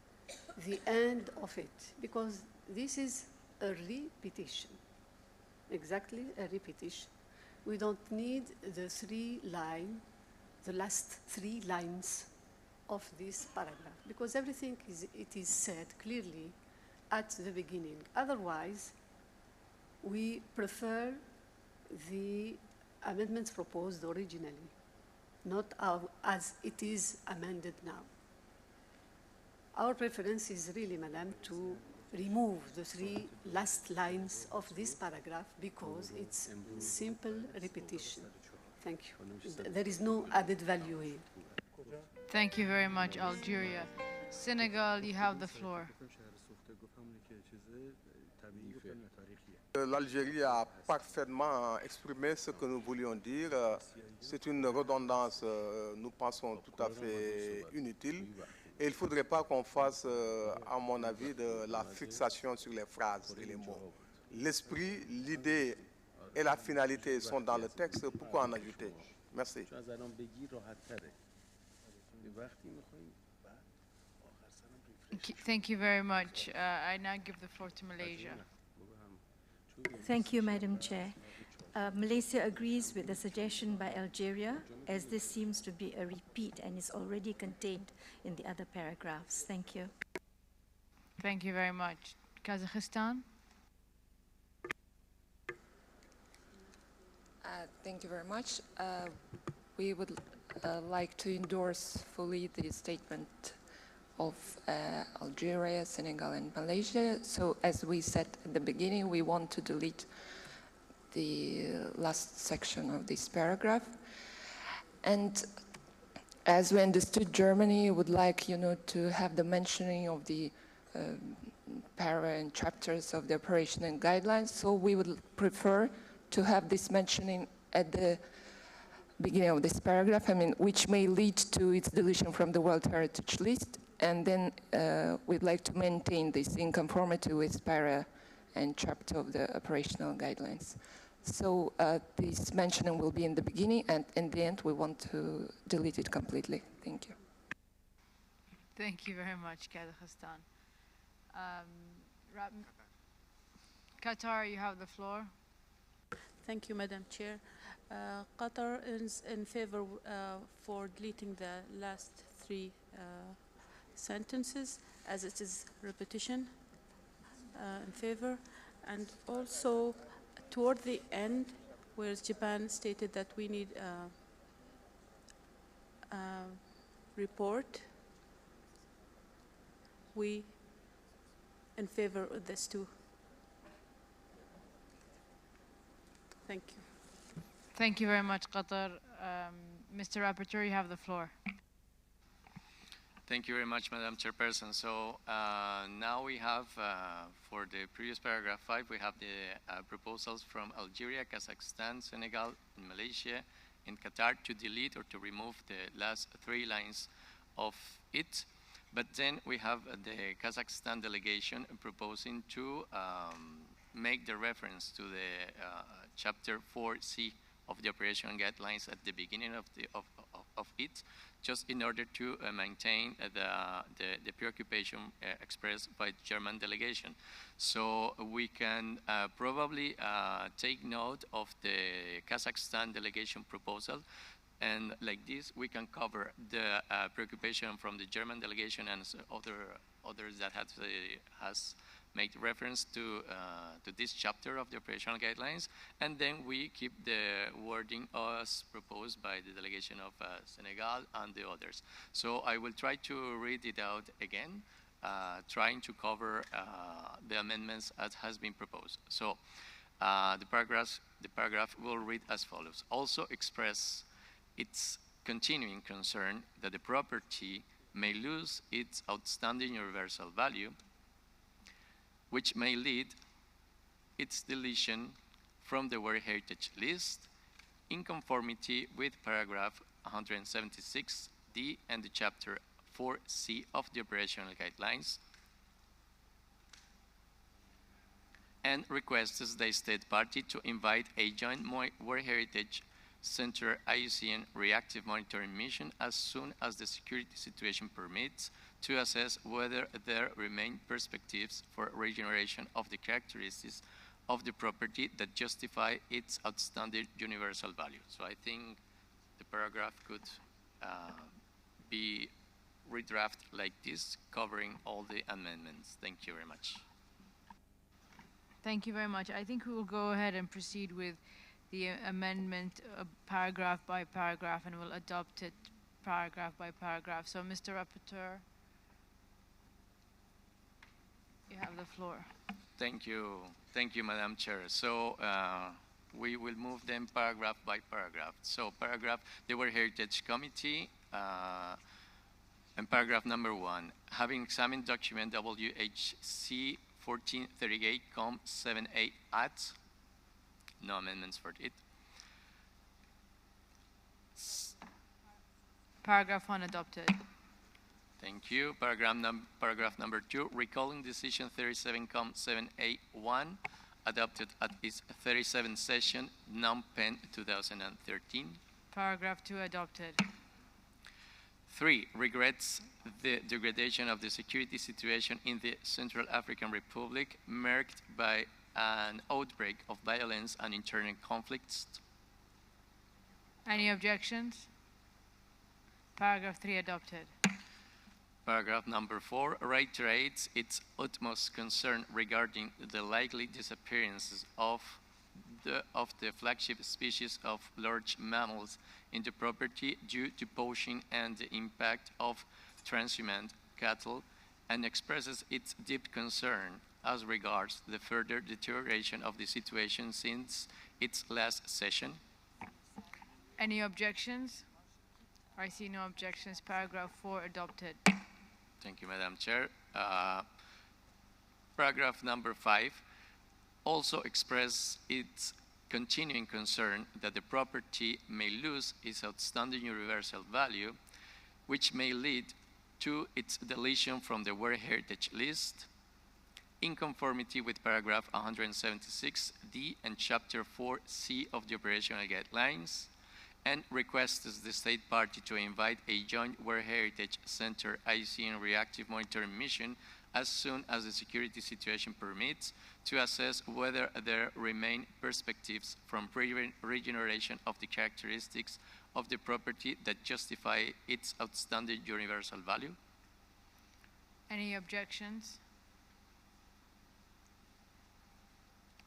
the end of it, because this is a repetition, exactly a repetition. We don't need the last 3 lines of this paragraph, because everything is said clearly at the beginning. Otherwise, we prefer the amendments proposed originally, not as it is amended now. Our preference is really, Madam, to remove the 3 last lines of this paragraph because it's simple repetition. Thank you. There is no added value here. Thank you very much, Algeria. Senegal, you have the floor. L'Algérie a parfaitement exprimé ce que nous voulions dire. C'est une redondance, nous pensons, tout à fait inutile. Et il ne faudrait pas qu'on fasse, à mon avis, de la fixation sur les phrases et les mots. L'esprit, l'idée et la finalité sont dans le texte. Pourquoi en ajouter? Merci. Thank you very much. I now give the floor to Malaysia. Thank you, Madam Chair. Malaysia agrees with the suggestion by Algeria, as this seems to be a repeat and is already contained in the other paragraphs. Thank you. Thank you very much. Kazakhstan? Thank you very much. We would like to endorse fully the statement of Algeria, Senegal, and Malaysia. So as we said at the beginning, we want to delete the last section of this paragraph. And as we understood, Germany would like, to have the mentioning of the para and chapters of the operation and guidelines. So we would prefer to have this mentioning at the beginning of this paragraph, which may lead to its deletion from the World Heritage List. And then we'd like to maintain this in conformity with para and chapter of the operational guidelines. So this mentioning will be in the beginning, and in the end we want to delete it completely. Thank you. Thank you very much, Kazakhstan. Qatar, you have the floor. Thank you, Madam Chair. Qatar is in favor for deleting the last 3 sentences, as it is repetition, in favor. And also toward the end, where Japan stated that we need a report, we in favor of this too. Thank you. Thank you very much, Qatar. Mr. Rapporteur, you have the floor. Thank you very much, Madam Chairperson. So now we have, for the previous paragraph 5, we have the proposals from Algeria, Kazakhstan, Senegal, and Malaysia, and Qatar to delete or to remove the last 3 lines of it. But then we have the Kazakhstan delegation proposing to make the reference to the chapter 4C of the operational guidelines at the beginning of it, just in order to maintain the preoccupation expressed by the German delegation. So we can probably take note of the Kazakhstan delegation proposal, and like this we can cover the preoccupation from the German delegation and others that has made reference to this chapter of the operational guidelines, and then we keep the wording as proposed by the delegation of Senegal and the others. So I will try to read it out again, trying to cover the amendments as has been proposed. So the paragraph will read as follows. Also express its continuing concern that the property may lose its outstanding universal value, which may lead its deletion from the World Heritage List in conformity with paragraph 176D and the chapter 4C of the operational guidelines, and requests the state party to invite a joint World Heritage Center IUCN reactive monitoring mission as soon as the security situation permits, to assess whether there remain perspectives for regeneration of the characteristics of the property that justify its outstanding universal value. So I think the paragraph could be redrafted like this, covering all the amendments. Thank you very much. Thank you very much. I think we will go ahead and proceed with the amendment paragraph by paragraph, and we'll adopt it paragraph by paragraph. So, Mr. Rapporteur, you have the floor. Thank you, Madam Chair. So we will move them paragraph by paragraph. So the World Heritage Committee, and paragraph number 1, having examined document WHC 1438-78 at, no amendments for it. Paragraph 1 adopted. Thank you. Paragraph number 2, recalling decision 37-781, adopted at its 37th session, NUM-PEN 2013. Paragraph 2 adopted. 3, regrets the degradation of the security situation in the Central African Republic, marked by an outbreak of violence and internal conflicts. Any objections? Paragraph 3 adopted. Paragraph number 4 reiterates its utmost concern regarding the likely disappearances of the flagship species of large mammals in the property due to poaching and the impact of transhumant cattle, and expresses its deep concern as regards the further deterioration of the situation since its last session. Any objections? I see no objections. Paragraph 4 adopted. Thank you, Madam Chair. Paragraph number 5 also expresses its continuing concern that the property may lose its outstanding universal value, which may lead to its deletion from the World Heritage List in conformity with paragraph 176D and chapter 4C of the operational guidelines, and requests the state party to invite a joint World Heritage Center IUCN reactive monitoring mission as soon as the security situation permits, to assess whether there remain perspectives from regeneration of the characteristics of the property that justify its outstanding universal value. Any objections?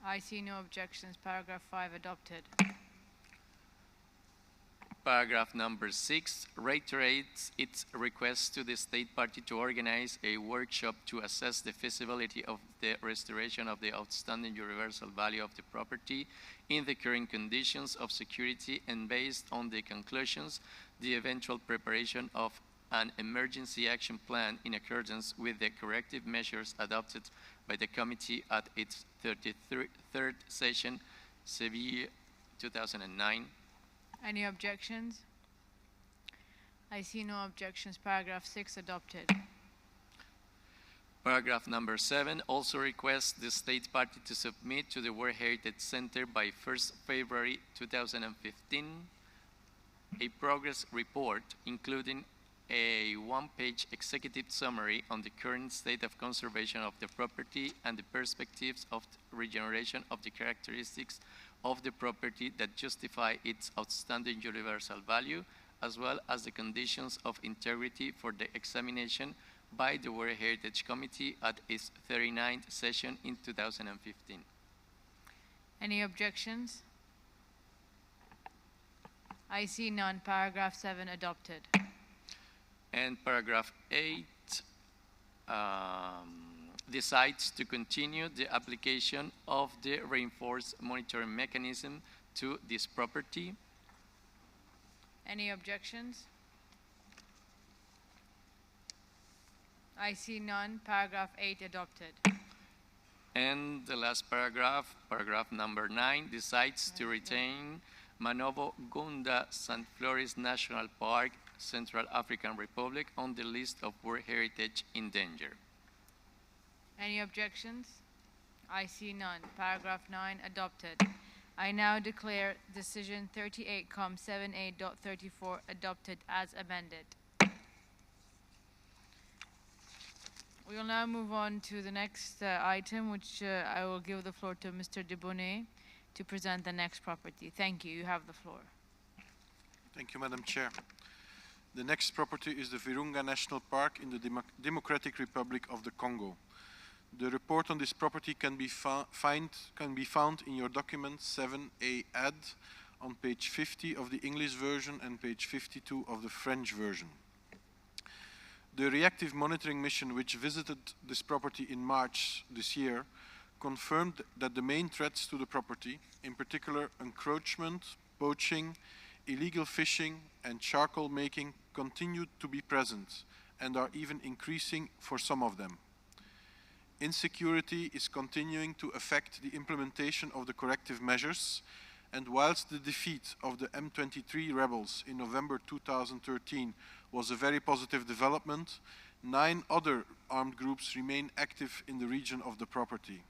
I see no objections. Paragraph 5 adopted. paragraph number 6 reiterates its request to the state party to organize a workshop to assess the feasibility of the restoration of the outstanding universal value of the property in the current conditions of security, and based on the conclusions, the eventual preparation of an emergency action plan in accordance with the corrective measures adopted by the committee at its 33rd session, Seville 2009. Any objections? I see no objections. Paragraph 6 adopted. Paragraph number 7 also requests the state party to submit to the World Heritage Center by 1st February 2015 a progress report including a one-page executive summary on the current state of conservation of the property and the perspectives of regeneration of the characteristics of the property that justify its outstanding universal value, as well as the conditions of integrity for the examination by the World Heritage Committee at its 39th session in 2015. Any objections? I see none. Paragraph 7 adopted. And paragraph 8 decides to continue the application of the reinforced monitoring mechanism to this property. Any objections? I see none. Paragraph 8 adopted. And the last paragraph, paragraph number 9, decides to retain Manovo Gunda St. Flores National Park, Central African Republic, on the list of World Heritage in danger. Any objections? I see none. Paragraph 9 adopted. I now declare decision 38.7a.34 adopted as amended. We will now move on to the next item, which I will give the floor to Mr. Debonnet to present the next property. Thank you. You have the floor. Thank you, Madam Chair. The next property is the Virunga National Park in the Democratic Republic of the Congo. The report on this property can be found in your document 7A add on page 50 of the English version and page 52 of the French version. The reactive monitoring mission which visited this property in March this year confirmed that the main threats to the property, in particular encroachment, poaching, illegal fishing and charcoal making, continued to be present and are even increasing for some of them. Insecurity is continuing to affect the implementation of the corrective measures, and whilst the defeat of the M23 rebels in November 2013 was a very positive development, 9 other armed groups remain active in the region of the property.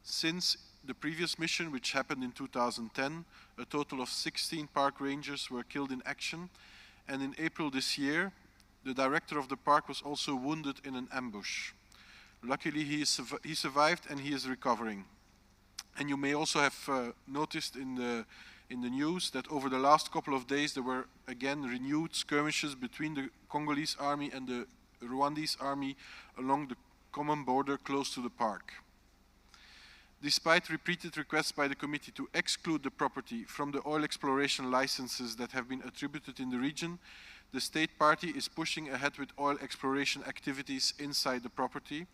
Since the previous mission, which happened in 2010, a total of 16 park rangers were killed in action, and in April this year, the director of the park was also wounded in an ambush. Luckily, he survived and he is recovering. And you may also have noticed in the news that over the last couple of days there were again renewed skirmishes between the Congolese army and the Rwandese army along the common border close to the park. Despite repeated requests by the committee to exclude the property from the oil exploration licenses that have been attributed in the region, the state party is pushing ahead with oil exploration activities inside the property,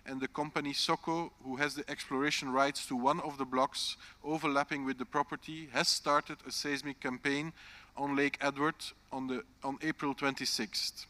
and the company Soko, who has the exploration rights to one of the blocks overlapping with the property, has started a seismic campaign on Lake Edward on April 26th.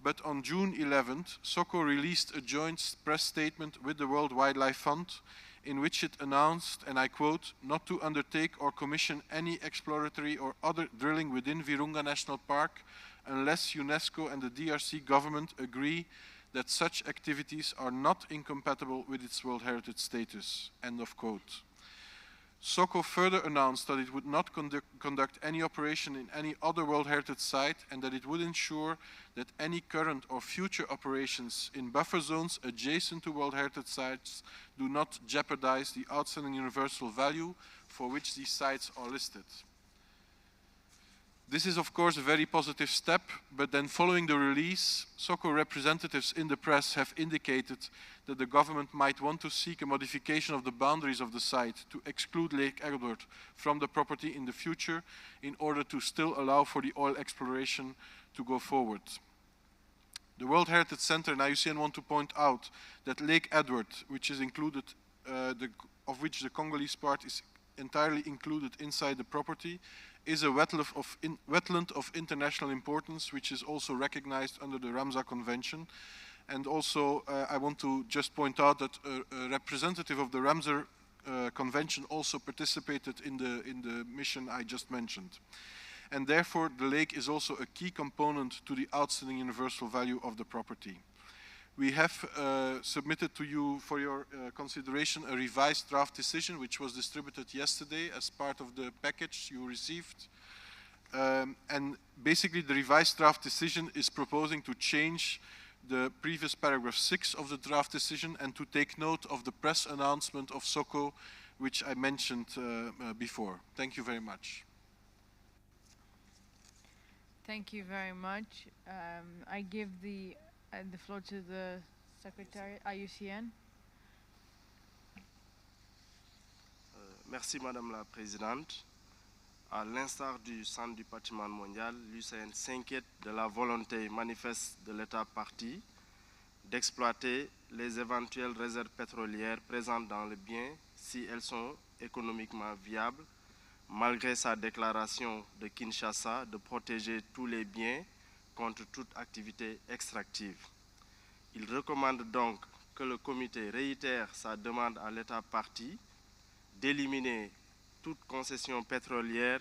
But on June 11th, Soko released a joint press statement with the World Wildlife Fund in which it announced, and I quote, not to undertake or commission any exploratory or other drilling within Virunga National Park unless UNESCO and the DRC government agree that such activities are not incompatible with its World Heritage status, end of quote. Soko further announced that it would not conduct any operation in any other World Heritage site, and that it would ensure that any current or future operations in buffer zones adjacent to World Heritage sites do not jeopardize the outstanding universal value for which these sites are listed. This is, of course, a very positive step, but then following the release, SOCO representatives in the press have indicated that the government might want to seek a modification of the boundaries of the site to exclude Lake Edward from the property in the future in order to still allow for the oil exploration to go forward. The World Heritage Center and IUCN want to point out that Lake Edward, which is included, of which the Congolese part is entirely included inside the property, is a wetland of international importance, which is also recognized under the Ramsar Convention. And also, I want to just point out that a representative of the Ramsar Convention also participated in the mission I just mentioned. And therefore, the lake is also a key component to the outstanding universal value of the property. We have submitted to you for your consideration a revised draft decision, which was distributed yesterday as part of the package you received. And basically, the revised draft decision is proposing to change the previous paragraph 6 of the draft decision and to take note of the press announcement of SOCO, which I mentioned before. Thank you very much. Thank you very much. I give the floor to the Secretary, IUCN. Merci Madame la Présidente. À l'instar du Centre du patrimoine mondial, l'UCN s'inquiète de la volonté manifeste de l'État partie d'exploiter les éventuelles réserves pétrolières présentes dans le bien si elles sont économiquement viables, malgré sa déclaration de Kinshasa de protéger tous les biens contre toute activité extractive. Il recommande donc que le comité réitère sa demande à l'État partie d'éliminer toute concession pétrolière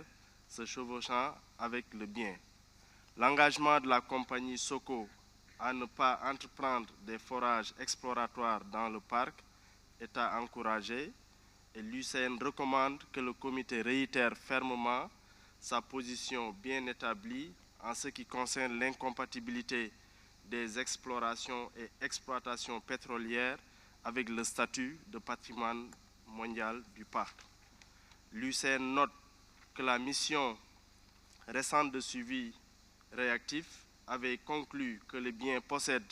se chevauchant avec le bien. L'engagement de la compagnie SOCO à ne pas entreprendre des forages exploratoires dans le parc est à encourager et l'UCN recommande que le comité réitère fermement sa position bien établie en ce qui concerne l'incompatibilité des explorations et exploitations pétrolières avec le statut de patrimoine mondial du parc. L'UCN note que la mission récente de suivi réactif avait conclu que le bien possède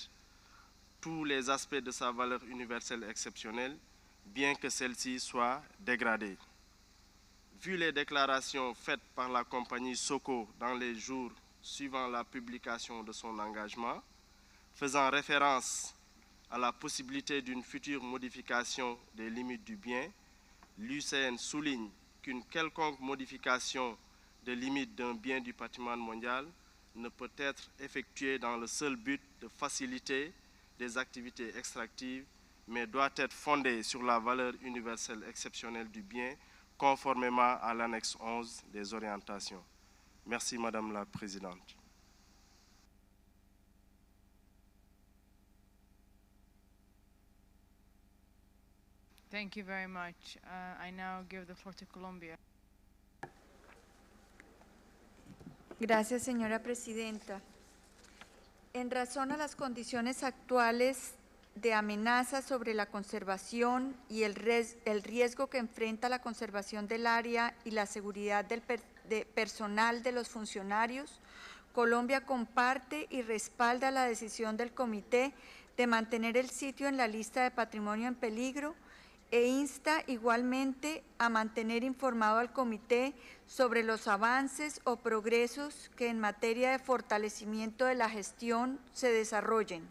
tous les aspects de sa valeur universelle exceptionnelle, bien que celle-ci soit dégradée. Vu les déclarations faites par la compagnie SOCO dans les jours suivant la publication de son engagement, faisant référence à la possibilité d'une future modification des limites du bien, l'UCN souligne qu'une quelconque modification des limites d'un bien du patrimoine mondial ne peut être effectuée dans le seul but de faciliter des activités extractives, mais doit être fondée sur la valeur universelle exceptionnelle du bien, conformément à l'annexe 11 des orientations. Merci, Madame la Présidente. Thank you very much. I now give the floor to Colombia. Gracias, señora presidenta. En razón a las condiciones actuales de amenaza sobre la conservación y el riesgo que enfrenta la conservación del área y la seguridad del personal de los funcionarios, Colombia comparte y respalda la decisión del comité de mantener el sitio en la lista de patrimonio en peligro e insta igualmente a mantener informado al comité sobre los avances o progresos que en materia de fortalecimiento de la gestión se desarrollen.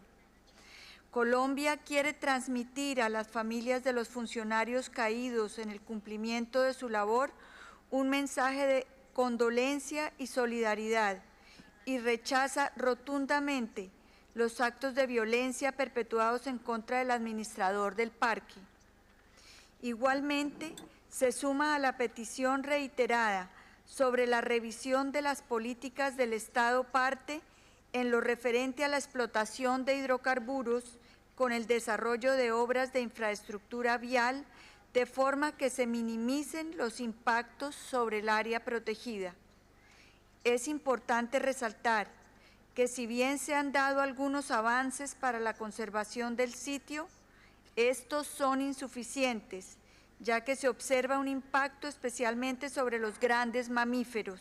Colombia quiere transmitir a las familias de los funcionarios caídos en el cumplimiento de su labor un mensaje de condolencia y solidaridad y rechaza rotundamente los actos de violencia perpetuados en contra del administrador del parque. Igualmente, se suma a la petición reiterada sobre la revisión de las políticas del Estado parte en lo referente a la explotación de hidrocarburos con el desarrollo de obras de infraestructura vial, de forma que se minimicen los impactos sobre el área protegida. Es importante resaltar que si bien se han dado algunos avances para la conservación del sitio, estos son insuficientes, ya que se observa un impacto especialmente sobre los grandes mamíferos.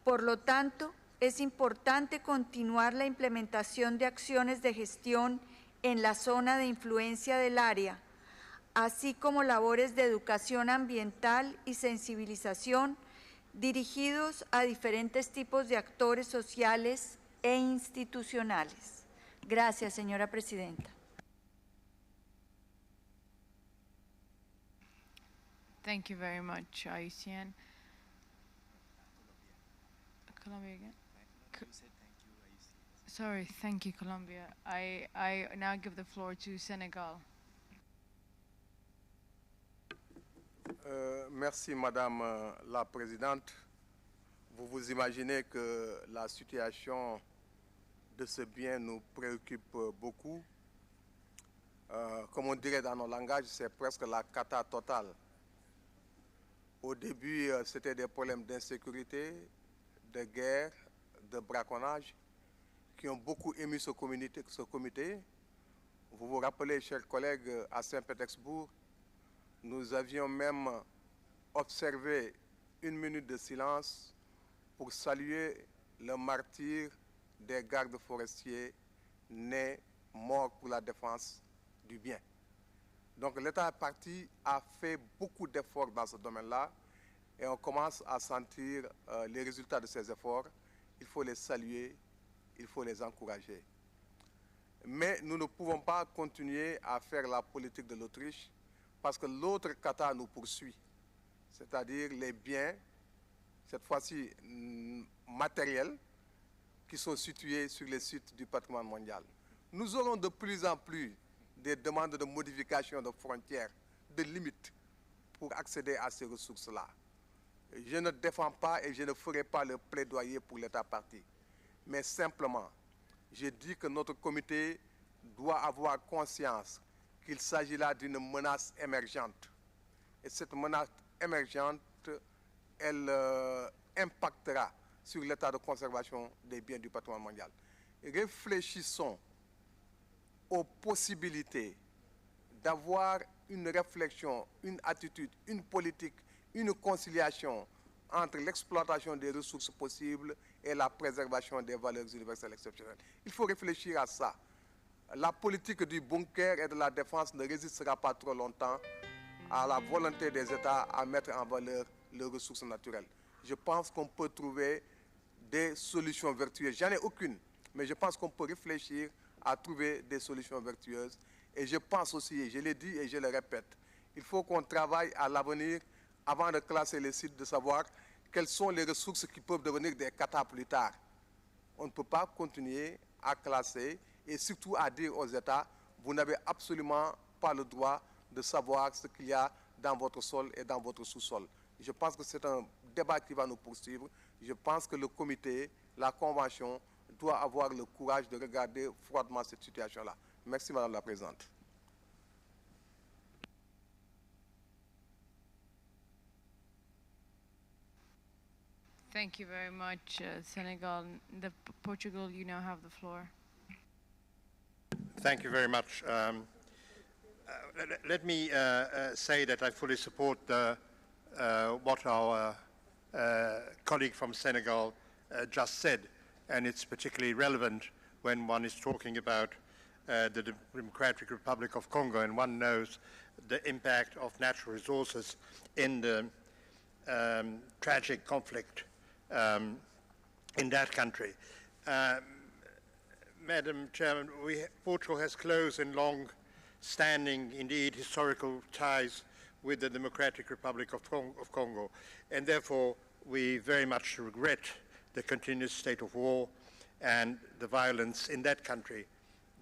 Por lo tanto, es importante continuar la implementación de acciones de gestión en la zona de influencia del área, así como labores de educación ambiental y sensibilización dirigidos a diferentes tipos de actores sociales e institucionales. Gracias, señora presidenta. Thank you very much, IUCN. Colombia again? Sorry, thank you, Colombia. I now give the floor to Senegal. Merci, Madame la Présidente. Vous vous imaginez que la situation de ce bien nous préoccupe beaucoup. Comme on dirait dans nos langages, c'est presque la cata totale. Au début, c'était des problèmes d'insécurité, de guerre, de braconnage, qui ont beaucoup ému ce comité. Vous vous rappelez, chers collègues, à Saint-Pétersbourg, nous avions même observé une minute de silence pour saluer le martyre des gardes forestiers nés, morts pour la défense du bien. Donc l'État parti a fait beaucoup d'efforts dans ce domaine-là et on commence à sentir les résultats de ces efforts. Il faut les saluer, il faut les encourager. Mais nous ne pouvons pas continuer à faire la politique de l'Autriche parce que l'autre Qatar nous poursuit, c'est-à-dire les biens, cette fois-ci matériels, qui sont situés sur les sites du patrimoine mondial. Nous aurons de plus en plus des demandes de modification de frontières, de limites pour accéder à ces ressources-là. Je ne défends pas et je ne ferai pas le plaidoyer pour l'État parti. Mais simplement, je dis que notre comité doit avoir conscience qu'il s'agit là d'une menace émergente. Et cette menace émergente, elle impactera sur l'état de conservation des biens du patrimoine mondial. Réfléchissons aux possibilités d'avoir une réflexion, une attitude, une politique, une conciliation entre l'exploitation des ressources possibles et la préservation des valeurs universelles exceptionnelles. Il faut réfléchir à ça. La politique du bunker et de la défense ne résistera pas trop longtemps à la volonté des États à mettre en valeur leurs ressources naturelles. Je pense qu'on peut trouver des solutions vertueuses. J'en ai aucune, mais je pense qu'on peut réfléchir à trouver des solutions vertueuses. Et je pense aussi, et je l'ai dit et je le répète, il faut qu'on travaille à l'avenir, avant de classer les sites, de savoir quelles sont les ressources qui peuvent devenir des katas plus tard. On ne peut pas continuer à classer et surtout à dire aux États, vous n'avez absolument pas le droit de savoir ce qu'il y a dans votre sol et dans votre sous-sol. Je pense que c'est un débat qui va nous poursuivre. Je pense que le comité, la convention, doit avoir le courage de regarder froidement cette situation-là. Merci, Madame la Présidente. Thank you very much, Senegal. Portugal, you now have the floor. Thank you very much. Let me say that I fully support what our colleague from Senegal just said, and it's particularly relevant when one is talking about the Democratic Republic of Congo, and one knows the impact of natural resources in the tragic conflict in that country. Madam Chairman, Portugal has close and long-standing, indeed, historical ties with the Democratic Republic of Congo, and therefore we very much regret the continuous state of war and the violence in that country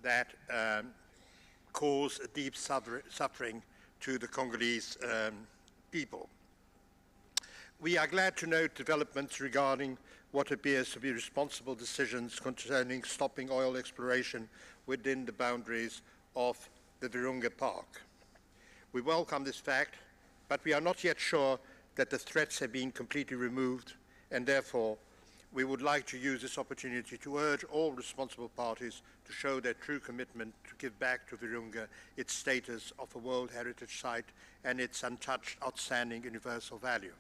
that cause deep suffering to the Congolese people. We are glad to note developments regarding what appears to be responsible decisions concerning stopping oil exploration within the boundaries of the Virunga Park. We welcome this fact, but we are not yet sure that the threats have been completely removed, and therefore we would like to use this opportunity to urge all responsible parties to show their true commitment to give back to Virunga its status of a World Heritage Site and its untouched, outstanding universal value.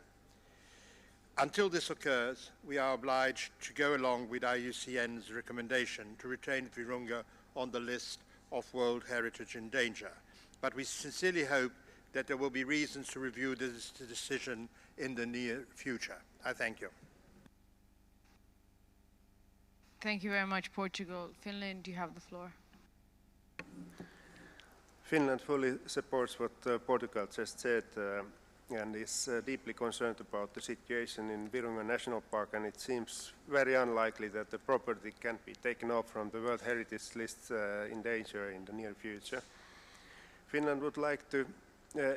Until this occurs, we are obliged to go along with IUCN's recommendation to retain Virunga on the list of World Heritage in Danger. But we sincerely hope that there will be reasons to review this decision in the near future. I thank you. Thank you very much, Portugal. Finland, you have the floor. Finland fully supports what Portugal just said and is deeply concerned about the situation in Virunga National Park, and it seems very unlikely that the property can be taken off from the World Heritage List in danger in the near future. Finland would like to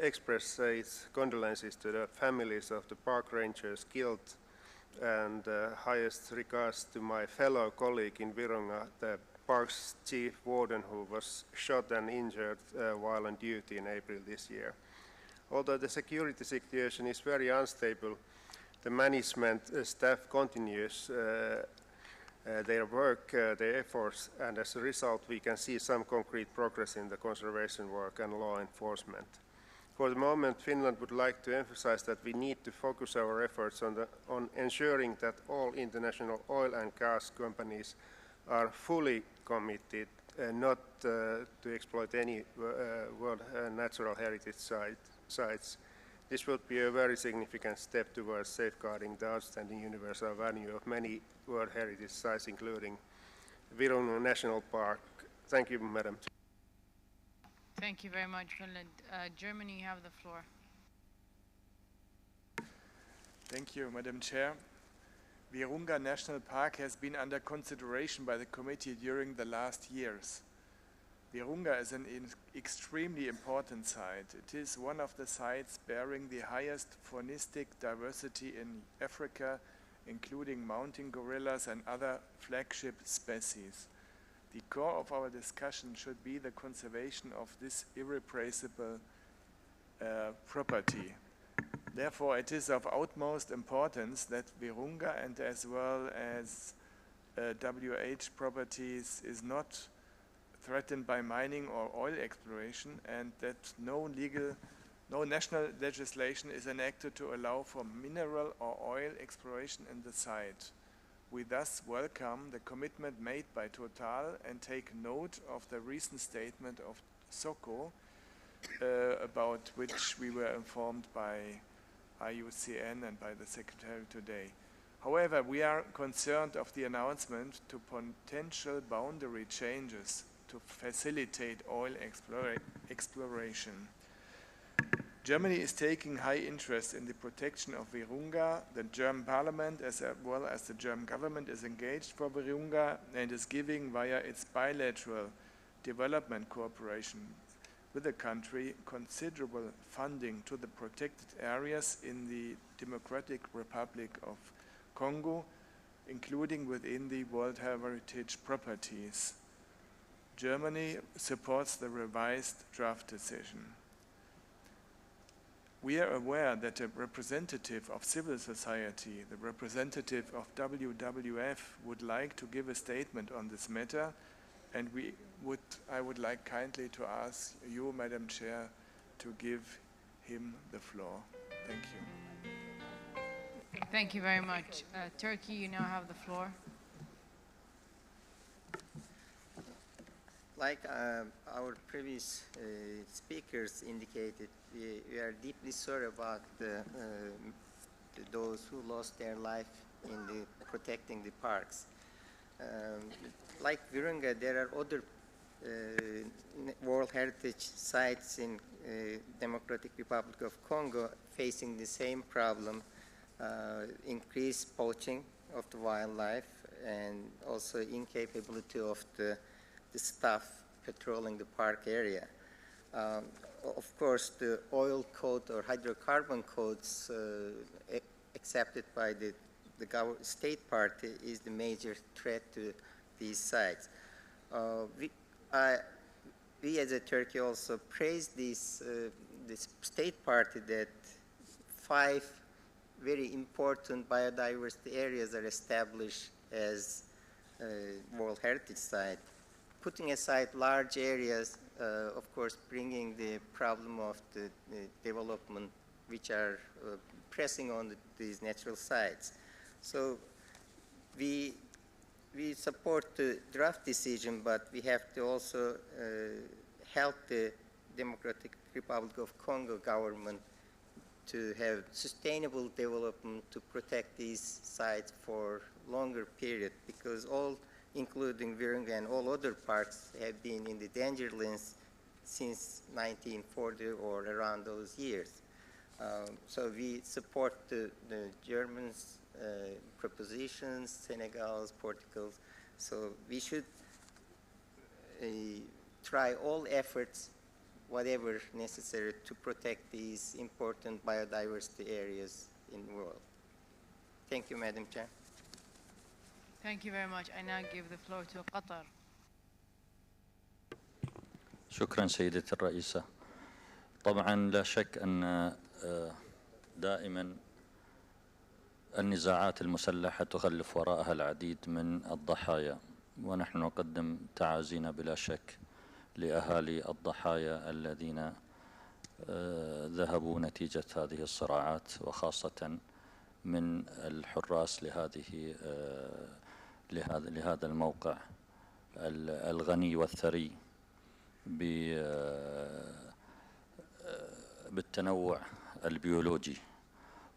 express its condolences to the families of the park rangers killed, and highest regards to my fellow colleague in Virunga, the park's chief warden, who was shot and injured while on duty in April this year. Although the security situation is very unstable, the management staff continues their work, their efforts, and as a result we can see some concrete progress in the conservation work and law enforcement. For the moment, Finland would like to emphasize that we need to focus our efforts on ensuring that all international oil and gas companies are fully committed not to exploit any World Natural Heritage sites. This would be a very significant step towards safeguarding the outstanding universal value of many World Heritage sites, including Virunga National Park. Thank you, Madam Chair. Thank you very much, Finland. Germany, you have the floor. Thank you, Madam Chair. Virunga National Park has been under consideration by the committee during the last years. Virunga is an extremely important site. It is one of the sites bearing the highest faunistic diversity in Africa, including mountain gorillas and other flagship species. The core of our discussion should be the conservation of this irreplaceable property. Therefore, it is of utmost importance that Virunga and as well as WH properties is not threatened by mining or oil exploration, and that no national legislation is enacted to allow for mineral or oil exploration in the site. We thus welcome the commitment made by Total and take note of the recent statement of SOCO, about which we were informed by IUCN and by the Secretary today. However, we are concerned of the announcement to potential boundary changes to facilitate oil exploration. Germany is taking high interest in the protection of Virunga. The German Parliament, as well as the German government, is engaged for Virunga and is giving, via its bilateral development cooperation with the country, considerable funding to the protected areas in the Democratic Republic of Congo, including within the World Heritage properties. Germany supports the revised draft decision. We are aware that a representative of civil society, the representative of WWF, would like to give a statement on this matter, and I would like kindly to ask you, Madam Chair, to give him the floor. Thank you. Thank you very much. Turkey, you now have the floor. Like our previous speakers indicated, we are deeply sorry about those who lost their life in protecting the parks. Like Virunga, there are other World Heritage sites in Democratic Republic of Congo facing the same problem, increased poaching of the wildlife and also incapability of the staff patrolling the park area. Of course, the oil code or hydrocarbon codes accepted by the state party is the major threat to these sites. We as a Turkey also praise this state party that 5 very important biodiversity areas are established as World Heritage Site. Putting aside large areas, of course, bringing the problem of the development which are pressing on these natural sites. So we support the draft decision, but we have to also help the Democratic Republic of Congo government to have sustainable development to protect these sites for longer period, because all, including Virunga and all other parks, have been in the danger list since 1940 or around those years. So we support the Germans' propositions, Senegal's, Portugal's. So we should try all efforts, whatever necessary, to protect these important biodiversity areas in the world. Thank you, Madam Chair. Thank you very much. I now give the floor to Qatar. شكرا سيدتي الرئيسة. طبعا لا شك أن دائما النزاعات المسلحة تخلف وراءها العديد من الضحايا، ونحن نقدم تعازينا بلا شك لأهالي الضحايا الذين ذهبوا نتيجة هذه الصراعات، وخاصة من الحراس لهذا الموقع الغني والثري بالتنوع البيولوجي،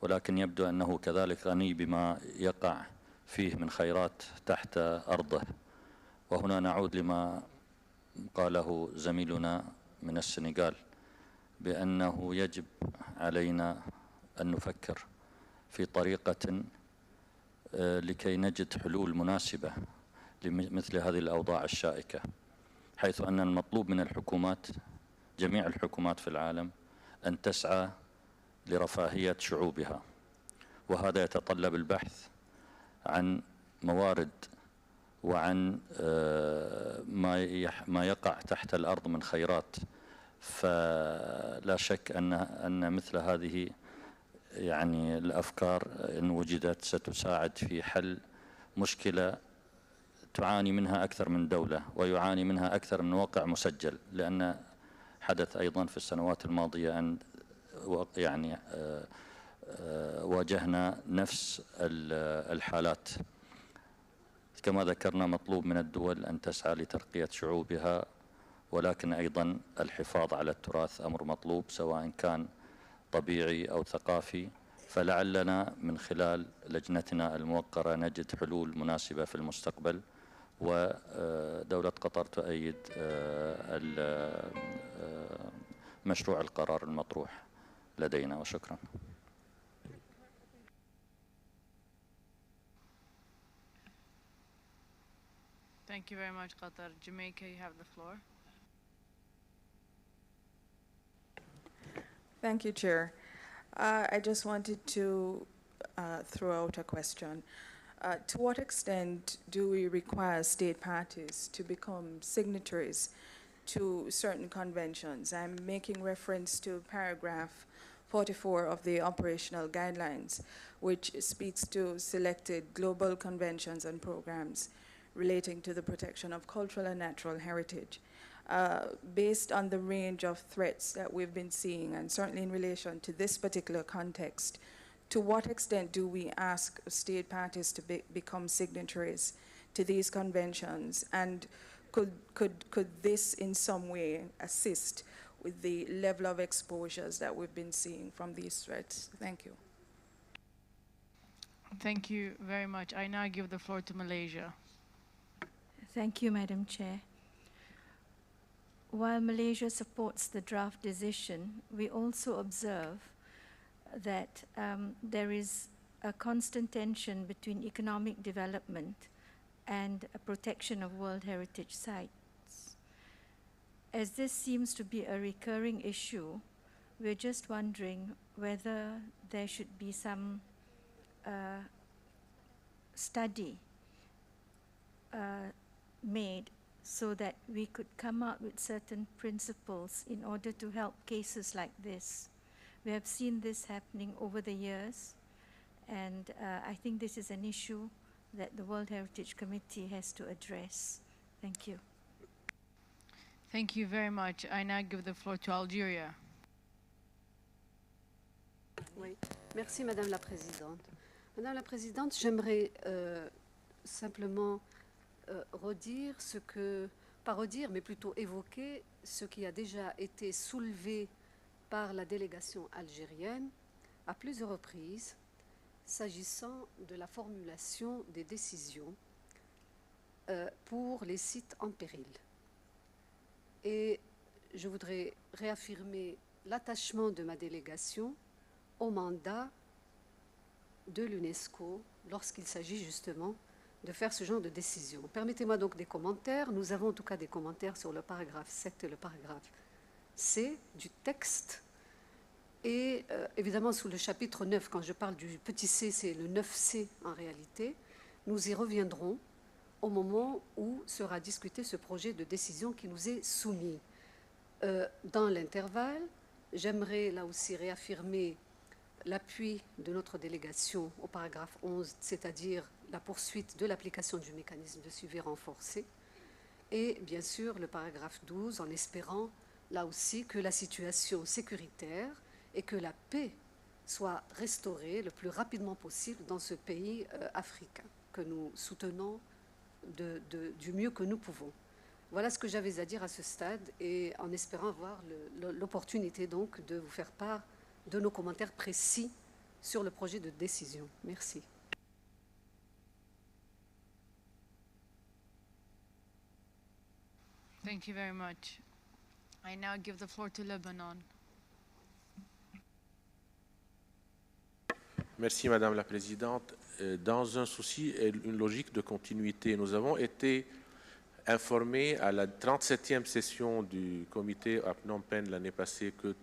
ولكن يبدو أنه كذلك غني بما يقع فيه من خيرات تحت أرضه. وهنا نعود لما قاله زميلنا من السنغال، بأنه يجب علينا أن نفكر في طريقة لكي نجد حلول مناسبة لمثل هذه الأوضاع الشائكة، حيث أن المطلوب من الحكومات، جميع الحكومات في العالم، أن تسعى لرفاهية شعوبها، وهذا يتطلب البحث عن موارد وعن ما يقع تحت الأرض من خيرات. فلا شك أن مثل هذه يعني الأفكار إن وجدت ستساعد في حل مشكلة تعاني منها أكثر من دولة ويعاني منها أكثر من واقع مسجل، لأن حدث أيضا في السنوات الماضية أن يعني واجهنا نفس الحالات. كما ذكرنا مطلوب من الدول أن تسعى لترقية شعوبها، ولكن أيضا الحفاظ على التراث أمر مطلوب سواء كان طبيعي أو ثقافي. فلعلنا من خلال لجنتنا الموقرة نجد حلول مناسبة في المستقبل، ودولة قطر تؤيد مشروع القرار المطروح لدينا، وشكرا. Thank you very much, Qatar. Jamaica, you have the floor. Thank you, Chair. I just wanted to throw out a question. To what extent do we require state parties to become signatories to certain conventions? I'm making reference to paragraph 44 of the operational guidelines, which speaks to selected global conventions and programs relating to the protection of cultural and natural heritage. Based on the range of threats that we've been seeing, and certainly in relation to this particular context, to what extent do we ask state parties to become signatories to these conventions? And could this in some way assist with the level of exposures that we've been seeing from these threats? Thank you. Thank you very much. I now give the floor to Malaysia. Thank you, Madam Chair. While Malaysia supports the draft decision, we also observe that there is a constant tension between economic development and a protection of World Heritage sites. As this seems to be a recurring issue, we're just wondering whether there should be some study made so that we could come up with certain principles in order to help cases like this. We have seen this happening over the years, and I think this is an issue that the World Heritage Committee has to address. Thank you. Thank you very much. I now give the floor to Algeria. Oui, merci Madame la Présidente. Madame la Présidente, j'aimerais simplement redire ce que, pas redire, mais plutôt évoquer ce qui a déjà été soulevé par la délégation algérienne à plusieurs reprises s'agissant de la formulation des décisions pour les sites en péril. Et je voudrais réaffirmer l'attachement de ma délégation au mandat de l'UNESCO lorsqu'il s'agit justement de faire ce genre de décision. Permettez-moi donc des commentaires. Nous avons en tout cas des commentaires sur le paragraphe 7 et le paragraphe C du texte. Et évidemment, sous le chapitre 9, quand je parle du petit c, c'est le 9c en réalité, nous y reviendrons au moment où sera discuté ce projet de décision qui nous est soumis. Dans l'intervalle, j'aimerais là aussi réaffirmer l'appui de notre délégation au paragraphe 11, c'est-à-dire la poursuite de l'application du mécanisme de suivi renforcé, et bien sûr le paragraphe 12, en espérant là aussi que la situation sécuritaire et que la paix soit restaurée le plus rapidement possible dans ce pays africain que nous soutenons du mieux que nous pouvons. Voilà ce que j'avais à dire à ce stade et en espérant avoir l'opportunité donc de vous faire part de nos commentaires précis sur le projet de décision. Merci. Thank you very much. I now give the floor to Lebanon. Merci Madame la Présidente. Dans un souci et une logique de continuité, nous avons été informés à la 37e session du comité à Phnom Penh l'année passée que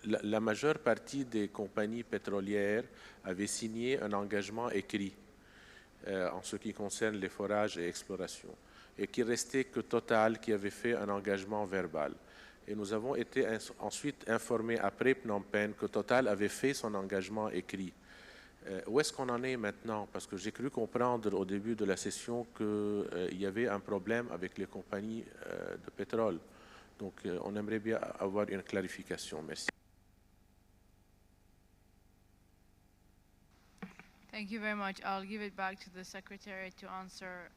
la majeure partie des compagnies pétrolières avaient signé un engagement écrit en ce qui concerne les forages et explorations, et qu'il restait que Total qui avait fait un engagement verbal. Et nous avons été ensuite informés après Phnom Penh que Total avait fait son engagement écrit. Où est-ce qu'on en est maintenant? Parce que j'ai cru comprendre au début de la session qu'il y avait un problème avec les compagnies de pétrole. Donc on aimerait bien avoir une clarification. Merci. Thank you very much. I'll give it back to the Secretary to answer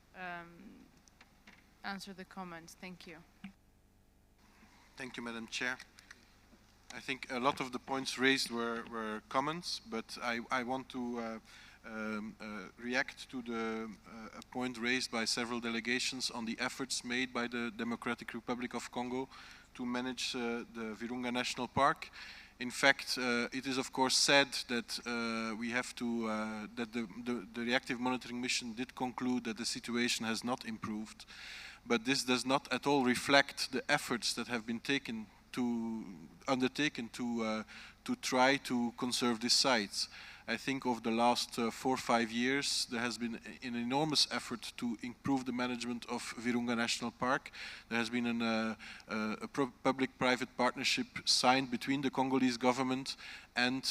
the comments. Thank you. Thank you, Madam Chair. I think a lot of the points raised were comments, but I want to react to the point raised by several delegations on the efforts made by the Democratic Republic of Congo to manage the Virunga National Park. In fact, it is of course said that we have to that the reactive monitoring mission did conclude that the situation has not improved, but this does not at all reflect the efforts that have been undertaken to try to conserve these sites. I think over the last 4 or 5 years, there has been an enormous effort to improve the management of Virunga National Park. There has been a public-private partnership signed between the Congolese government and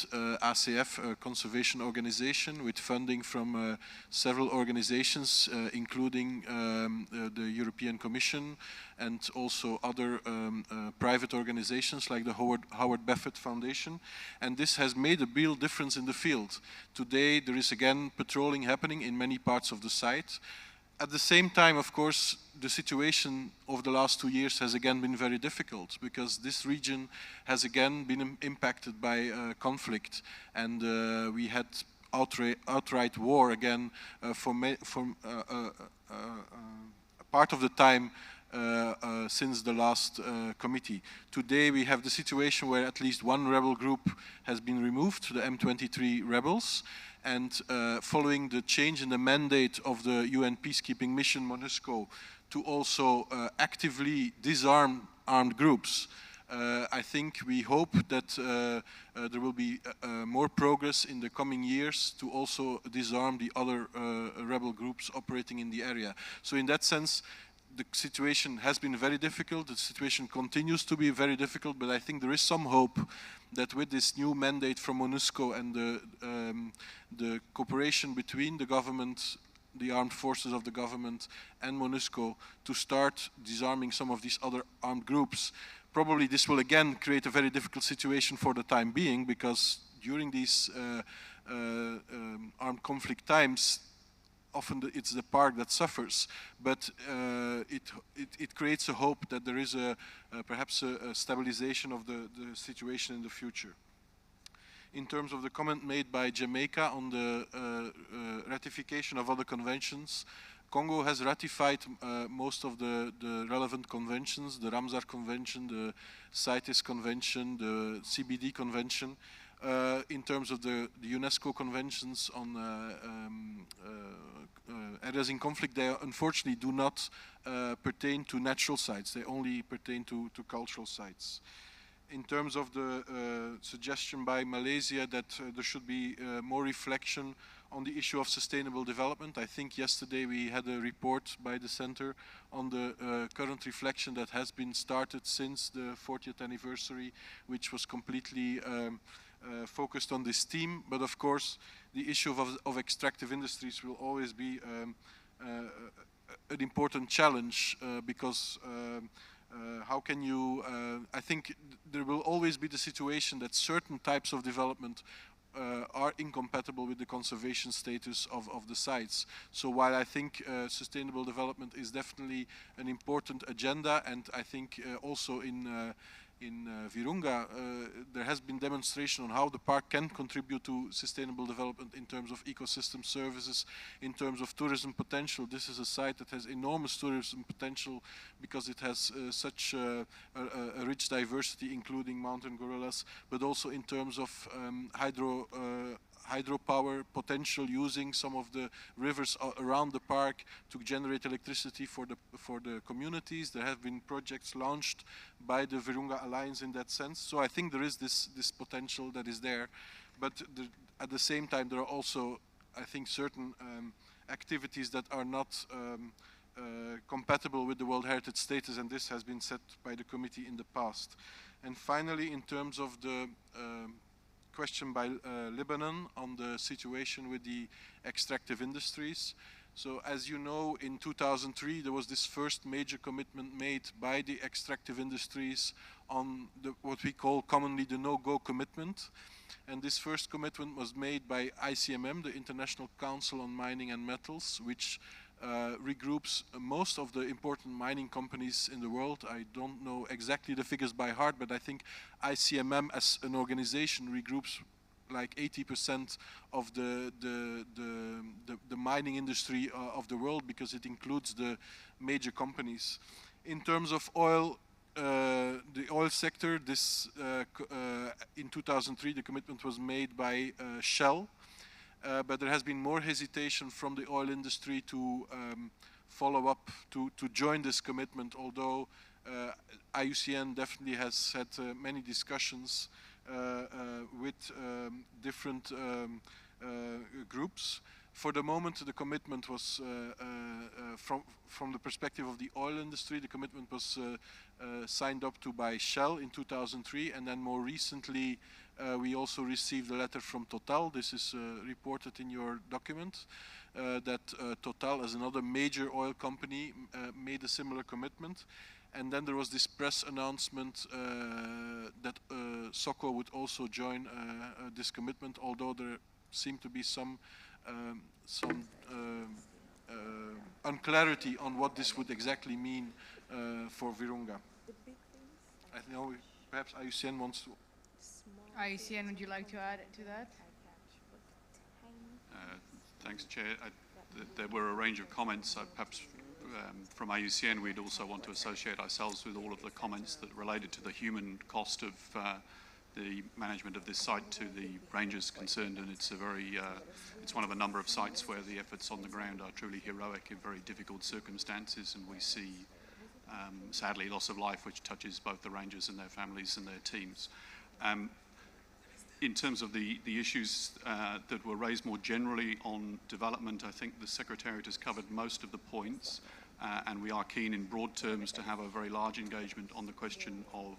ACF, a conservation organization, with funding from several organizations, including the European Commission and also other private organizations like the Howard Buffett Foundation. And this has made a real difference in the field. Today there is again patrolling happening in many parts of the site. At the same time, of course, the situation over the last 2 years has again been very difficult because this region has again been impacted by conflict, and we had outright war again for part of the time since the last committee. Today we have the situation where at least one rebel group has been removed, the M23 rebels, and following the change in the mandate of the UN peacekeeping mission MONUSCO to also actively disarm armed groups, I think we hope that there will be more progress in the coming years to also disarm the other rebel groups operating in the area. So in that sense, the situation has been very difficult. The situation continues to be very difficult, but I think there is some hope that with this new mandate from MONUSCO and the cooperation between the government, the armed forces of the government and MONUSCO to start disarming some of these other armed groups, probably this will again create a very difficult situation for the time being, because during these armed conflict times, often it's the park that suffers, but it creates a hope that there is perhaps a stabilization of the situation in the future. In terms of the comment made by Jamaica on the ratification of other conventions, Congo has ratified most of the relevant conventions, the Ramsar Convention, the CITES Convention, the CBD Convention. In terms of the UNESCO conventions on areas in conflict, they unfortunately do not pertain to natural sites. They only pertain to cultural sites. In terms of the suggestion by Malaysia that there should be more reflection on the issue of sustainable development, I think yesterday we had a report by the Center on the current reflection that has been started since the 40th anniversary, which was completely focused on this theme. But of course, the issue of extractive industries will always be an important challenge because how can you, I think there will always be the situation that certain types of development are incompatible with the conservation status of the sites. So while I think sustainable development is definitely an important agenda, and I think also in Virunga, there has been demonstration on how the park can contribute to sustainable development in terms of ecosystem services, in terms of tourism potential. This is a site that has enormous tourism potential because it has such a rich diversity, including mountain gorillas, but also in terms of hydropower potential, using some of the rivers around the park to generate electricity for the communities. There have been projects launched by the Virunga Alliance in that sense. So I think there is this potential that is there. But at the same time, there are also, I think, certain activities that are not compatible with the World Heritage status, and this has been set by the committee in the past. And finally, in terms of the question by Lebanon on the situation with the extractive industries. So as you know, in 2003 there was this first major commitment made by the extractive industries on what we call commonly the no-go commitment. And this first commitment was made by ICMM, the International Council on Mining and Metals, which regroups most of the important mining companies in the world. I don't know exactly the figures by heart, but I think ICMM as an organization regroups like 80% of the mining industry of the world, because it includes the major companies. In terms of oil, the oil sector, this in 2003 the commitment was made by Shell. But there has been more hesitation from the oil industry to follow up, to join this commitment, although IUCN definitely has had many discussions with different groups. For the moment, the commitment was, from the perspective of the oil industry, the commitment was signed up to by Shell in 2003, and then more recently we also received a letter from Total. This is reported in your document, that Total, as another major oil company, made a similar commitment. And then there was this press announcement that SOCO would also join this commitment, although there seemed to be some unclarity on what this would exactly mean for Virunga. I know perhaps IUCN wants to. IUCN, would you like to add to that? Thanks, Chair. There were a range of comments. Perhaps from IUCN, we'd also want to associate ourselves with all of the comments that related to the human cost of the management of this site to the rangers concerned, and it's it's one of a number of sites where the efforts on the ground are truly heroic in very difficult circumstances, and we see sadly loss of life, which touches both the rangers and their families and their teams. In terms of the issues that were raised more generally on development, I think the Secretariat has covered most of the points, and we are keen in broad terms to have a very large engagement on the question of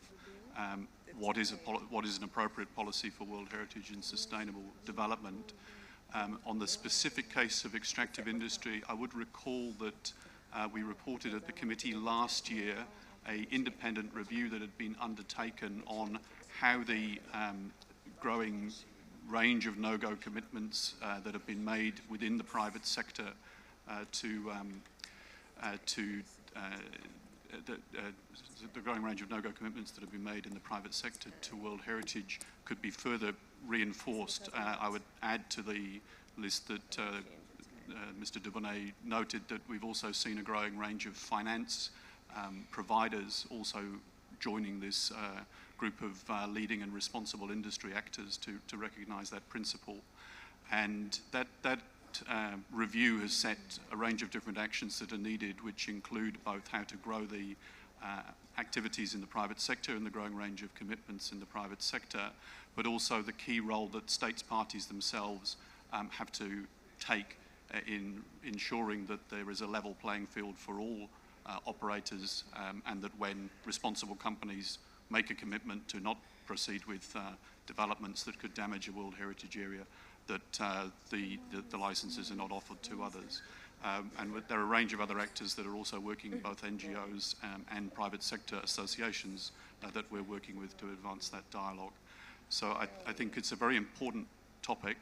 what is an appropriate policy for World Heritage and sustainable development. On the specific case of extractive industry, I would recall that we reported at the committee last year an independent review that had been undertaken on how the growing range of no-go commitments that have been made within the private sector the growing range of no-go commitments that have been made in the private sector to World Heritage could be further reinforced. I would add to the list that Mr. Dubonnet noted that we've also seen a growing range of finance providers also joining this group of leading and responsible industry actors to recognise that principle. And that review has set a range of different actions that are needed, which include both how to grow the activities in the private sector and the growing range of commitments in the private sector, but also the key role that states parties themselves have to take in ensuring that there is a level playing field for all operators, and that when responsible companies make a commitment to not proceed with developments that could damage a World Heritage area, that the licenses are not offered to others. And there are a range of other actors that are also working, both NGOs and private sector associations that we're working with to advance that dialogue. So I think it's a very important topic.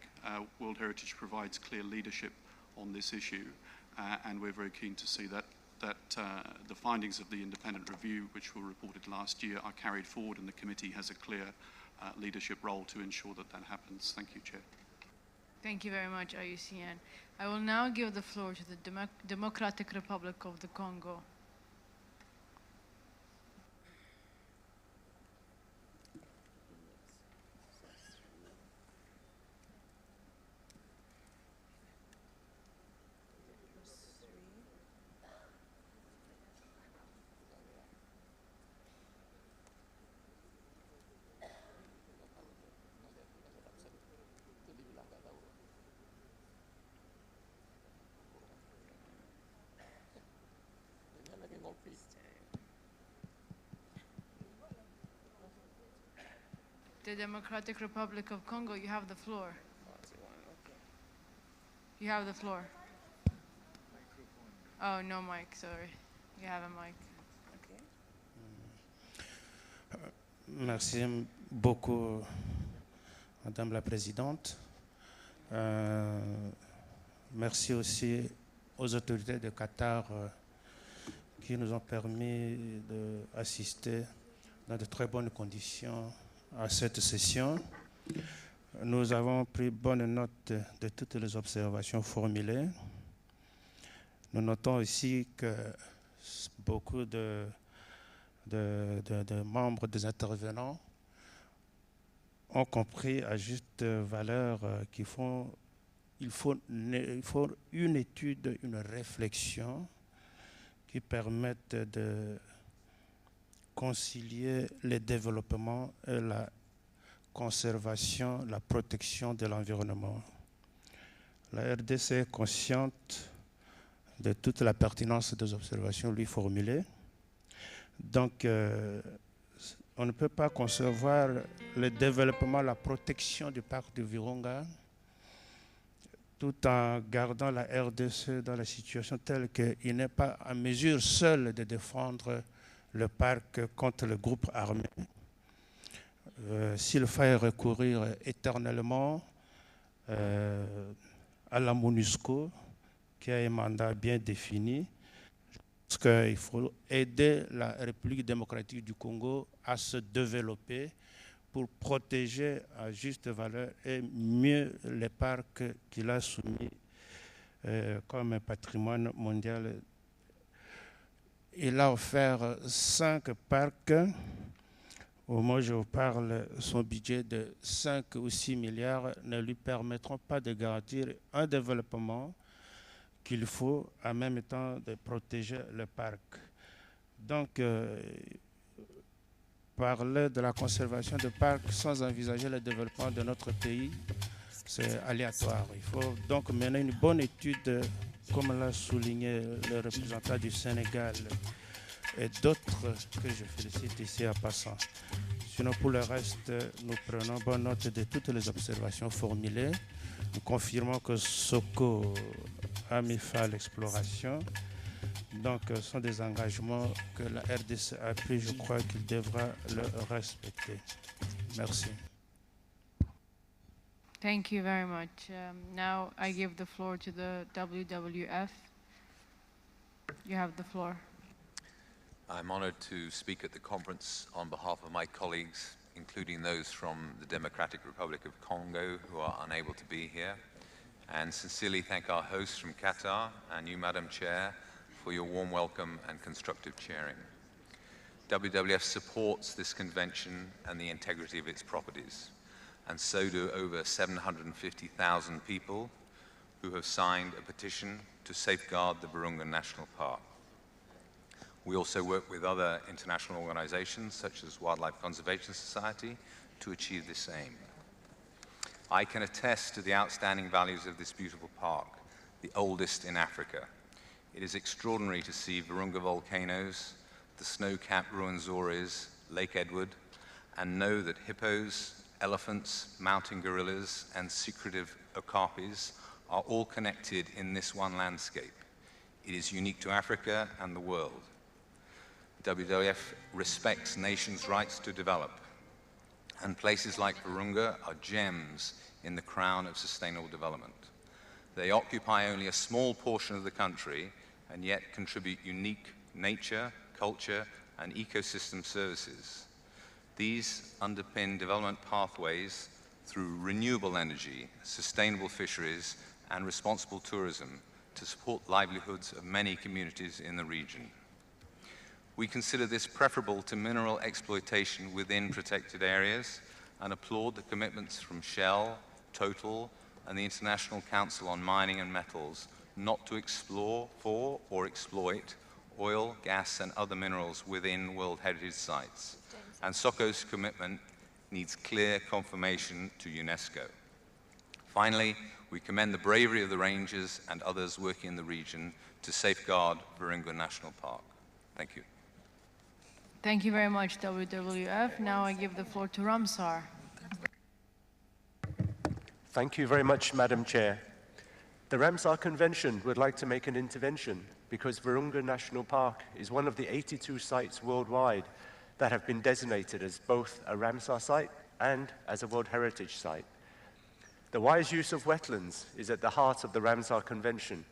World Heritage provides clear leadership on this issue, and we're very keen to see that the findings of the independent review, which were reported last year, are carried forward, and the committee has a clear leadership role to ensure that that happens. Thank you, Chair. Thank you very much, IUCN. I will now give the floor to the Democratic Republic of the Congo. The Democratic Republic of Congo, you have the floor. You have the floor. Oh, no mic, sorry. You have a mic. Merci beaucoup, Madame la Présidente. Merci aussi aux autorités de Qatar qui nous ont permis d'assister dans de très bonnes conditions à cette session. Nous avons pris bonne note de toutes les observations formulées. Nous notons aussi que beaucoup de membres des intervenants ont compris à juste valeur qu'il faut une étude, une réflexion qui permette de concilier le développement et la conservation, la protection de l'environnement. La RDC est consciente de toute la pertinence des observations lui formulées. Donc, on ne peut pas concevoir le développement, la protection du parc de Virunga tout en gardant la RDC dans la situation telle qu'il n'est pas en mesure seul de défendre le parc contre le groupe armé. S'il faille recourir éternellement à la UNESCO, qui a un mandat bien défini, je pense qu'il faut aider la République démocratique du Congo à se développer pour protéger à juste valeur et mieux les parcs qu'il a soumis comme un patrimoine mondial. Il a offert 5 parcs. Au moment où je vous parle, son budget de 5 ou 6 milliards ne lui permettront pas de garantir un développement qu'il faut en même temps de protéger le parc. Donc, parler de la conservation de parcs sans envisager le développement de notre pays, c'est aléatoire. Il faut donc mener une bonne étude, comme l'a souligné le représentant du Sénégal et d'autres que je félicite ici en passant. Sinon, pour le reste, nous prenons bonne note de toutes les observations formulées. Nous confirmons que SOCO a mis fin à l'exploration. Donc, ce sont des engagements que la RDC a pris. Je crois qu'il devra le respecter. Merci. Thank you very much. Now I give the floor to the WWF. You have the floor. I'm honored to speak at the conference on behalf of my colleagues, including those from the Democratic Republic of Congo who are unable to be here, and sincerely thank our hosts from Qatar and you, Madam Chair, for your warm welcome and constructive chairing. WWF supports this convention and the integrity of its properties, and so do over 750,000 people who have signed a petition to safeguard the Virunga National Park. We also work with other international organizations, such as Wildlife Conservation Society, to achieve this aim. I can attest to the outstanding values of this beautiful park, the oldest in Africa. It is extraordinary to see Virunga volcanoes, the snow-capped Ruwenzori's, Lake Edward, and know that hippos, elephants, mountain gorillas, and secretive okapis are all connected in this one landscape. It is unique to Africa and the world. WWF respects nations' rights to develop, and places like Virunga are gems in the crown of sustainable development. They occupy only a small portion of the country and yet contribute unique nature, culture, and ecosystem services. These underpin development pathways through renewable energy, sustainable fisheries, and responsible tourism to support livelihoods of many communities in the region. We consider this preferable to mineral exploitation within protected areas and applaud the commitments from Shell, Total, and the International Council on Mining and Metals not to explore for or exploit oil, gas, and other minerals within World Heritage Sites. And SOCO's commitment needs clear confirmation to UNESCO. Finally, we commend the bravery of the rangers and others working in the region to safeguard Virunga National Park. Thank you. Thank you very much, WWF. Now I give the floor to Ramsar. Thank you very much, Madam Chair. The Ramsar Convention would like to make an intervention because Virunga National Park is one of the 82 sites worldwide that have been designated as both a Ramsar site and as a World Heritage Site. The wise use of wetlands is at the heart of the Ramsar Convention,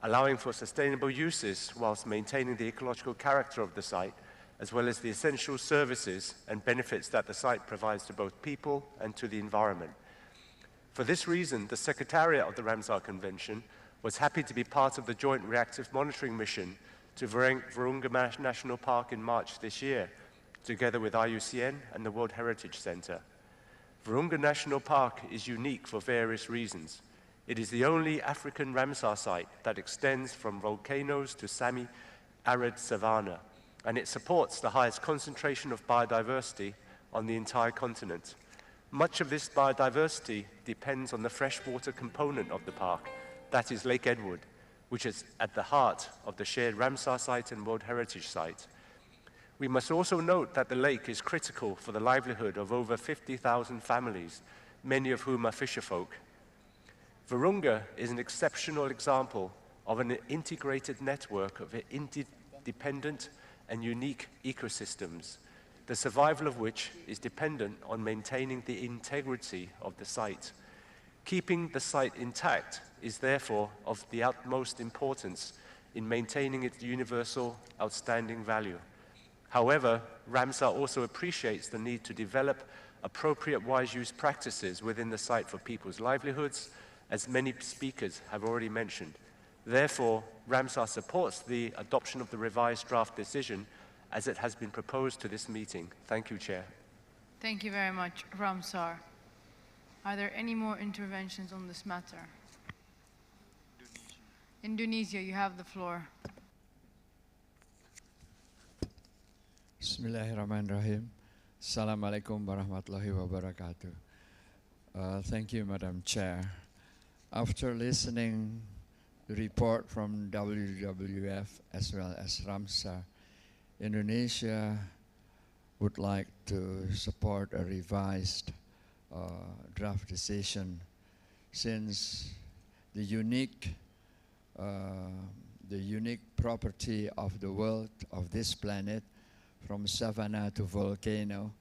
allowing for sustainable uses whilst maintaining the ecological character of the site, as well as the essential services and benefits that the site provides to both people and to the environment. For this reason, the Secretariat of the Ramsar Convention was happy to be part of the Joint Reactive Monitoring Mission to Virunga National Park in March this year, together with IUCN and the World Heritage Center. Virunga National Park is unique for various reasons. It is the only African Ramsar site that extends from volcanoes to semi-arid savanna, and it supports the highest concentration of biodiversity on the entire continent. Much of this biodiversity depends on the freshwater component of the park, that is Lake Edward, which is at the heart of the shared Ramsar site and World Heritage Site. We must also note that the lake is critical for the livelihood of over 50,000 families, many of whom are fisherfolk. Virunga is an exceptional example of an integrated network of interdependent and unique ecosystems, the survival of which is dependent on maintaining the integrity of the site. Keeping the site intact is therefore of the utmost importance in maintaining its universal outstanding value. However, Ramsar also appreciates the need to develop appropriate wise use practices within the site for people's livelihoods, as many speakers have already mentioned. Therefore, Ramsar supports the adoption of the revised draft decision as it has been proposed to this meeting. Thank you, Chair. Thank you very much, Ramsar. Are there any more interventions on this matter? Indonesia, you have the floor. Bismillahirrahmanirrahim. Assalamualaikum warahmatullahi wabarakatuh. Thank you, Madam Chair. After listening the report from WWF as well as Ramsar, Indonesia would like to support a revised draft decision since the unique the unique property of the world, of this planet, from savanna to volcano,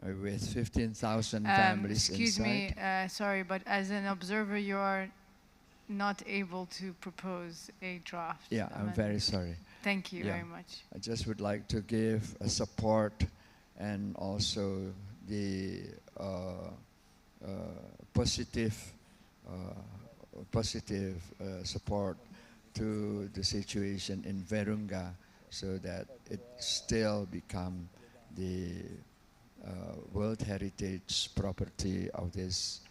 with 15,000 families excuse inside. me, sorry, but as an observer, you are not able to propose a draft. Yeah, I'm very sorry. Thank you Yeah. very much. I just would like to give a support and also the positive support to the situation in Virunga, so that it still become the World Heritage property of this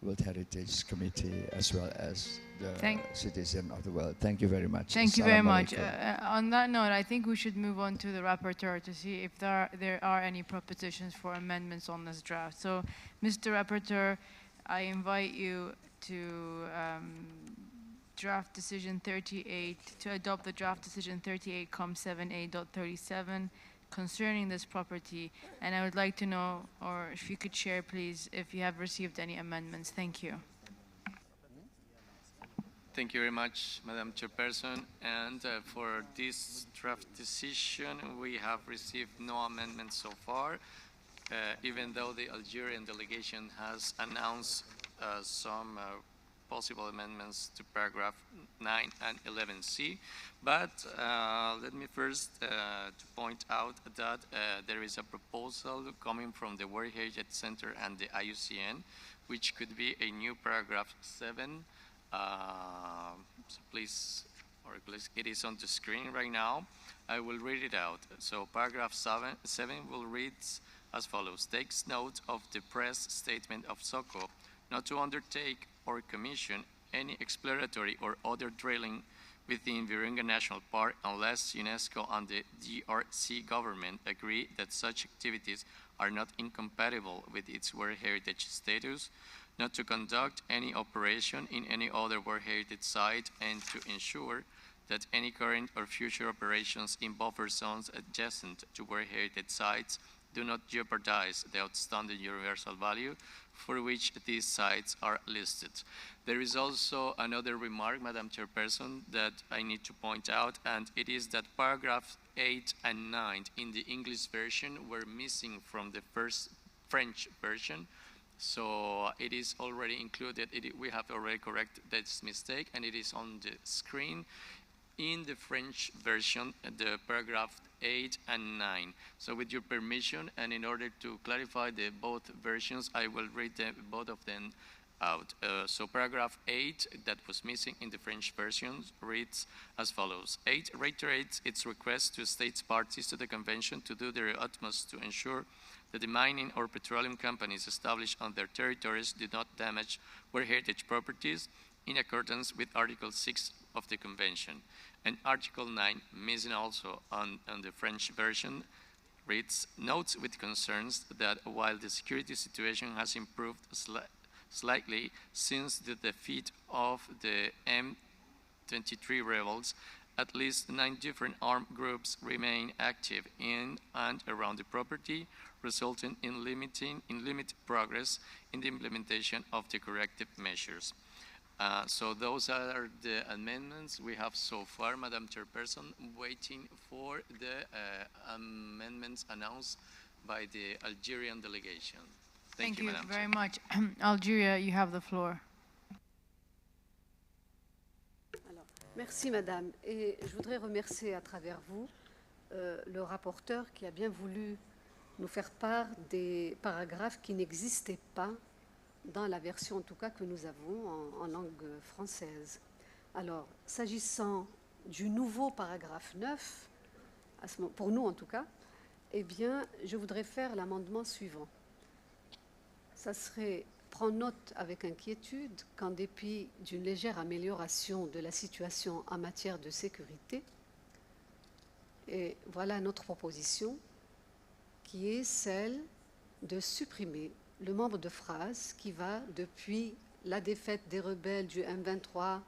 World Heritage Committee, as well as the citizen of the world. Thank you very much. Thank you very Assalamu much. alaikum. On that note, I think we should move on to the rapporteur to see if there are any propositions for amendments on this draft. So, Mr. Rapporteur, I invite you to draft decision 38, to adopt the draft decision 38 COM7A.37 concerning this property. And I would like to know, or if you could share, please, if you have received any amendments. Thank you. Thank you very much, Madam Chairperson. And for this draft decision, we have received no amendments so far, even though the Algerian delegation has announced some possible amendments to paragraph 9 and 11C. But let me first to point out that there is a proposal coming from the World Heritage Center and the IUCN, which could be a new paragraph 7. So please, it is on the screen right now. I will read it out. So paragraph 7 will read as follows: takes note of the press statement of SOCO not to undertake or commission any exploratory or other drilling within Virunga National Park unless UNESCO and the DRC government agree that such activities are not incompatible with its World Heritage status, not to conduct any operation in any other World Heritage site, and to ensure that any current or future operations in buffer zones adjacent to World Heritage sites do not jeopardize the outstanding universal value for which these sites are listed. There is also another remark, Madam Chairperson, that I need to point out, and it is that paragraph 8 and 9 in the English version were missing from the first French version. So it is already included. We have already corrected this mistake, and it is on the screen in the French version, the paragraph 8 and 9. So with your permission, and in order to clarify the both versions, I will read both of them out. So paragraph 8 that was missing in the French version reads as follows: 8 reiterates its request to states parties to the convention to do their utmost to ensure that the mining or petroleum companies established on their territories do not damage World Heritage properties in accordance with Article 6 of the Convention. And Article 9, missing also on the French version, reads, notes with concerns that while the security situation has improved slightly since the defeat of the M23 rebels, at least 9 different armed groups remain active in and around the property, resulting in limited progress in the implementation of the corrective measures. So those are the amendments we have so far, Madam Chairperson, waiting for the amendments announced by the Algerian delegation. Thank you, Madam very much. Algeria, you have the floor. Alors, merci, Madame. Et je voudrais remercier à travers vous le rapporteur qui a bien voulu nous faire part des paragraphes qui n'existaient pas dans la version en tout cas que nous avons en langue française. Alors, s'agissant du nouveau paragraphe 9, pour nous en tout cas, eh bien, je voudrais faire l'amendement suivant. Ça serait prendre note avec inquiétude qu'en dépit d'une légère amélioration de la situation en matière de sécurité, et voilà notre proposition, qui est celle de supprimer le membre de phrase qui va depuis la défaite des rebelles du M23,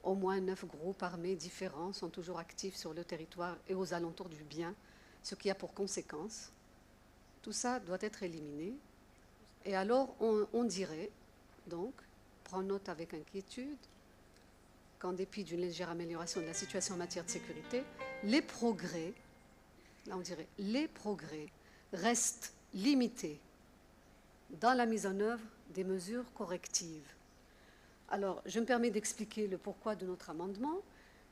au moins 9 groupes armés différents sont toujours actifs sur le territoire et aux alentours du bien, ce qui a pour conséquence, tout ça doit être éliminé. Et alors on dirait, donc, prends note avec inquiétude, qu'en dépit d'une légère amélioration de la situation en matière de sécurité, les progrès, là on dirait, les progrès restent limités dans la mise en œuvre des mesures correctives. Alors, je me permets d'expliquer le pourquoi de notre amendement.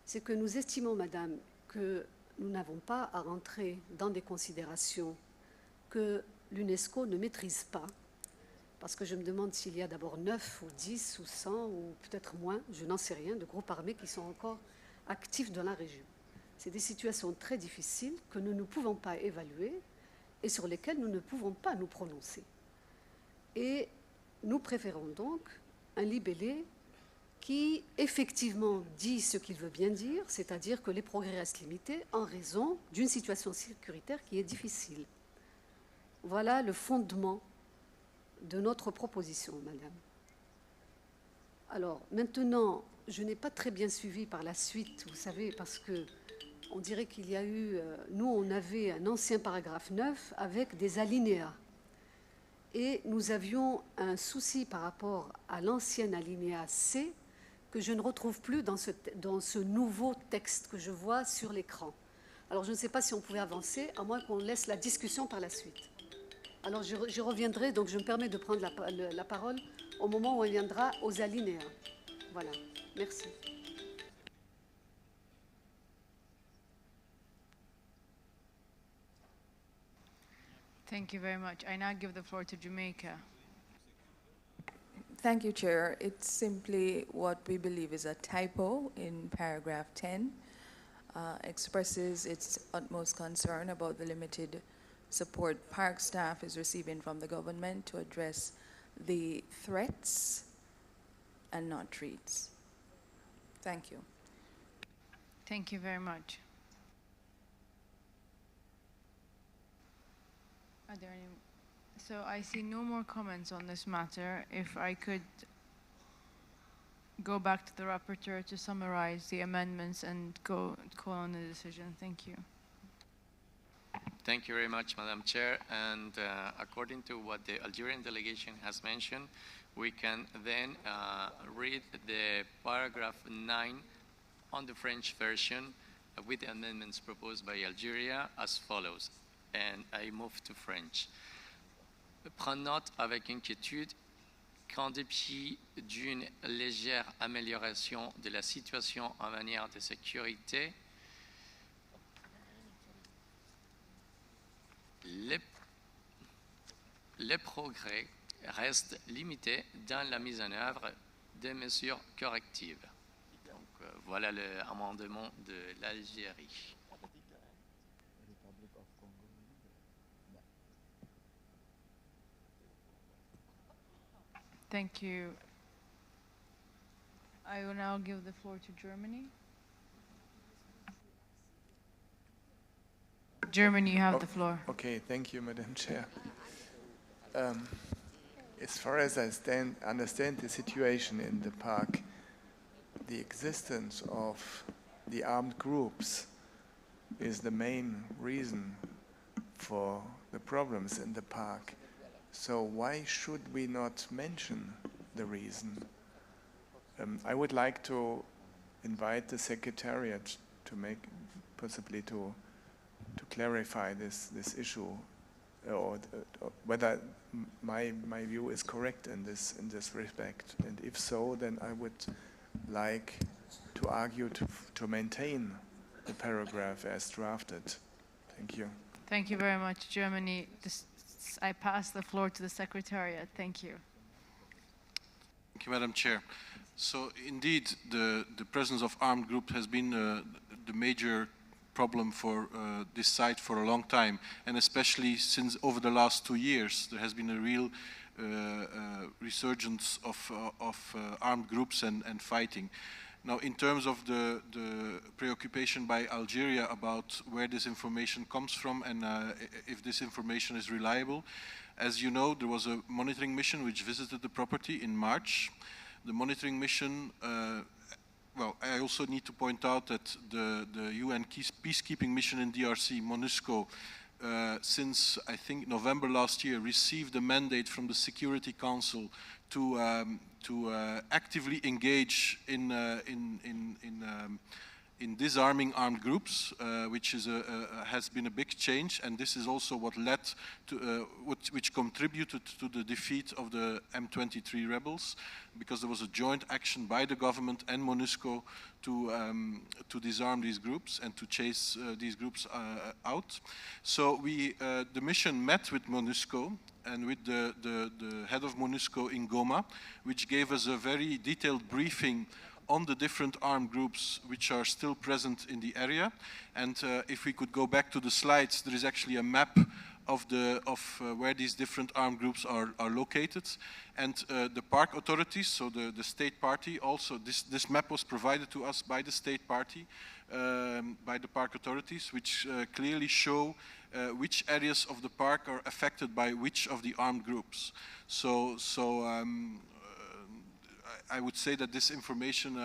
C'est que nous estimons, Madame, que nous n'avons pas à rentrer dans des considérations que l'UNESCO ne maîtrise pas, parce que je me demande s'il y a d'abord 9 ou 10 ou 100 ou peut-être moins, je n'en sais rien, de groupes armés qui sont encore actifs dans la région. C'est des situations très difficiles que nous ne pouvons pas évaluer et sur lesquelles nous ne pouvons pas nous prononcer. Et nous préférons donc un libellé qui effectivement dit ce qu'il veut bien dire, c'est-à-dire que les progrès restent limités en raison d'une situation sécuritaire qui est difficile. Voilà le fondement de notre proposition, Madame. Alors, maintenant, je n'ai pas très bien suivi par la suite, vous savez, parce que on dirait qu'il y a eu... nous, on avait un ancien paragraphe 9 avec des alinéas. Et nous avions un souci par rapport à l'ancien alinéa C que je ne retrouve plus dans ce nouveau texte que je vois sur l'écran. Alors, je ne sais pas si on pouvait avancer, à moins qu'on laisse la discussion par la suite. Alors, je reviendrai, donc je me permets de prendre la parole au moment où on viendra aux alinéas. Voilà, merci. Thank you very much. I now give the floor to Jamaica. Thank you, Chair. It's simply what we believe is a typo in paragraph 10. Expresses its utmost concern about the limited support park staff is receiving from the government to address the threats and not treats. Thank you. Thank you very much. Are there any? So I see no more comments on this matter. If I could go back to the rapporteur to summarize the amendments and call on the decision. Thank you. Thank you very much, Madam Chair. And according to what the Algerian delegation has mentioned, we can then read the paragraph 9 on the French version with the amendments proposed by Algeria as follows. And I move to French. Prends note avec inquiétude qu'en dépit d'une légère amélioration de la situation en matière de sécurité, les progrès restent limités dans la mise en œuvre des mesures correctives. Donc, voilà l'amendement de l'Algérie. Thank you. I will now give the floor to Germany. Germany, you have the floor. Okay, thank you, Madam Chair. As far as I understand the situation in the park, the existence of the armed groups is the main reason for the problems in the park. So why should we not mention the reason? I would like to invite the Secretariat to possibly to clarify this issue, or whether my view is correct in this respect. And if so, then I would like to argue to maintain the paragraph as drafted. Thank you. Thank you very much, Germany. I pass the floor to the Secretariat. Thank you. Thank you, Madam Chair. So indeed, the presence of armed groups has been the major problem for this site for a long time, and especially since over the last 2 years, there has been a real resurgence of armed groups and fighting. Now, in terms of the preoccupation by Algeria about where this information comes from and if this information is reliable, as you know, there was a monitoring mission which visited the property in March. The monitoring mission, well, I also need to point out that the UN peacekeeping mission in DRC, UNESCO, since I think November last year, received a mandate from the Security Council to actively engage in disarming armed groups, which is has been a big change, and this is also what led to, which contributed to the defeat of the M23 rebels, because there was a joint action by the government and MONUSCO to disarm these groups and to chase these groups out. So the mission met with MONUSCO and with the head of MONUSCO in Goma, which gave us a very detailed briefing on the different armed groups which are still present in the area. And if we could go back to the slides, there is actually a map of where these different armed groups are located. And the park authorities, so the state party, also this map was provided to us by the state party, by the park authorities, which clearly show which areas of the park are affected by which of the armed groups. I would say that this information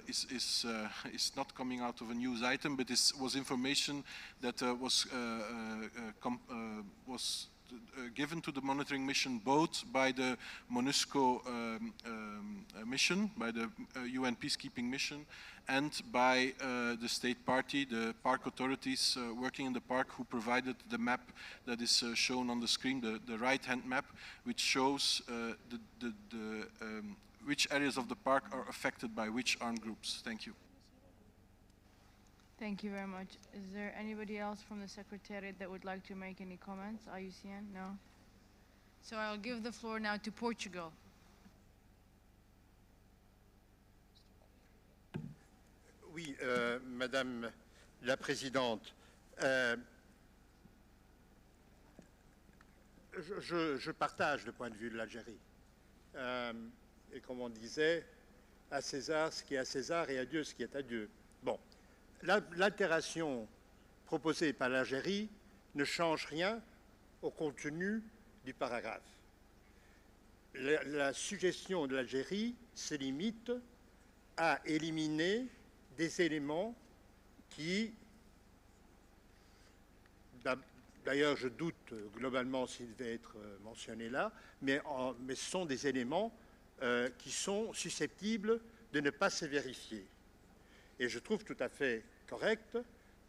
is not coming out of a news item, but this was information that was given to the monitoring mission both by the MONUSCO mission, by the UN peacekeeping mission, and by the state party, the park authorities working in the park, who provided the map that is shown on the screen, the right-hand map, which shows which areas of the park are affected by which armed groups. Thank you. Thank you very much. Is there anybody else from the Secretariat that would like to make any comments? IUCN? No? So I'll give the floor now to Portugal. Oui, Madame la Présidente, je partage le point de vue de l'Algérie. Et comme on disait, à César ce qui est à César et à Dieu ce qui est à Dieu. Bon, l'altération proposée par l'Algérie ne change rien au contenu du paragraphe. La suggestion de l'Algérie se limite à éliminer des éléments qui, d'ailleurs je doute globalement s'ils devaient être mentionnés là, mais ce sont des éléments qui sont susceptibles de ne pas se vérifier. Et je trouve tout à fait correct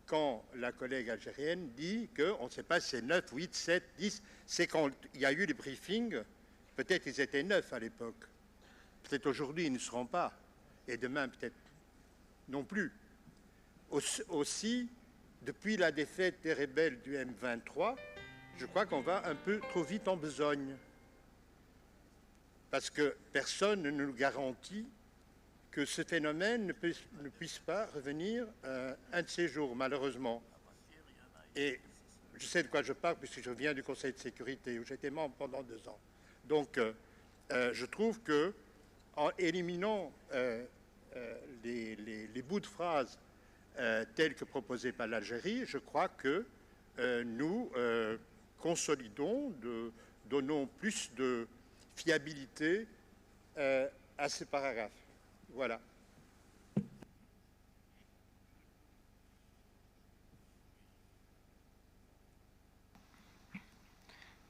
quand la collègue algérienne dit qu'on ne sait pas si c'est 9, 8, 7, 10, c'est quand il y a eu les briefings, peut-être ils étaient 9 à l'époque, peut-être aujourd'hui ils ne seront pas, et demain peut-être non plus. Aussi, depuis la défaite des rebelles du M23, je crois qu'on va un peu trop vite en besogne. Parce que personne ne nous garantit que ce phénomène ne puisse pas revenir un de ces jours, malheureusement. Et je sais de quoi je parle, puisque je viens du Conseil de sécurité, où j'étais membre pendant 2 ans. Donc, je trouve qu'en éliminant les bouts de phrases tels que proposés par l'Algérie, je crois que nous consolidons, donnons plus de fiabilité à ces paragraphes. Voilà.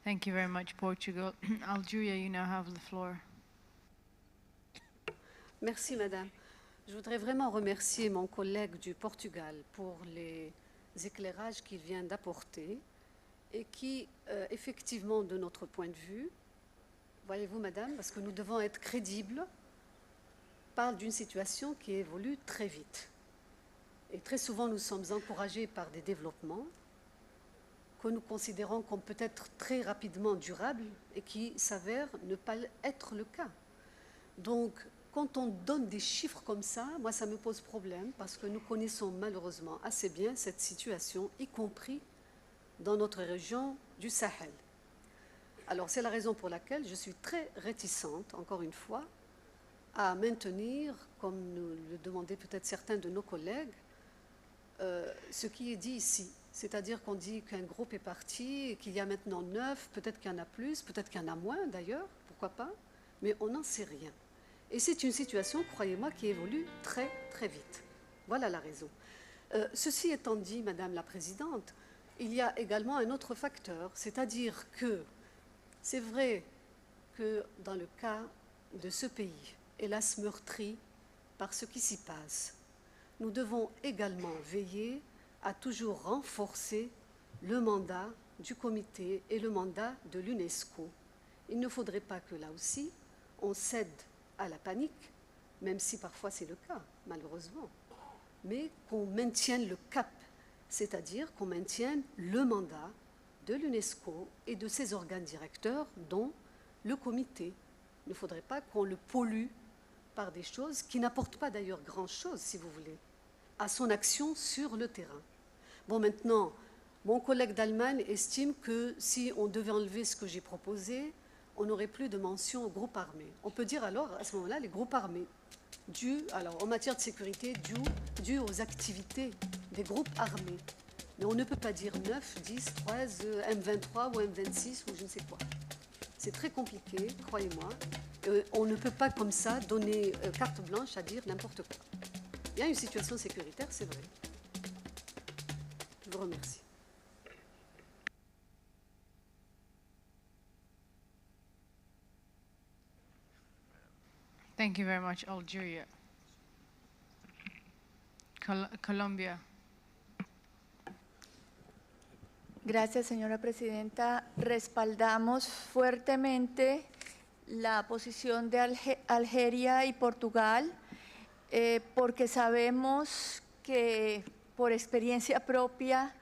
Thank you very much, Portugal. Algeria, you now have the floor. Merci, Madame. Je voudrais vraiment remercier mon collègue du Portugal pour les éclairages qu'il vient d'apporter et qui, effectivement, de notre point de vue, voyez-vous, Madame, parce que nous devons être crédibles, parle d'une situation qui évolue très vite. Et très souvent, nous sommes encouragés par des développements que nous considérons comme peut-être très rapidement durables et qui s'avèrent ne pas être le cas. Donc, quand on donne des chiffres comme ça, moi, ça me pose problème parce que nous connaissons malheureusement assez bien cette situation, y compris dans notre région du Sahel. Alors, c'est la raison pour laquelle je suis très réticente, encore une fois, à maintenir, comme nous le demandaient peut-être certains de nos collègues, ce qui est dit ici. C'est-à-dire qu'on dit qu'un groupe est parti et qu'il y a maintenant 9, peut-être qu'il y en a plus, peut-être qu'il y en a moins d'ailleurs, pourquoi pas, mais on n'en sait rien. Et c'est une situation, croyez-moi, qui évolue très, très vite. Voilà la raison. Ceci étant dit, Madame la Présidente, il y a également un autre facteur, c'est-à-dire que c'est vrai que dans le cas de ce pays, hélas meurtri par ce qui s'y passe, nous devons également veiller à toujours renforcer le mandat du comité et le mandat de l'UNESCO. Il ne faudrait pas que là aussi, on cède à la panique, même si parfois c'est le cas, malheureusement, mais qu'on maintienne le cap, c'est-à-dire qu'on maintienne le mandat de l'UNESCO et de ses organes directeurs, dont le comité. Il ne faudrait pas qu'on le pollue par des choses qui n'apportent pas d'ailleurs grand-chose, si vous voulez, à son action sur le terrain. Bon, maintenant, mon collègue d'Allemagne estime que si on devait enlever ce que j'ai proposé, on n'aurait plus de mention aux groupes armés. On peut dire alors, à ce moment-là, les groupes armés, alors en matière de sécurité, dû aux activités des groupes armés. Mais on ne peut pas dire 9, 10, 13, M23 ou M26 ou je ne sais quoi. C'est très compliqué, croyez-moi. On ne peut pas comme ça donner carte blanche à dire n'importe quoi. Il y a une situation sécuritaire, c'est vrai. Je vous remercie. Thank you very much, Algeria. Colombia. Gracias, señora presidenta. Respaldamos fuertemente la posición de Algeria y Portugal porque sabemos que por experiencia propia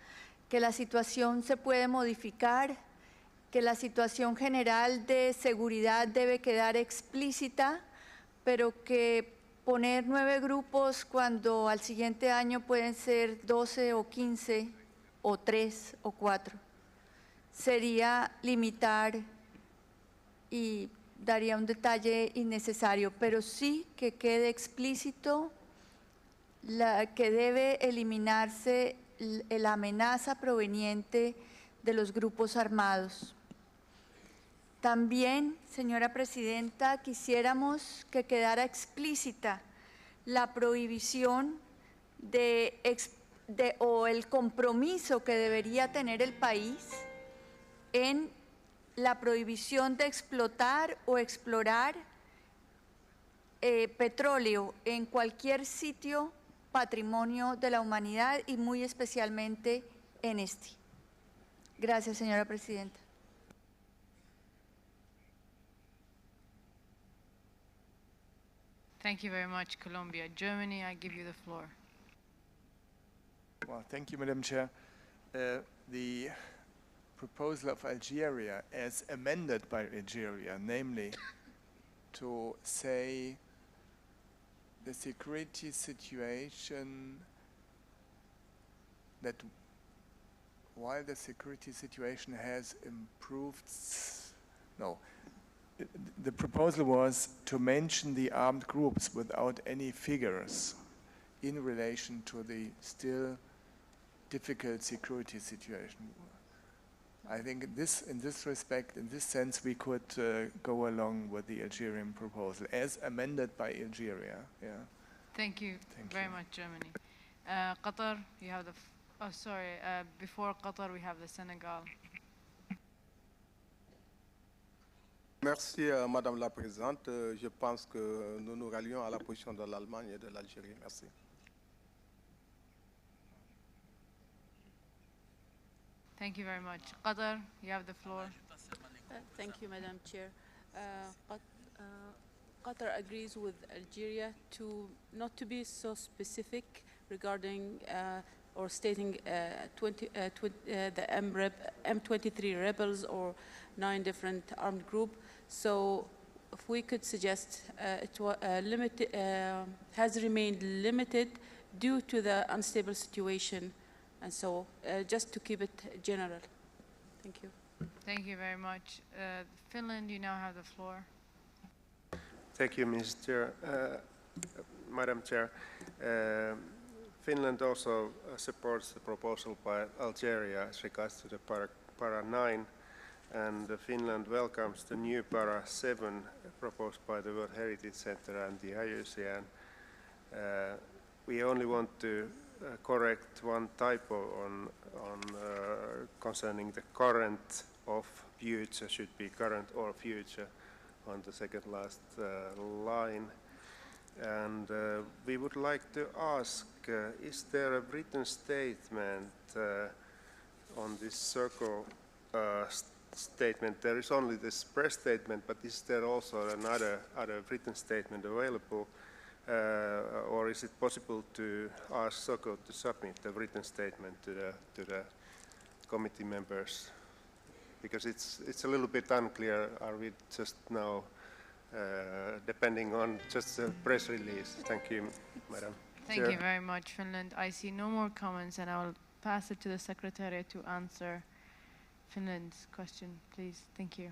que la situación se puede modificar, que la situación general de seguridad debe quedar explícita, pero que poner 9 grupos cuando al siguiente año pueden ser 12 o 15 o 3 o 4 sería limitar y daría un detalle innecesario, pero sí que quede explícito que debe eliminarse la amenaza proveniente de los grupos armados. También, señora presidenta, quisiéramos que quedara explícita la prohibición o el compromiso que debería tener el país en la prohibición de explotar o explorar petróleo en cualquier sitio patrimonio de la humanidad y muy especialmente en este. Gracias, señora presidenta. Thank you very much, Colombia. Germany, I give you the floor. Well, thank you, Madam Chair. The proposal of Algeria, as amended by Algeria, namely to say the security situation, that while the security situation has improved, no, the proposal was to mention the armed groups without any figures in relation to the still difficult security situation. I think in this respect, in this sense, we could go along with the Algerian proposal as amended by Algeria. Yeah. Thank you very much, Germany. Qatar, you have the. Before Qatar, we have the Senegal. Merci, Madame la Présidente. Je pense que nous nous rallions à la position de l'Allemagne et de l'Algérie. Merci. Thank you very much. Qatar, you have the floor. Thank you, Madam Chair. Qatar agrees with Algeria not to be so specific regarding or stating the M23 rebels or 9 different armed groups. So if we could suggest has remained limited due to the unstable situation. And so just to keep it general. Thank you. Thank you very much. Finland, you now have the floor. Thank you, Madam Chair. Finland also supports the proposal by Algeria as regards to the Para 9, and Finland welcomes the new Para 7 proposed by the World Heritage Center and the IUCN. We only want to correct one typo on concerning the current of future should be current or future on the second last line. And we would like to ask, is there a written statement on this circle statement? There is only this press statement, but is there also another written statement available? Or is it possible to ask SOCO to submit the written statement to the committee members? Because it's a little bit unclear. Are we just now depending on just a press release? Thank you, Madam Thank Chair. you very much, Finland. I see no more comments, and I will pass it to the Secretariat to answer Finland's question, please. Thank you.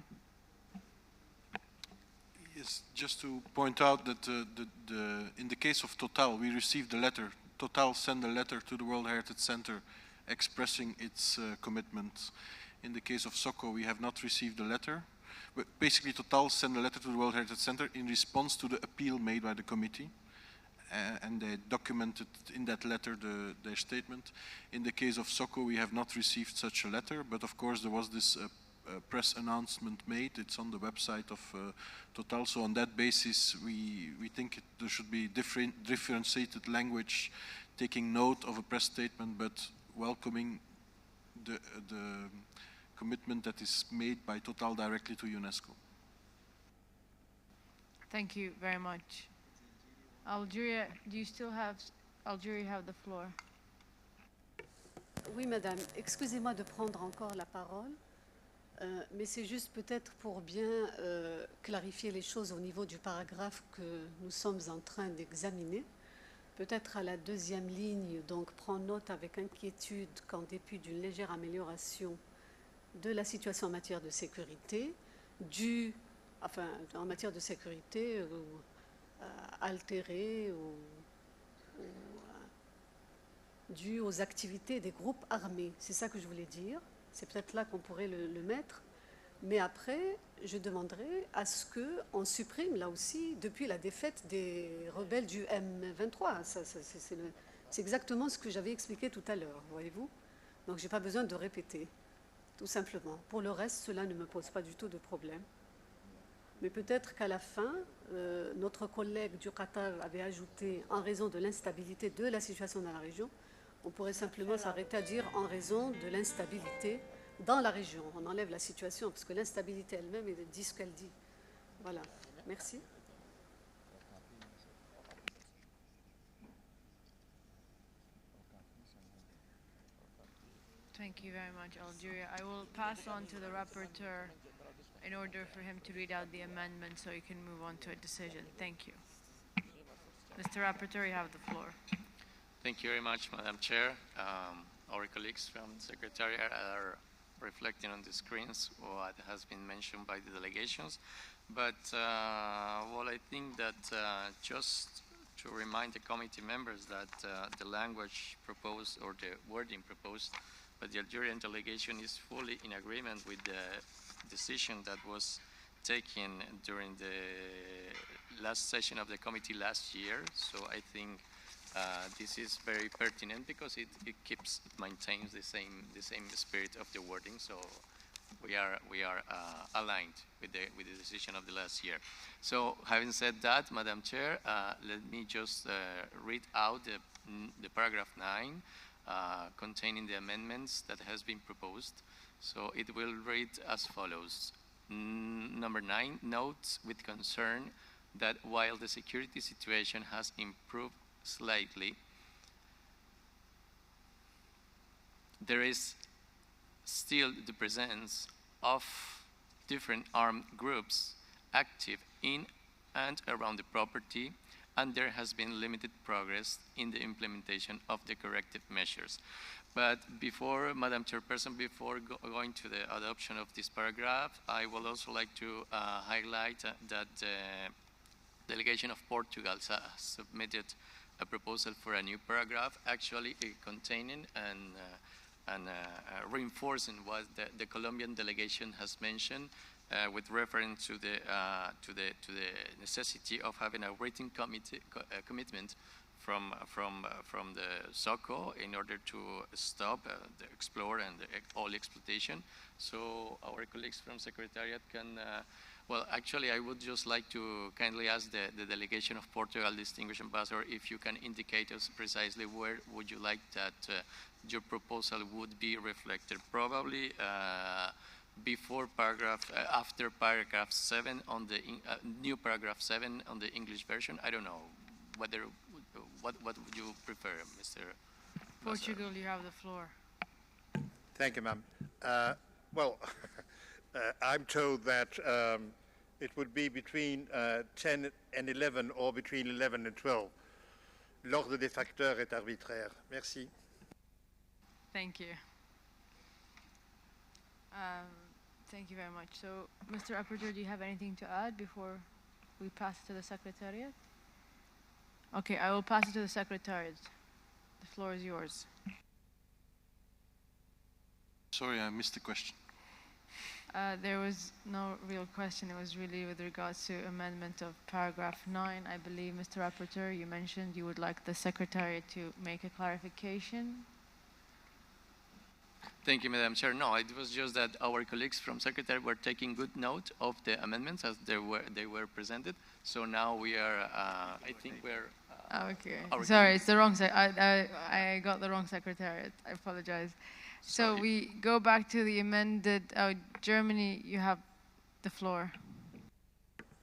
Yes, just to point out that in the case of Total, we received a letter. Total sent a letter to the World Heritage Center expressing its commitment. In the case of SOCO, we have not received a letter. But basically, Total sent a letter to the World Heritage Center in response to the appeal made by the committee. And they documented in that letter their statement. In the case of SOCO, we have not received such a letter, but of course there was this press announcement made. It's on the website of Total. So on that basis, we think there should be differentiated language, taking note of a press statement, but welcoming the commitment that is made by Total directly to UNESCO. Thank you very much. Algeria, do you still have, Algeria, have the floor. Oui, madame. Excusez-moi de prendre encore la parole, mais c'est juste peut-être pour bien clarifier les choses au niveau du paragraphe que nous sommes en train d'examiner. Peut-être à la deuxième ligne, donc prend note avec inquiétude qu'en dépit d'une légère amélioration de la situation en matière de sécurité, en matière de sécurité altérée ou due aux activités des groupes armés. C'est ça que je voulais dire. C'est peut-être là qu'on pourrait le mettre. Mais après, je demanderai à ce qu'on supprime, là aussi, depuis la défaite des rebelles du M23. C'est exactement ce que j'avais expliqué tout à l'heure, voyez-vous. Donc, je n'ai pas besoin de répéter, tout simplement. Pour le reste, cela ne me pose pas du tout de problème. Mais peut-être qu'à la fin, notre collègue du Qatar avait ajouté, en raison de l'instabilité de la situation dans la région, on pourrait simplement s'arrêter à dire en raison de l'instabilité dans la région. On enlève la situation, parce que l'instabilité elle-même, elle dit ce qu'elle dit. Voilà. Merci. Thank you very much, Algeria. I will pass on to the rapporteur in order for him to read out the amendment so you can move on to a decision. Thank you. Mr. Rapporteur, you have the floor. Thank you very much, Madam Chair. Our colleagues from the Secretariat are reflecting on the screens what has been mentioned by the delegations. But, well, I think that just to remind the committee members that the language proposed or the wording proposed by the Algerian delegation is fully in agreement with the decision that was taken during the last session of the committee last year. So I think this is very pertinent because it maintains the same spirit of the wording. So we are aligned with the decision of the last year. So having said that, Madam Chair, let me just read out the paragraph 9 containing the amendments that has been proposed. So it will read as follows. Number 9 notes with concern that while the security situation has improved slightly, there is still the presence of different armed groups active in and around the property, and there has been limited progress in the implementation of the corrective measures. But before, Madam Chairperson, before going to the adoption of this paragraph, I would also like to highlight that the delegation of Portugal submitted a proposal for a new paragraph, actually containing and reinforcing what the Colombian delegation has mentioned with reference to the necessity of having a written commitment from the SOCO in order to stop the explore and the oil exploitation. So our colleagues from Secretariat can, well, actually, I would just like to kindly ask the delegation of Portugal, distinguished ambassador, if you can indicate us precisely where would you like that your proposal would be reflected. Probably before paragraph, after paragraph 7 on the new paragraph 7 on the English version. I don't know whether. What would you prefer, Mr. Portugal, you have the floor. Thank you, ma'am. Well, I'm told that it would be between 10 and 11 or between 11 and 12. L'ordre des facteurs est arbitraire. Merci. Thank you. Thank you very much. So, Mr. Rapporteur, do you have anything to add before we pass it to the Secretariat? Okay, I will pass it to the Secretariat. The floor is yours. Sorry, I missed the question. There was no real question. It was really with regards to amendment of paragraph 9. I believe, Mr. Rapporteur, you mentioned you would like the Secretariat to make a clarification. Thank you, Madam Chair. No, it was just that our colleagues from Secretariat were taking good note of the amendments as they were presented. So now we are, I think we're... okay. Sorry, it's the wrong I got the wrong Secretariat. I apologize. So we go back to the amended, Germany, you have the floor.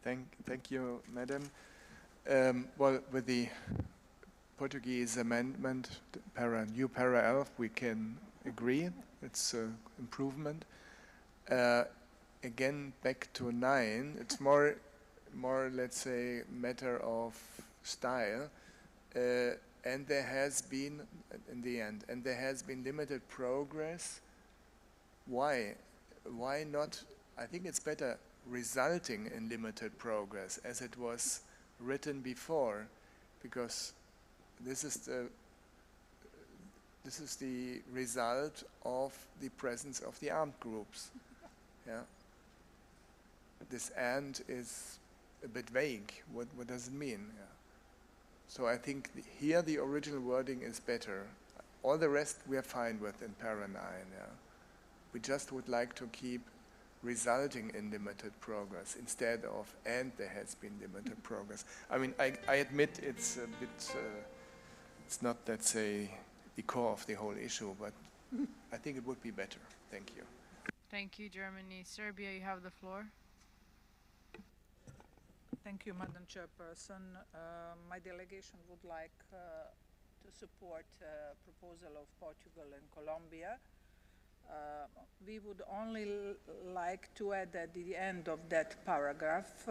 Thank you, Madam. Well, with the Portuguese amendment, new para 11, we can agree. It's an improvement. Again, back to 9, it's more, let's say, matter of style. And there has been, in the end, and there has been limited progress. Why? Why not? I think it's better resulting in limited progress, as it was written before, because this is the result of the presence of the armed groups. Yeah. This "and" is a bit vague. What does it mean? Yeah. So I think here the original wording is better. All the rest we are fine with in para 9. Yeah. We just would like to keep resulting in limited progress instead of "and there has been limited progress." I mean, I admit it's a bit, it's not, let's say, the core of the whole issue, but I think it would be better. Thank you. Thank you, Germany. Serbia, you have the floor. Thank you, Madam Chairperson. My delegation would like to support proposal of Portugal and Colombia. We would only like to add at the end of that paragraph,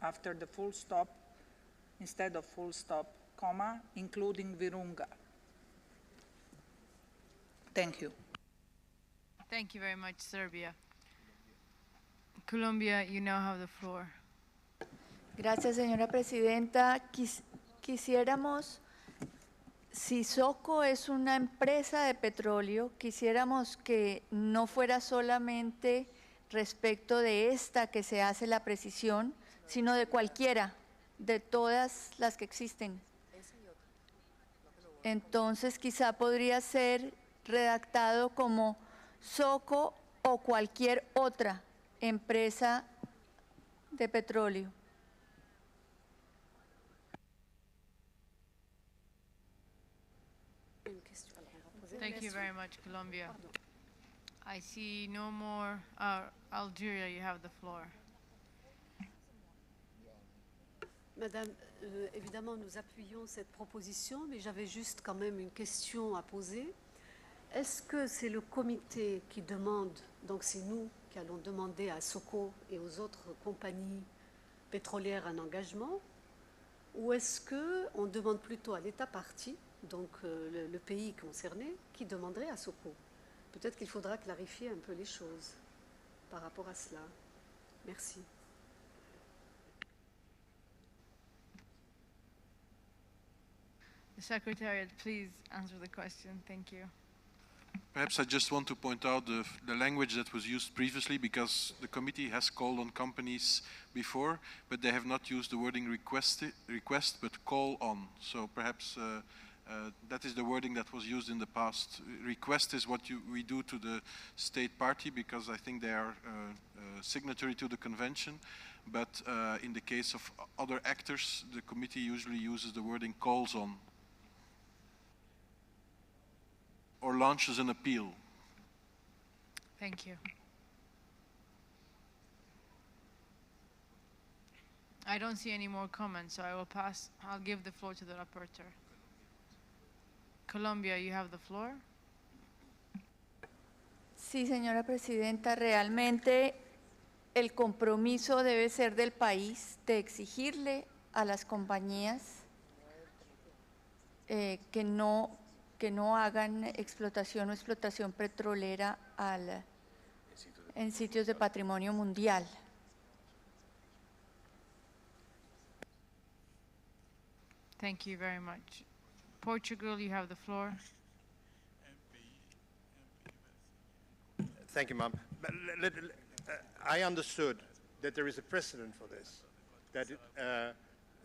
after the full stop, instead of full stop, comma, including Virunga. Thank you. Thank you very much, Serbia. Colombia, you now have the floor. Gracias, señora presidenta. Quisiéramos, si SOCO es una empresa de petróleo, quisiéramos que no fuera solamente respecto de esta que se hace la precisión, sino de cualquiera, de todas las que existen. Entonces, quizá podría ser redactado como SOCO o cualquier otra empresa de petróleo. Thank you very much, Colombia. I see no more. Algeria, you have the floor. Madame, évidemment, nous appuyons cette proposition, mais j'avais juste quand même une question à poser. Est-ce que c'est le comité qui demande, donc c'est nous qui allons demander à SOCO et aux autres compagnies pétrolières un engagement, ou est-ce qu'on demande plutôt à l'État partie, donc le pays concerné, qui demanderait à SOCO? Peut-être qu'il faudra clarifier un peu les choses par rapport à cela. Merci. The Secretariat, please answer the question. Thank you. Perhaps I just want to point out the language that was used previously, because the committee has called on companies before, but they have not used the wording request, but call on. So perhaps that is the wording that was used in the past. Request is what we do to the state party, because I think they are signatory to the convention. But in the case of other actors, the committee usually uses the wording calls on, or launches an appeal. Thank you. I don't see any more comments, so I'll give the floor to the rapporteur. Colombia, you have the floor. Sí, señora presidenta, realmente el compromiso debe ser del país de exigirle a las compañías que no hagan explotación o explotación petrolera en sitios de patrimonio mundial. Thank you very much. Portugal, you have the floor. Thank you, ma'am. I understood that there is a precedent for this, that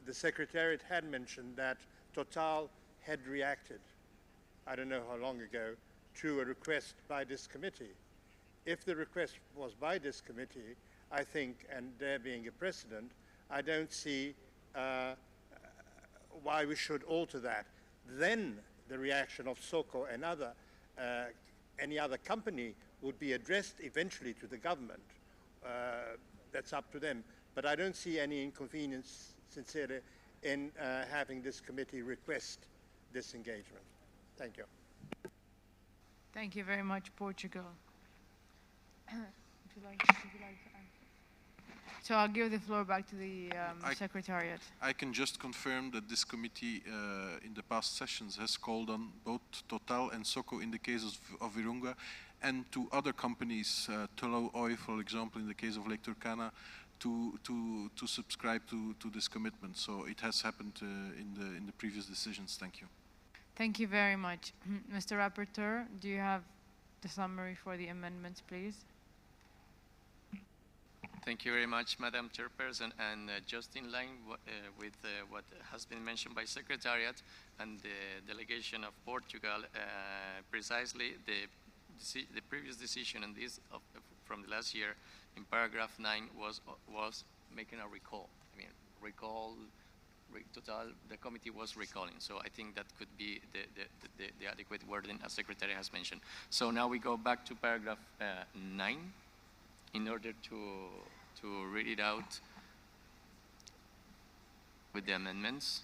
the Secretariat had mentioned that Total had reacted, I don't know how long ago, to a request by this committee. If the request was by this committee, I think, and there being a precedent, I don't see why we should alter that. Then the reaction of SOCO and any other company would be addressed eventually to the government. That's up to them. But I don't see any inconvenience, sincerely, in having this committee request this engagement. Thank you. Thank you very much, Portugal. Would you like to answer? So I'll give the floor back to the Secretariat. I can just confirm that this committee in the past sessions has called on both Total and SOCO in the case of Virunga, and to other companies, Tullow Oil, for example, in the case of Lake Turkana, to subscribe to this commitment. So it has happened in the previous decisions. Thank you. Thank you very much. Mr. Rapporteur, do you have the summary for the amendments, please? Thank you very much, Madam Chairperson. And just in line with what has been mentioned by Secretariat and the delegation of Portugal, precisely the previous decision on this from the last year in paragraph 9 was making a recall. I mean, Total, the committee was recalling. So I think that could be the adequate wording as Secretary has mentioned. So now we go back to paragraph 9 in order to read it out with the amendments.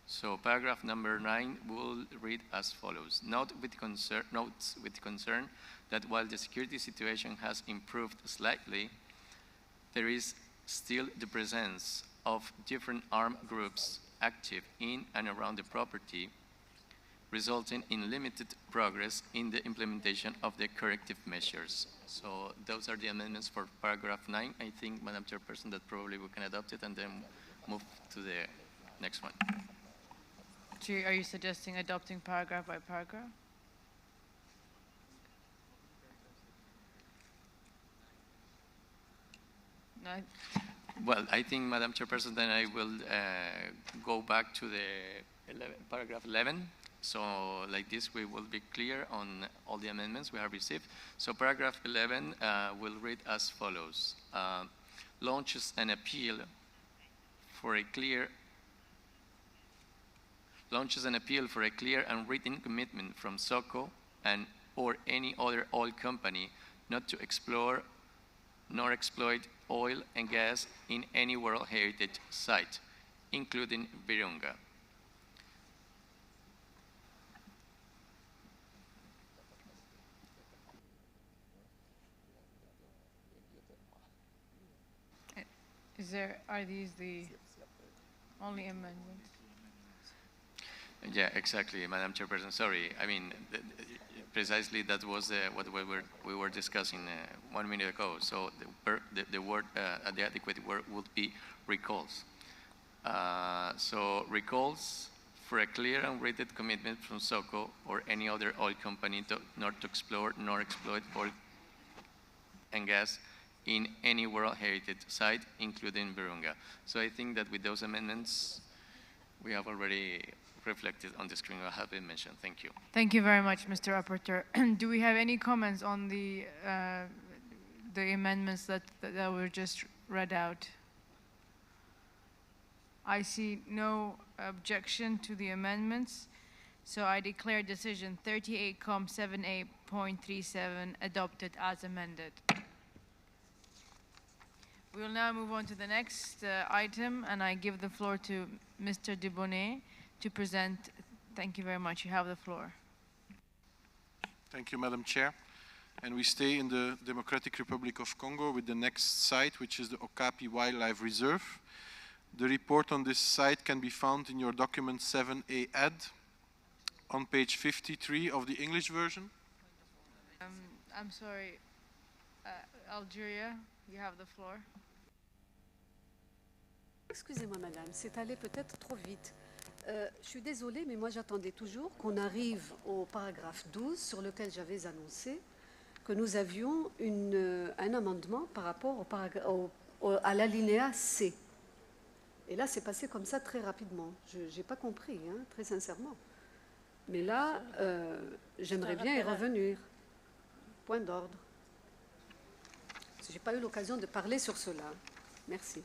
So paragraph number 9 will read as follows. Notes with concern that while the security situation has improved slightly, there is still the presence of different armed groups active in and around the property, resulting in limited progress in the implementation of the corrective measures. So those are the amendments for paragraph 9. I think, Madam Chairperson, that probably we can adopt it and then move to the next one. So are you suggesting adopting paragraph by paragraph? No. Well, I think, Madam Chairperson, then I will go back to the paragraph 11. So like this, we will be clear on all the amendments we have received. So paragraph 11 will read as follows. Launches an appeal for a clear and written commitment from SOCO and or any other oil company not to explore nor exploit oil and gas in any World Heritage Site, including Virunga. Are these the only amendments? Yeah, exactly, Madam Chairperson. Sorry, I mean, precisely that was what we were discussing 1 minute ago. So the word, the adequate word would be recalls. So recalls for a clear and written commitment from SOCO or any other oil company not to explore nor exploit oil and gas in any World Heritage Site, including Virunga. So I think that with those amendments, we have already reflected on the screen what have been mentioned. Thank you. Thank you very much, Mr. Rapporteur. Do we have any comments on the amendments that were just read out? I see no objection to the amendments, so I declare decision 38.78.37 adopted as amended. We will now move on to the next item, and I give the floor to Mr. Dibonnet to present. Thank you very much. You have the floor. Thank you, Madam Chair. And we stay in the Democratic Republic of Congo with the next site, which is the Okapi Wildlife Reserve. The report on this site can be found in your document 7A add on page 53 of the English version. I'm sorry, Algeria, you have the floor. Excusez-moi, madame, c'est allé peut-être trop vite. Je suis désolée, mais moi j'attendais toujours qu'on arrive au paragraphe 12 sur lequel j'avais annoncé que nous avions un amendement par rapport à l'alinéa C. Et là, c'est passé comme ça très rapidement. Je n'ai pas compris, hein, très sincèrement. Mais là, j'aimerais bien y revenir. Point d'ordre. Je n'ai pas eu l'occasion de parler sur cela. Merci.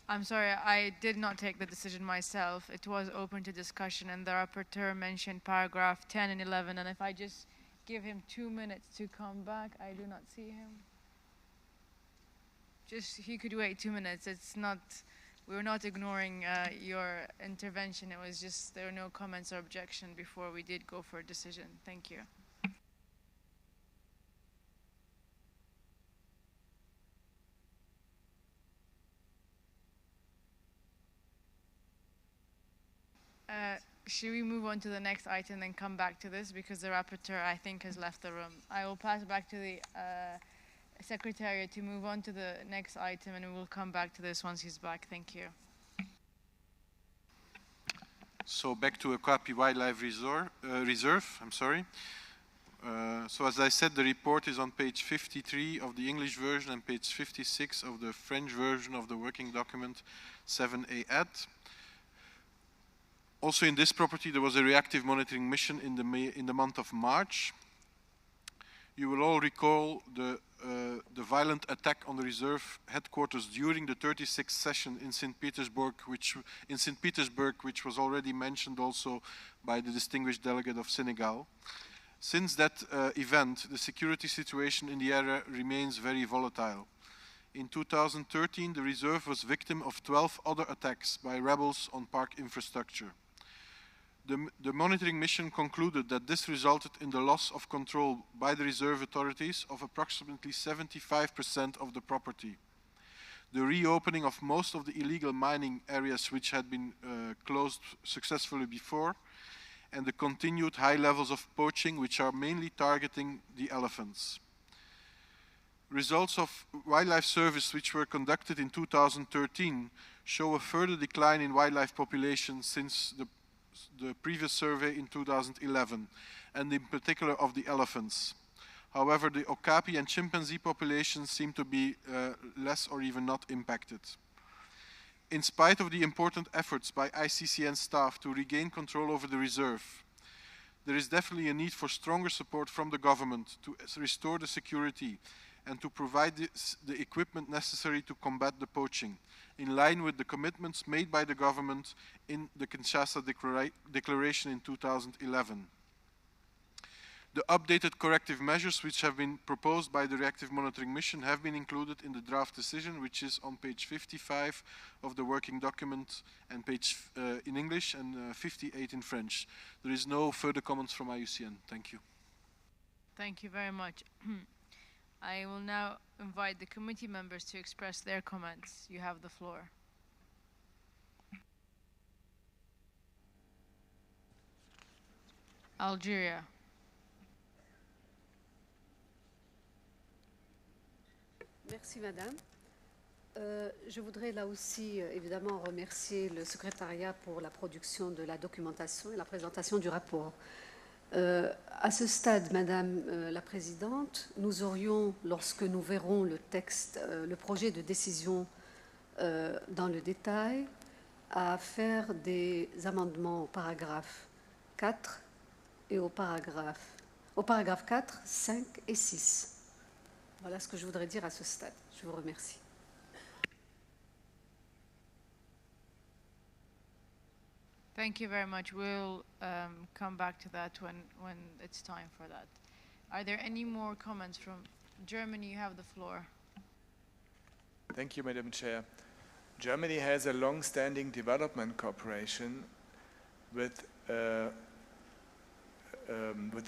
I'm sorry, I did not take the decision myself. It was open to discussion, and the rapporteur mentioned paragraph 10 and 11, and if I just give him 2 minutes to come back, I do not see him. Just, he could wait 2 minutes. It's not, we were not ignoring your intervention. It was just, there were no comments or objection before we did go for a decision. Thank you. Should we move on to the next item and come back to this, because the rapporteur, I think, has left the room. I will pass back to the Secretariat to move on to the next item, and we will come back to this once he's back. Thank you. So back to Okapi Wildlife Reserve. I'm sorry. So as I said, the report is on page 53 of the English version and page 56 of the French version of the working document 7A add. Also in this property, there was a reactive monitoring mission in the month of March. You will all recall the violent attack on the reserve headquarters during the 36th session in St. Petersburg, which was already mentioned also by the distinguished delegate of Senegal. Since that event, the security situation in the area remains very volatile. In 2013, the reserve was victim of 12 other attacks by rebels on park infrastructure. The monitoring mission concluded that this resulted in the loss of control by the reserve authorities of approximately 75% of the property. The reopening of most of the illegal mining areas which had been closed successfully before, and the continued high levels of poaching which are mainly targeting the elephants. Results of wildlife surveys which were conducted in 2013 show a further decline in wildlife population since the previous survey in 2011, and in particular of the elephants. However, the okapi and chimpanzee populations seem to be less or even not impacted. In spite of the important efforts by ICCN staff to regain control over the reserve, there is definitely a need for stronger support from the government to restore the security and to provide the equipment necessary to combat the poaching, in line with the commitments made by the government in the Kinshasa Declaration in 2011. The updated corrective measures which have been proposed by the Reactive Monitoring Mission have been included in the draft decision, which is on page 55 of the working document and page in English and 58 in French. There is no further comments from IUCN. Thank you. Thank you very much. I will now invite the committee members to express their comments. You have the floor. Algeria. Merci, madame. Je voudrais là aussi évidemment remercier le secrétariat pour la production de la documentation et la présentation du rapport. À ce stade, Madame la Présidente, nous aurions, lorsque nous verrons le texte, le projet de décision dans le détail, à faire des amendements au paragraphe 4 et au paragraphe 4, 5 et 6. Voilà ce que je voudrais dire à ce stade. Je vous remercie. Thank you very much. We'll come back to that when it's time for that. Are there any more comments from Germany? You have the floor. Thank you, Madam Chair. Germany has a long-standing development cooperation with the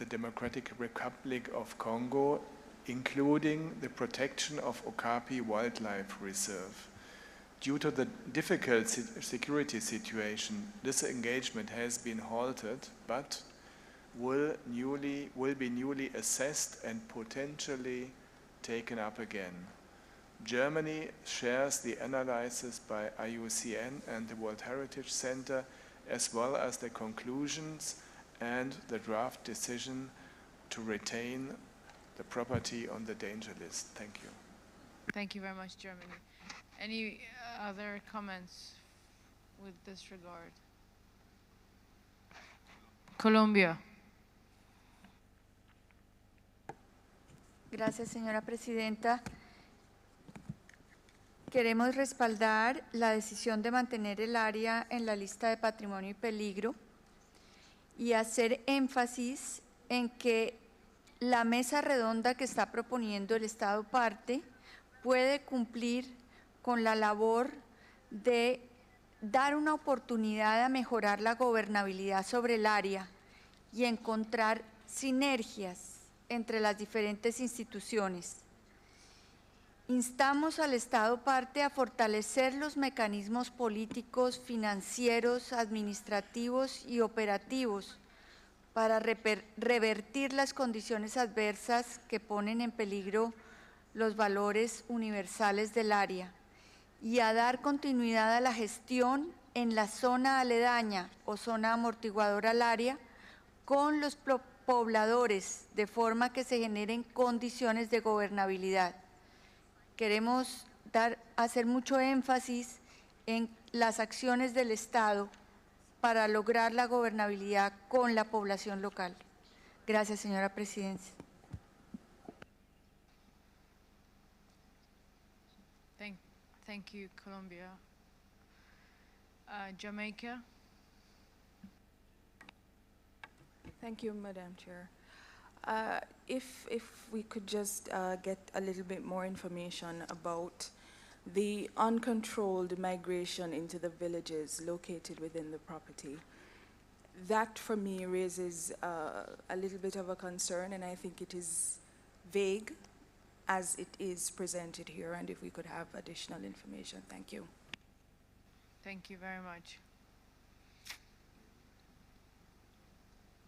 Democratic Republic of Congo, including the protection of Okapi Wildlife Reserve. Due to the difficult security situation, this engagement has been halted, but will be newly assessed and potentially taken up again. Germany shares the analysis by IUCN and the World Heritage Center, as well as the conclusions and the draft decision to retain the property on the danger list. Thank you. Thank you very much, Germany. Any other comments with this regard? Colombia. Gracias, señora presidenta. Queremos respaldar la decisión de mantener el área en la lista de patrimonio y peligro y hacer énfasis en que la mesa redonda que está proponiendo el Estado parte puede cumplir con la labor de dar una oportunidad a mejorar la gobernabilidad sobre el área y encontrar sinergias entre las diferentes instituciones. Instamos al Estado parte a fortalecer los mecanismos políticos, financieros, administrativos y operativos para revertir las condiciones adversas que ponen en peligro los valores universales del área y a dar continuidad a la gestión en la zona aledaña o zona amortiguadora al área con los pobladores, de forma que se generen condiciones de gobernabilidad. Queremos hacer mucho énfasis en las acciones del Estado para lograr la gobernabilidad con la población local. Gracias, señora Presidenta. Thank you, Colombia. Jamaica. Thank you, Madam Chair. If we could just get a little bit more information about the uncontrolled migration into the villages located within the property. That, for me, raises a little bit of a concern, and I think it is vague as it is presented here, and if we could have additional information. Thank you. Thank you very much.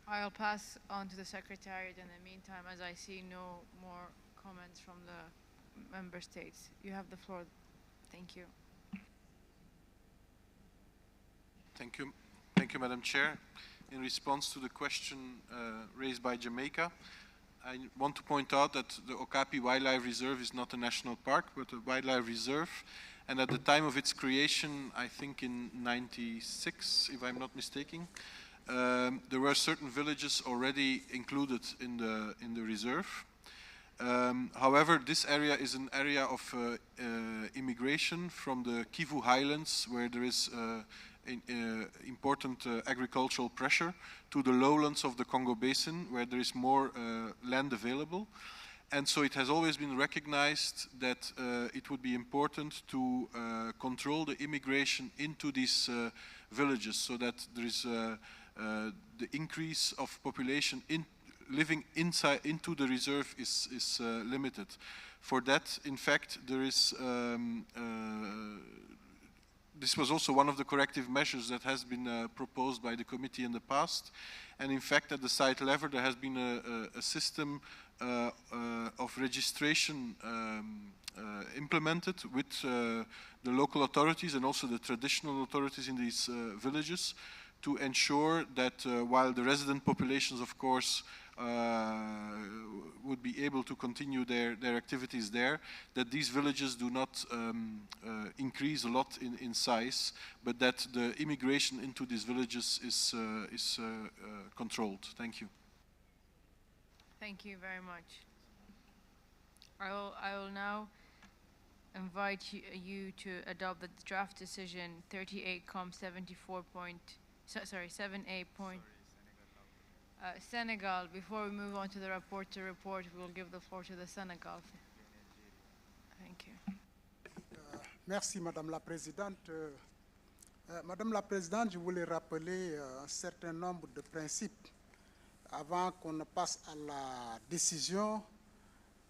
I'll pass on to the Secretariat in the meantime, as I see no more comments from the member states. You have the floor. Thank you. Thank you. Thank you, Madam Chair. In response to the question raised by Jamaica, I want to point out that the Okapi Wildlife Reserve is not a national park, but a wildlife reserve. And at the time of its creation, I think in '96, if I'm not mistaken, there were certain villages already included in the reserve. However, this area is an area of immigration from the Kivu Highlands, where there is important agricultural pressure, to the lowlands of the Congo Basin, where there is more land available. And so it has always been recognized that it would be important to control the immigration into these villages, so that there is the increase of population living into the reserve is limited. For that, in fact, there is this was also one of the corrective measures that has been proposed by the committee in the past. And in fact, at the site level, there has been a system of registration implemented with the local authorities and also the traditional authorities in these villages to ensure that while the resident populations, of course, would be able to continue their activities there, that these villages do not increase a lot in size, but that the immigration into these villages is controlled. Thank you. Thank you very much. I will now invite you to adopt the draft decision 7A. Senegal. Before we move on to the rapporteur report, we will give the floor to the Senegal. Thank you. Merci, Madame la Présidente. Madame la Présidente, je voulais rappeler un certain nombre de principes avant qu'on ne passe à la décision,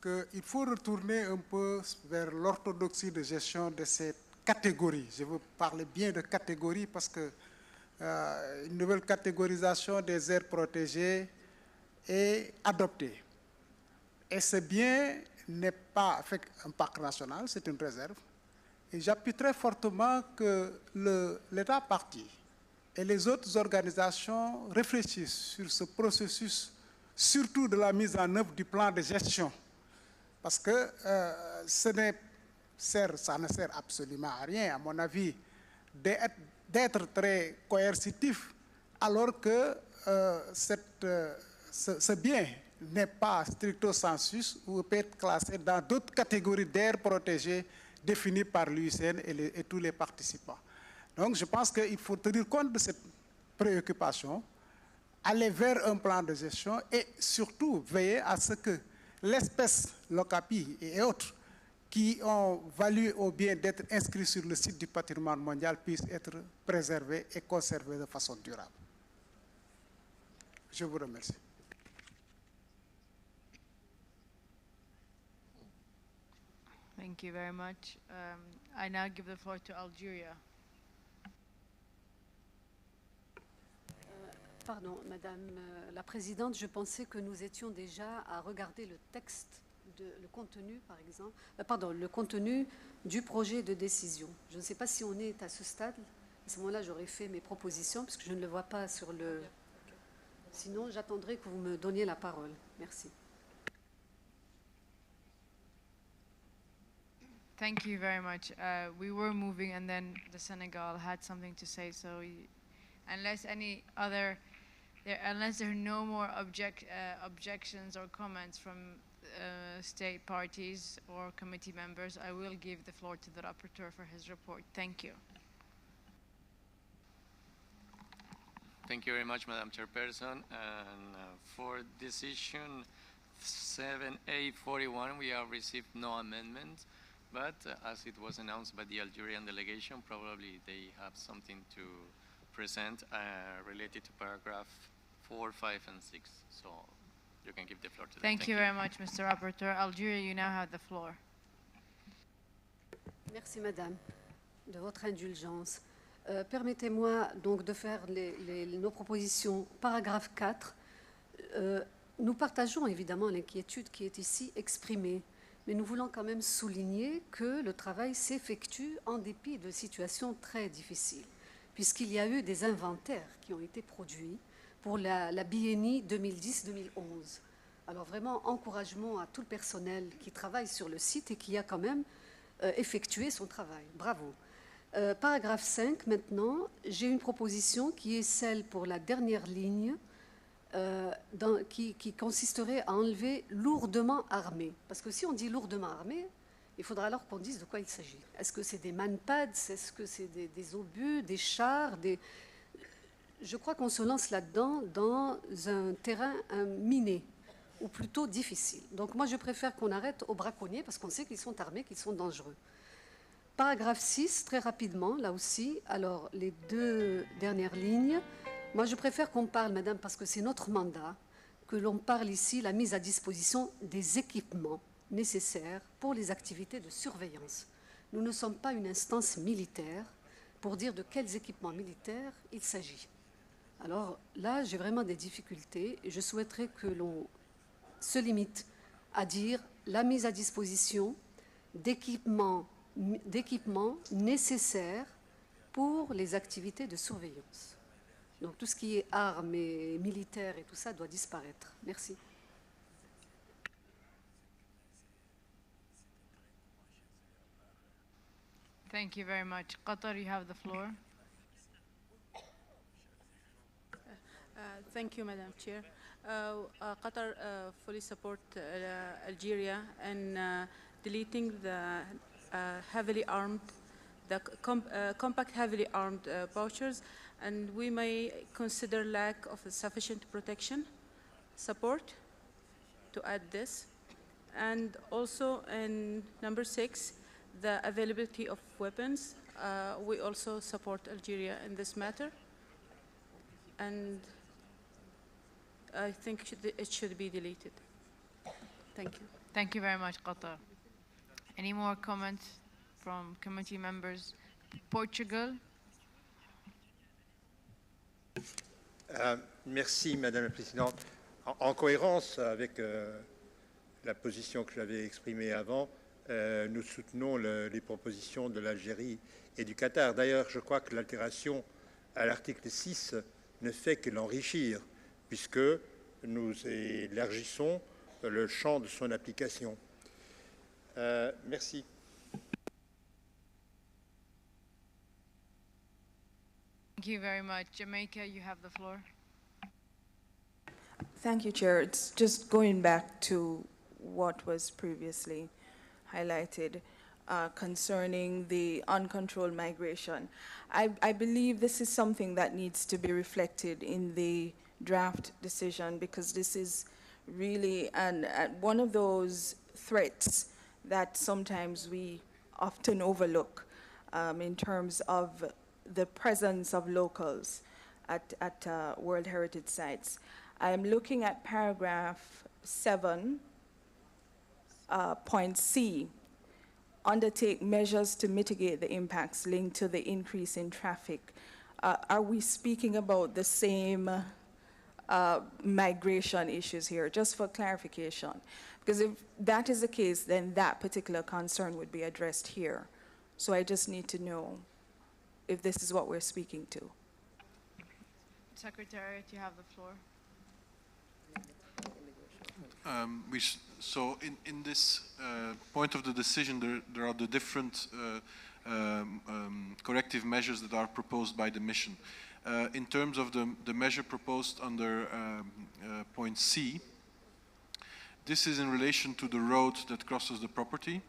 qu'il faut retourner un peu vers l'orthodoxie de gestion de cette catégorie. Je veux parler bien de catégorie parce que une nouvelle catégorisation des aires protégées est adoptée. Et ce bien n'est pas fait un parc national, c'est une réserve. Et j'appuie très fortement que l'État partie et les autres organisations réfléchissent sur ce processus, surtout de la mise en œuvre du plan de gestion. Parce que ça ne sert absolument à rien, à mon avis, d'être très coercitif, alors que ce bien n'est pas stricto sensus ou peut être classé dans d'autres catégories d'aires protégées définies par l'UICN et tous les participants. Donc je pense qu'il faut tenir compte de cette préoccupation, aller vers un plan de gestion et surtout veiller à ce que l'espèce l'ocapi et autres qui ont valu au bien d'être inscrits sur le site du patrimoine mondial puissent être préservés et conservés de façon durable. Je vous remercie. Thank you very much. I now give the floor to Algeria. Pardon, Madame la Présidente, je pensais que nous étions déjà à regarder le texte, le contenu, par exemple, le contenu du projet de décision. Je ne sais pas si on est à ce stade. À ce moment-là, j'aurais fait mes propositions, parce que je ne le vois pas sur le... Sinon, j'attendrai que vous me donniez la parole. Merci. Thank you very much. We were moving and then the Senegal had something to say, so unless there are no more objections or comments from state parties or committee members, I will give the floor to the rapporteur for his report. Thank you. Thank you very much, Madam Chairperson. And for decision 7A41, we have received no amendments, but as it was announced by the Algerian delegation, probably they have something to present related to paragraph 4, 5, and 6. So you can give the floor to them. Thank you very much, Mr. Rapporteur. Algeria, you now have the floor. Merci, Madame, de votre indulgence. Permettez-moi donc de faire nos propositions. Paragraphe 4. Nous partageons évidemment l'inquiétude qui est ici exprimée, mais nous voulons quand même souligner que le travail s'effectue en dépit de situations très difficiles, puisqu'il y a eu des inventaires qui ont été produits pour la biennie 2010-2011. Alors vraiment, encouragement à tout le personnel qui travaille sur le site et qui a quand même effectué son travail. Bravo. Paragraphe 5, maintenant, j'ai une proposition qui est celle pour la dernière ligne, qui consisterait à enlever lourdement armé. Parce que si on dit lourdement armé, il faudra alors qu'on dise de quoi il s'agit. Est-ce que c'est des manpads? Est-ce que c'est des obus, des chars Je crois qu'on se lance là-dedans dans un terrain miné, ou plutôt difficile. Donc moi, je préfère qu'on arrête aux braconniers, parce qu'on sait qu'ils sont armés, qu'ils sont dangereux. Paragraphe 6, très rapidement, là aussi. Alors, les deux dernières lignes. Moi, je préfère qu'on parle, Madame, parce que c'est notre mandat, que l'on parle ici la mise à disposition des équipements nécessaires pour les activités de surveillance. Nous ne sommes pas une instance militaire pour dire de quels équipements militaires il s'agit. Alors là, j'ai vraiment des difficultés et je souhaiterais que l'on se limite à dire la mise à disposition d'équipements nécessaires pour les activités de surveillance. Donc tout ce qui est armes et militaires et tout ça doit disparaître. Merci. Thank you very much. Qatar, you have the floor. Thank you, Madam Chair. Qatar fully support Algeria in deleting the compact heavily armed poachers, and we may consider lack of sufficient protection support to add this. And also in number 6, the availability of weapons. We also support Algeria in this matter. And I think it should be deleted. Thank you. Thank you very much, Qatar. Any more comments from committee members? Portugal. Merci, Madame la Présidente. En cohérence avec la position que j'avais exprimée avant, nous soutenons les propositions de l'Algérie et du Qatar. D'ailleurs, je crois que l'altération à l'article 6 ne fait que l'enrichir, puisque nous élargissons le champ de son application. Merci. Thank you very much. Jamaica, you have the floor. Thank you, Chair. It's just going back to what was previously highlighted concerning the uncontrolled migration. I believe this is something that needs to be reflected in the draft decision, because this is really one of those threats that sometimes we often overlook in terms of the presence of locals at World Heritage Sites. I'm looking at paragraph 7, point C, undertake measures to mitigate the impacts linked to the increase in traffic. Are we speaking about the same migration issues here, just for clarification? Because if that is the case, then that particular concern would be addressed here. So I just need to know if this is what we're speaking to. Secretariat, you have the floor. So in this point of the decision, there are the different corrective measures that are proposed by the mission. In terms of the measure proposed under point C, this is in relation to the road that crosses the property.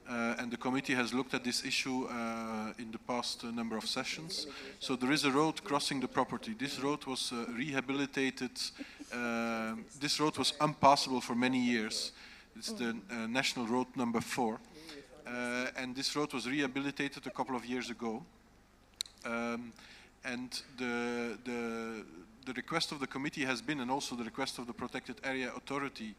And the committee has looked at this issue in the past number of sessions. So there is a road crossing the property. This road was rehabilitated. This road was impassable for many years. It's the national road number 4. And this road was rehabilitated a couple of years ago. And the request of the committee has been, and also the request of the Protected Area Authority,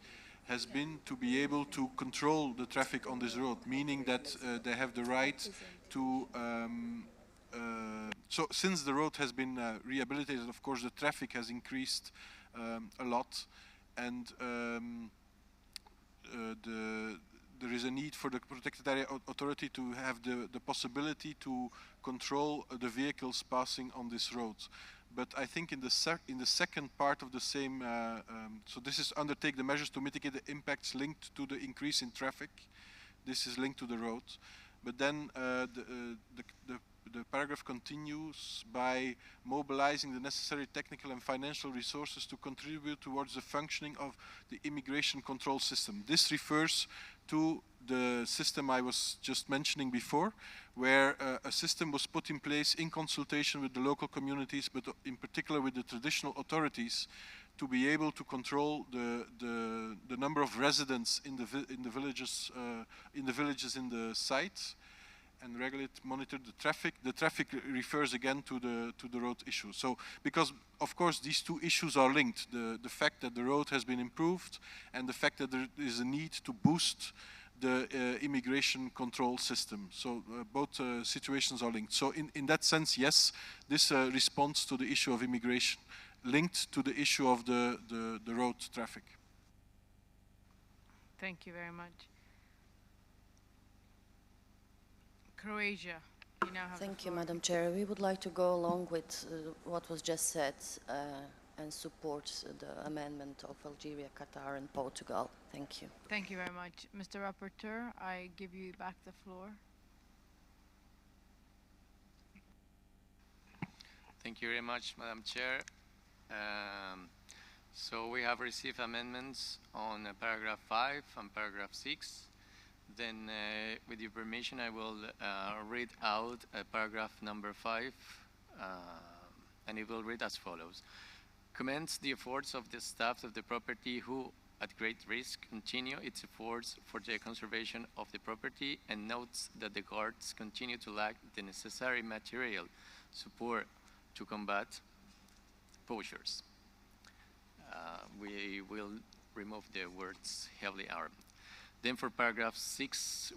has been to be able to control the traffic on this road, meaning that they have the right to, so since the road has been rehabilitated, of course, the traffic has increased a lot, and there is a need for the Protected Area Authority to have the possibility to control the vehicles passing on this road. But I think in the second part of the same, so this is undertake the measures to mitigate the impacts linked to the increase in traffic. This is linked to the road. But then the paragraph continues by mobilizing the necessary technical and financial resources to contribute towards the functioning of the immigration control system. This refers to the system I was just mentioning before, where a system was put in place in consultation with the local communities, but in particular with the traditional authorities, to be able to control the number of residents in the villages in the site, and regulate, monitor the traffic. The traffic refers again to the road issue. So, because of course these two issues are linked: the fact that the road has been improved, and the fact that there is a need to boost the immigration control system. So both situations are linked. So in that sense, yes, this responds to the issue of immigration, linked to the issue of the road traffic. Thank you very much. Croatia, you now have the Thank you, floor. Madam Chair. We would like to go along with what was just said and support the amendment of Algeria, Qatar, and Portugal. Thank you. Thank you very much. Mr. Rapporteur, I give you back the floor. Thank you very much, Madam Chair. So we have received amendments on paragraph 5 and paragraph 6. Then, with your permission, I will read out paragraph number 5, and it will read as follows. Commends the efforts of the staff of the property who, at great risk, continue its efforts for the conservation of the property, and notes that the guards continue to lack the necessary material support to combat poachers. We will remove the words heavily armed. Then for paragraph 6,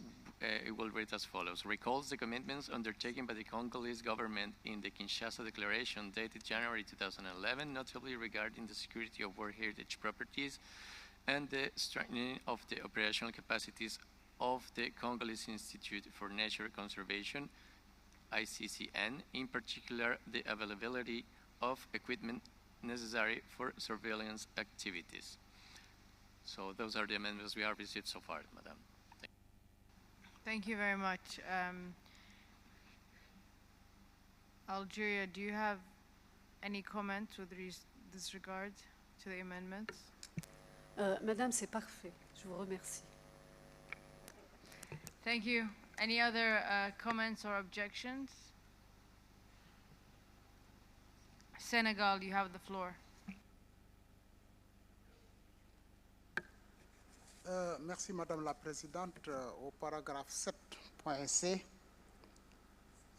it will read as follows. Recalls the commitments undertaken by the Congolese government in the Kinshasa Declaration dated January 2011, notably regarding the security of World Heritage properties and the strengthening of the operational capacities of the Congolese Institute for Nature Conservation, ICCN, in particular the availability of equipment necessary for surveillance activities. So those are the amendments we have received so far, Madam. Thank you very much. Algeria, do you have any comments with this regard to the amendments? Madame, c'est parfait. Je vous remercie. Thank you. Any other comments or objections? Senegal, you have the floor. Merci Madame la Présidente. Au paragraphe 7.c,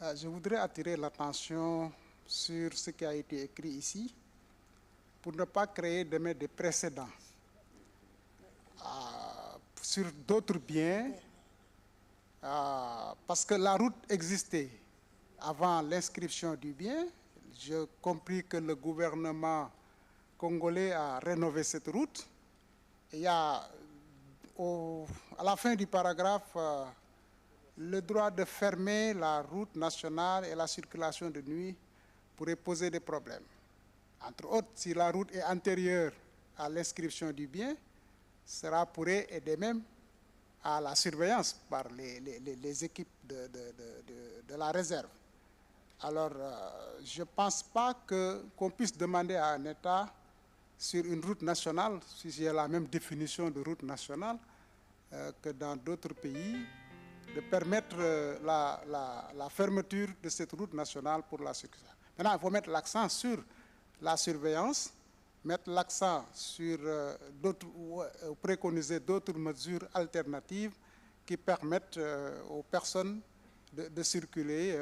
je voudrais attirer l'attention sur ce qui a été écrit ici pour ne pas créer demain des précédents sur d'autres biens parce que la route existait avant l'inscription du bien. J'ai compris que le gouvernement congolais a rénové cette route. Et il y a à la fin du paragraphe, le droit de fermer la route nationale et la circulation de nuit pourrait poser des problèmes. Entre autres, si la route est antérieure à l'inscription du bien, cela pourrait aider même à la surveillance par les équipes de la réserve. Alors, je ne pense pas qu'on puisse demander à un État sur une route nationale, si j'ai la même définition de route nationale que dans d'autres pays, de permettre la fermeture de cette route nationale pour la sécurité. Maintenant, il faut mettre l'accent sur la surveillance, mettre l'accent sur préconiser d'autres mesures alternatives qui permettent aux personnes de circuler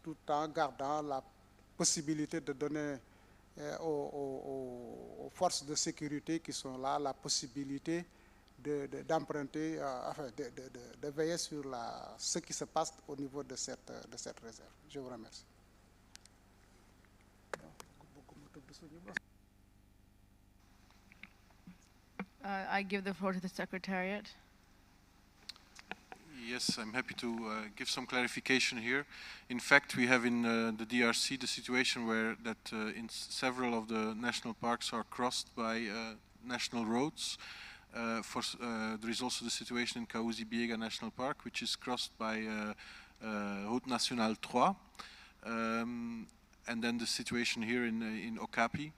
tout en gardant la possibilité de donner aux forces de sécurité qui sont là la possibilité d'emprunter, enfin de veiller sur ce qui se passe au niveau de cette réserve. Je vous remercie. I give the floor to the Secretariat. Yes, I'm happy to give some clarification here. In fact, we have in the DRC the situation where in several of the national parks are crossed by national roads. There is also the situation in Kaouzi-Biega National Park, which is crossed by Route Nationale 3. And then the situation here in Okapi.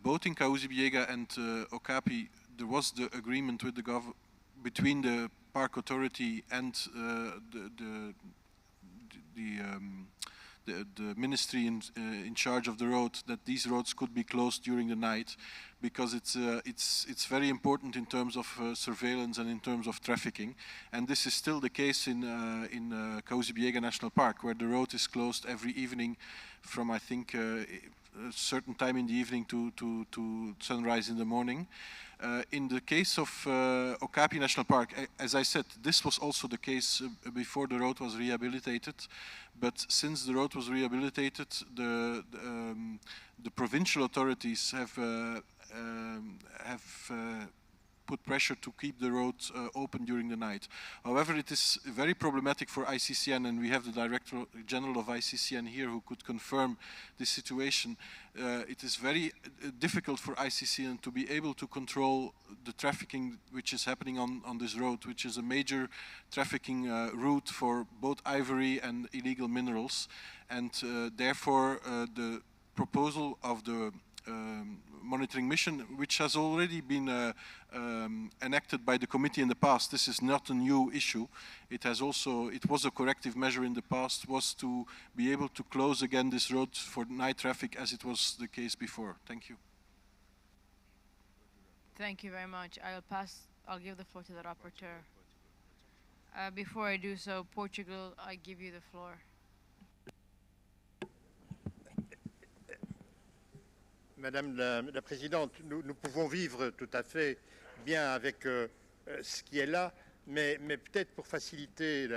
Both in Kaouzi-Biega and Okapi, there was the agreement with between the Park Authority and the ministry in charge of the road that these roads could be closed during the night, because it's very important in terms of surveillance and in terms of trafficking. And this is still the case in Kaouzi-Biega National Park, where the road is closed every evening from, I think, a certain time in the evening to sunrise in the morning. In the case of Okapi National Park, as I said, this was also the case before the road was rehabilitated. But since the road was rehabilitated, the provincial authorities have put pressure to keep the road open during the night. However, it is very problematic for ICCN, and we have the Director General of ICCN here who could confirm this situation. It is very difficult for ICCN to be able to control the trafficking which is happening on this road, which is a major trafficking route for both ivory and illegal minerals. And therefore, the proposal of the monitoring mission, which has already been enacted by the committee in the past. This is not a new issue. It was a corrective measure in the past, was to be able to close again this road for night traffic as it was the case before. Thank you. Thank you very much. I'll give the floor to the rapporteur. Before I do so, Portugal, I give you the floor. Madame la Présidente, nous pouvons vivre tout à fait bien avec ce qui est là, mais peut-être pour faciliter,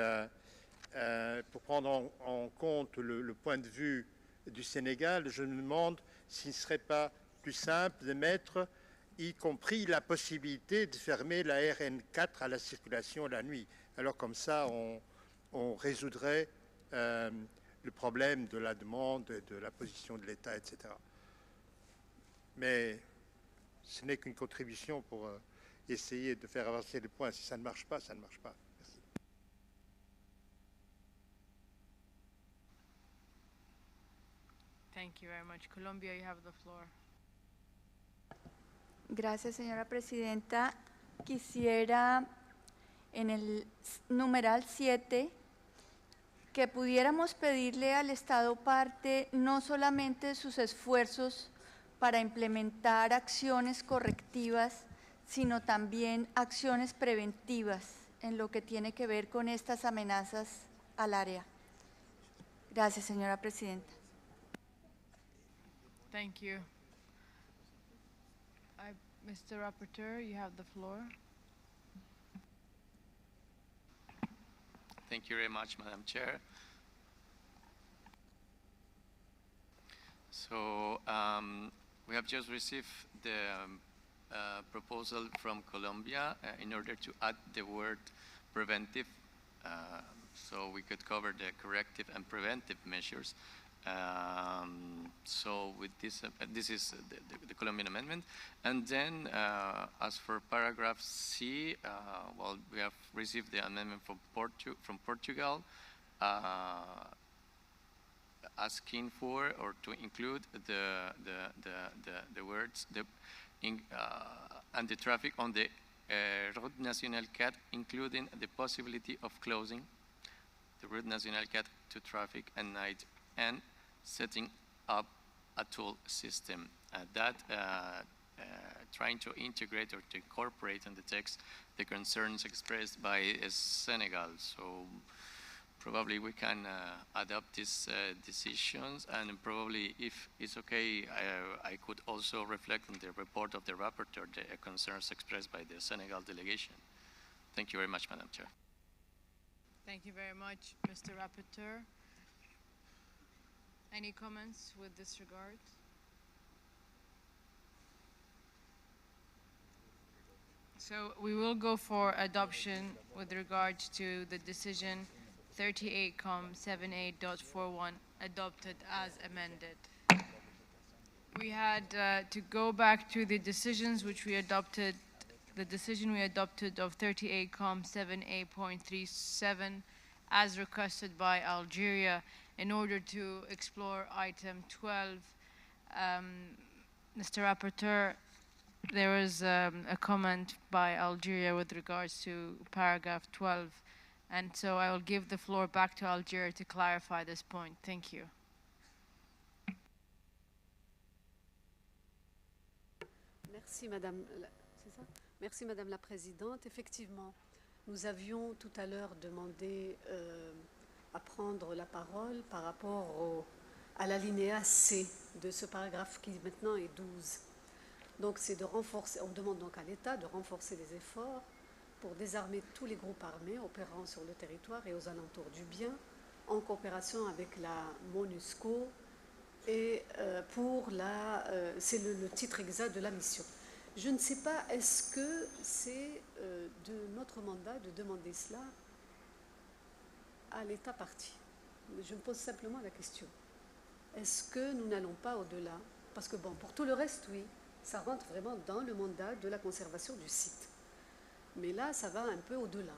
pour prendre en compte le point de vue du Sénégal, je me demande s'il ne serait pas plus simple de mettre, y compris la possibilité de fermer la RN4 à la circulation la nuit. Alors comme ça, on résoudrait le problème de la demande, et de la position de l'État, etc. Mais ce n'est qu'une contribution pour essayer de faire avancer le point. Si ça ne marche pas, ça ne marche pas. Merci. Thank you very much. Colombia, you have the floor. Gracias, señora presidenta. Quisiera, en el numeral 7, que pudiéramos pedirle al Estado parte no solamente sus esfuerzos para implementar acciones correctivas, sino también acciones preventivas en lo que tiene que ver con estas amenazas al área. Gracias, señora presidenta. Thank you. Mr. Rapporteur, you have the floor. Thank you very much, Madam Chair. So we have just received the proposal from Colombia in order to add the word preventive, so we could cover the corrective and preventive measures. So with this, this is the Colombian amendment. And then as for paragraph C, well, we have received the amendment from Portugal, asking for or to include the words and the traffic on the Route Nationale 4, including the possibility of closing the Route Nationale 4 to traffic at night and setting up a toll system. Trying to integrate or to incorporate in the text the concerns expressed by Senegal. So probably we can adopt these decisions, and probably, if it's okay, I could also reflect on the report of the rapporteur the concerns expressed by the Senegal delegation. Thank you very much, Madam Chair. Thank you very much, Mr. Rapporteur. Any comments with this regard? So we will go for adoption with regards to the decision 38.78.41 adopted as amended. We had to go back to the decisions which we adopted, the decision we adopted of 38.78.37 as requested by Algeria in order to explore item 12. Mr. Rapporteur, there was a comment by Algeria with regards to paragraph 12. And so I will give the floor back to Algeria to clarify this point. Thank you. Merci, Madame la Présidente. Effectivement, nous avions tout à l'heure demandé à prendre la parole par rapport à l'alinéa C de ce paragraphe qui maintenant est 12. Donc c'est de renforcer, on demande donc à l'État de renforcer les efforts pour désarmer tous les groupes armés opérant sur le territoire et aux alentours du bien, en coopération avec la MONUSCO et c'est le titre exact de la mission. Je ne sais pas, est-ce que c'est de notre mandat de demander cela à l'État parti? Je me pose simplement la question. Est-ce que nous n'allons pas au-delà? Parce que bon, pour tout le reste, oui, ça rentre vraiment dans le mandat de la conservation du site. Mais là, ça va un peu au-delà.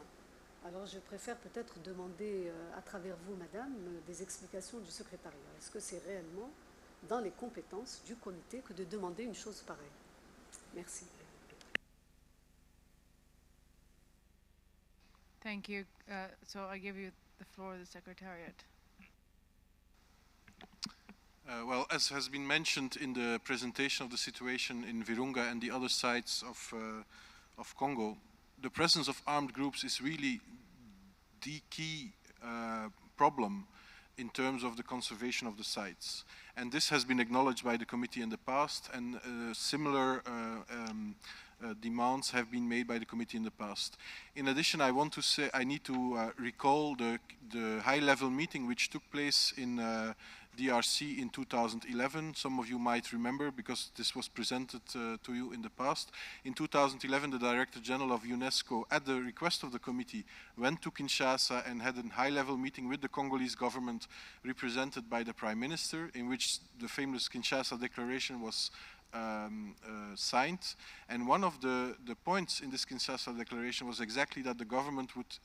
Alors je préfère peut-être demander à travers vous, Madame, des explications du secrétariat. Est-ce que c'est réellement dans les compétences du comité que de demander une chose pareille? Merci. Thank you. So I give you the floor, the Secretariat. Well, as has been mentioned in the presentation of the situation in Virunga and the other sites of Congo, the presence of armed groups is really the key problem in terms of the conservation of the sites. And this has been acknowledged by the committee in the past, and similar demands have been made by the committee in the past. In addition, I need to recall the high-level meeting which took place in DRC in 2011. Some of you might remember because this was presented to you in the past. In 2011, the Director General of UNESCO, at the request of the committee, went to Kinshasa and had a high-level meeting with the Congolese government represented by the Prime Minister, in which the famous Kinshasa Declaration was signed. And one of the points in this Kinshasa Declaration was exactly that the government would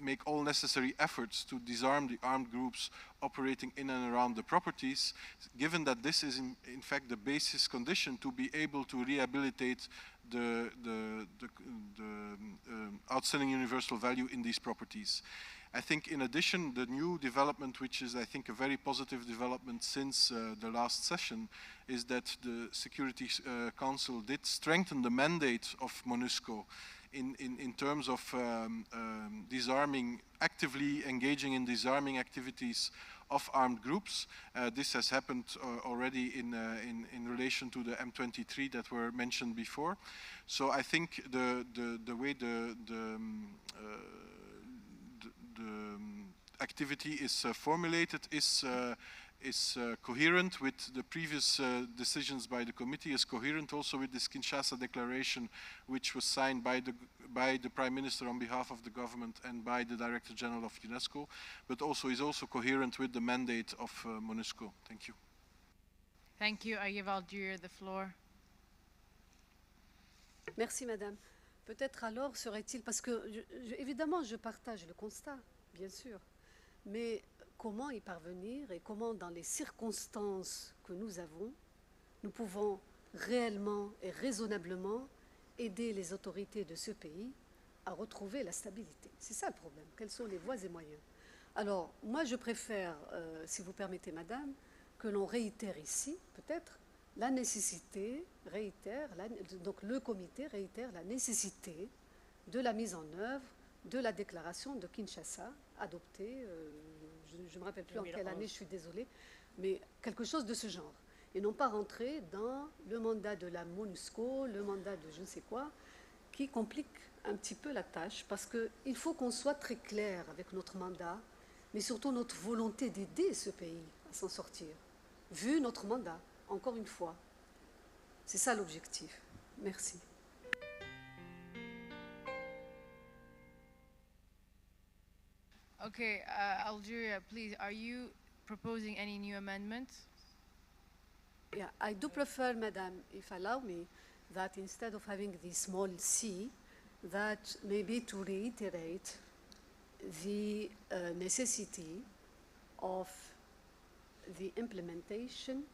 make all necessary efforts to disarm the armed groups operating in and around the properties, given that this is in fact the basis condition to be able to rehabilitate the outstanding universal value in these properties. I think in addition, the new development, which is I think a very positive development since the last session, is that the Security Council did strengthen the mandate of MONUSCO in terms of disarming, actively engaging in disarming activities of armed groups. This has happened already in relation to the M23 that were mentioned before. So I think the way the activity is formulated is coherent with the previous decisions by the committee, is coherent also with this Kinshasa Declaration, which was signed by the Prime Minister on behalf of the government and by the Director General of UNESCO, but also is also coherent with the mandate of MONUSCO. Thank you. Thank you. I give Algeria the floor. Merci, Madame. Peut-être alors serait-il, parce que évidemment je partage le constat, bien sûr, mais comment y parvenir et comment, dans les circonstances que nous avons, nous pouvons réellement et raisonnablement aider les autorités de ce pays à retrouver la stabilité. C'est ça le problème. Quelles sont les voies et moyens? Alors, moi, je préfère, si vous permettez, Madame, que l'on réitère ici, peut-être, la nécessité, donc le comité réitère la nécessité de la mise en œuvre de la déclaration de Kinshasa, adoptée, je ne me rappelle plus en quelle année, je suis désolée, mais quelque chose de ce genre. Et non pas rentrer dans le mandat de la MONUSCO, le mandat de je ne sais quoi, qui complique un petit peu la tâche, parce qu'il faut qu'on soit très clair avec notre mandat, mais surtout notre volonté d'aider ce pays à s'en sortir, vu notre mandat, encore une fois. C'est ça l'objectif. Merci. Okay, Algeria, please, are you proposing any new amendments? Yeah, I do prefer, Madam, if allow me, that instead of having the small c, that maybe to reiterate the necessity of the implementation.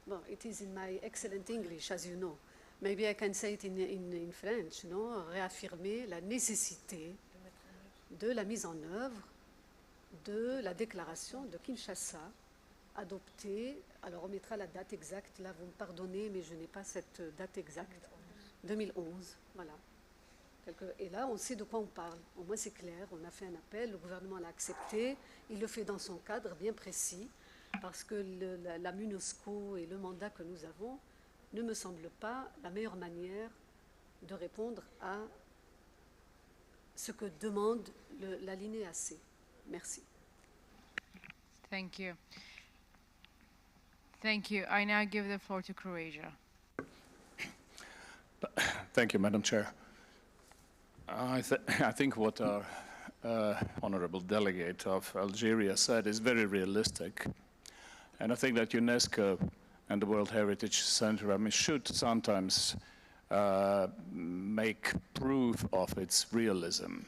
Well, it is in my excellent English, as you know. Maybe I can say it in French, no? Réaffirmer la nécessité de la mise en œuvre de la déclaration de Kinshasa, adoptée, alors on mettra la date exacte, là vous me pardonnez, mais je n'ai pas cette date exacte, 2011, voilà. Et là, on sait de quoi on parle. Au moins, c'est clair. On a fait un appel, le gouvernement l'a accepté. Il le fait dans son cadre bien précis, parce que la UNESCO et le mandat que nous avons ne me semblent pas la meilleure manière de répondre à ce que demande l'alinéa C. Merci. Thank you. Thank you. I now give the floor to Croatia. Thank you, Madam Chair. I think what our honorable delegate of Algeria said is very realistic. And I think that UNESCO and the World Heritage Center, should sometimes make proof of its realism.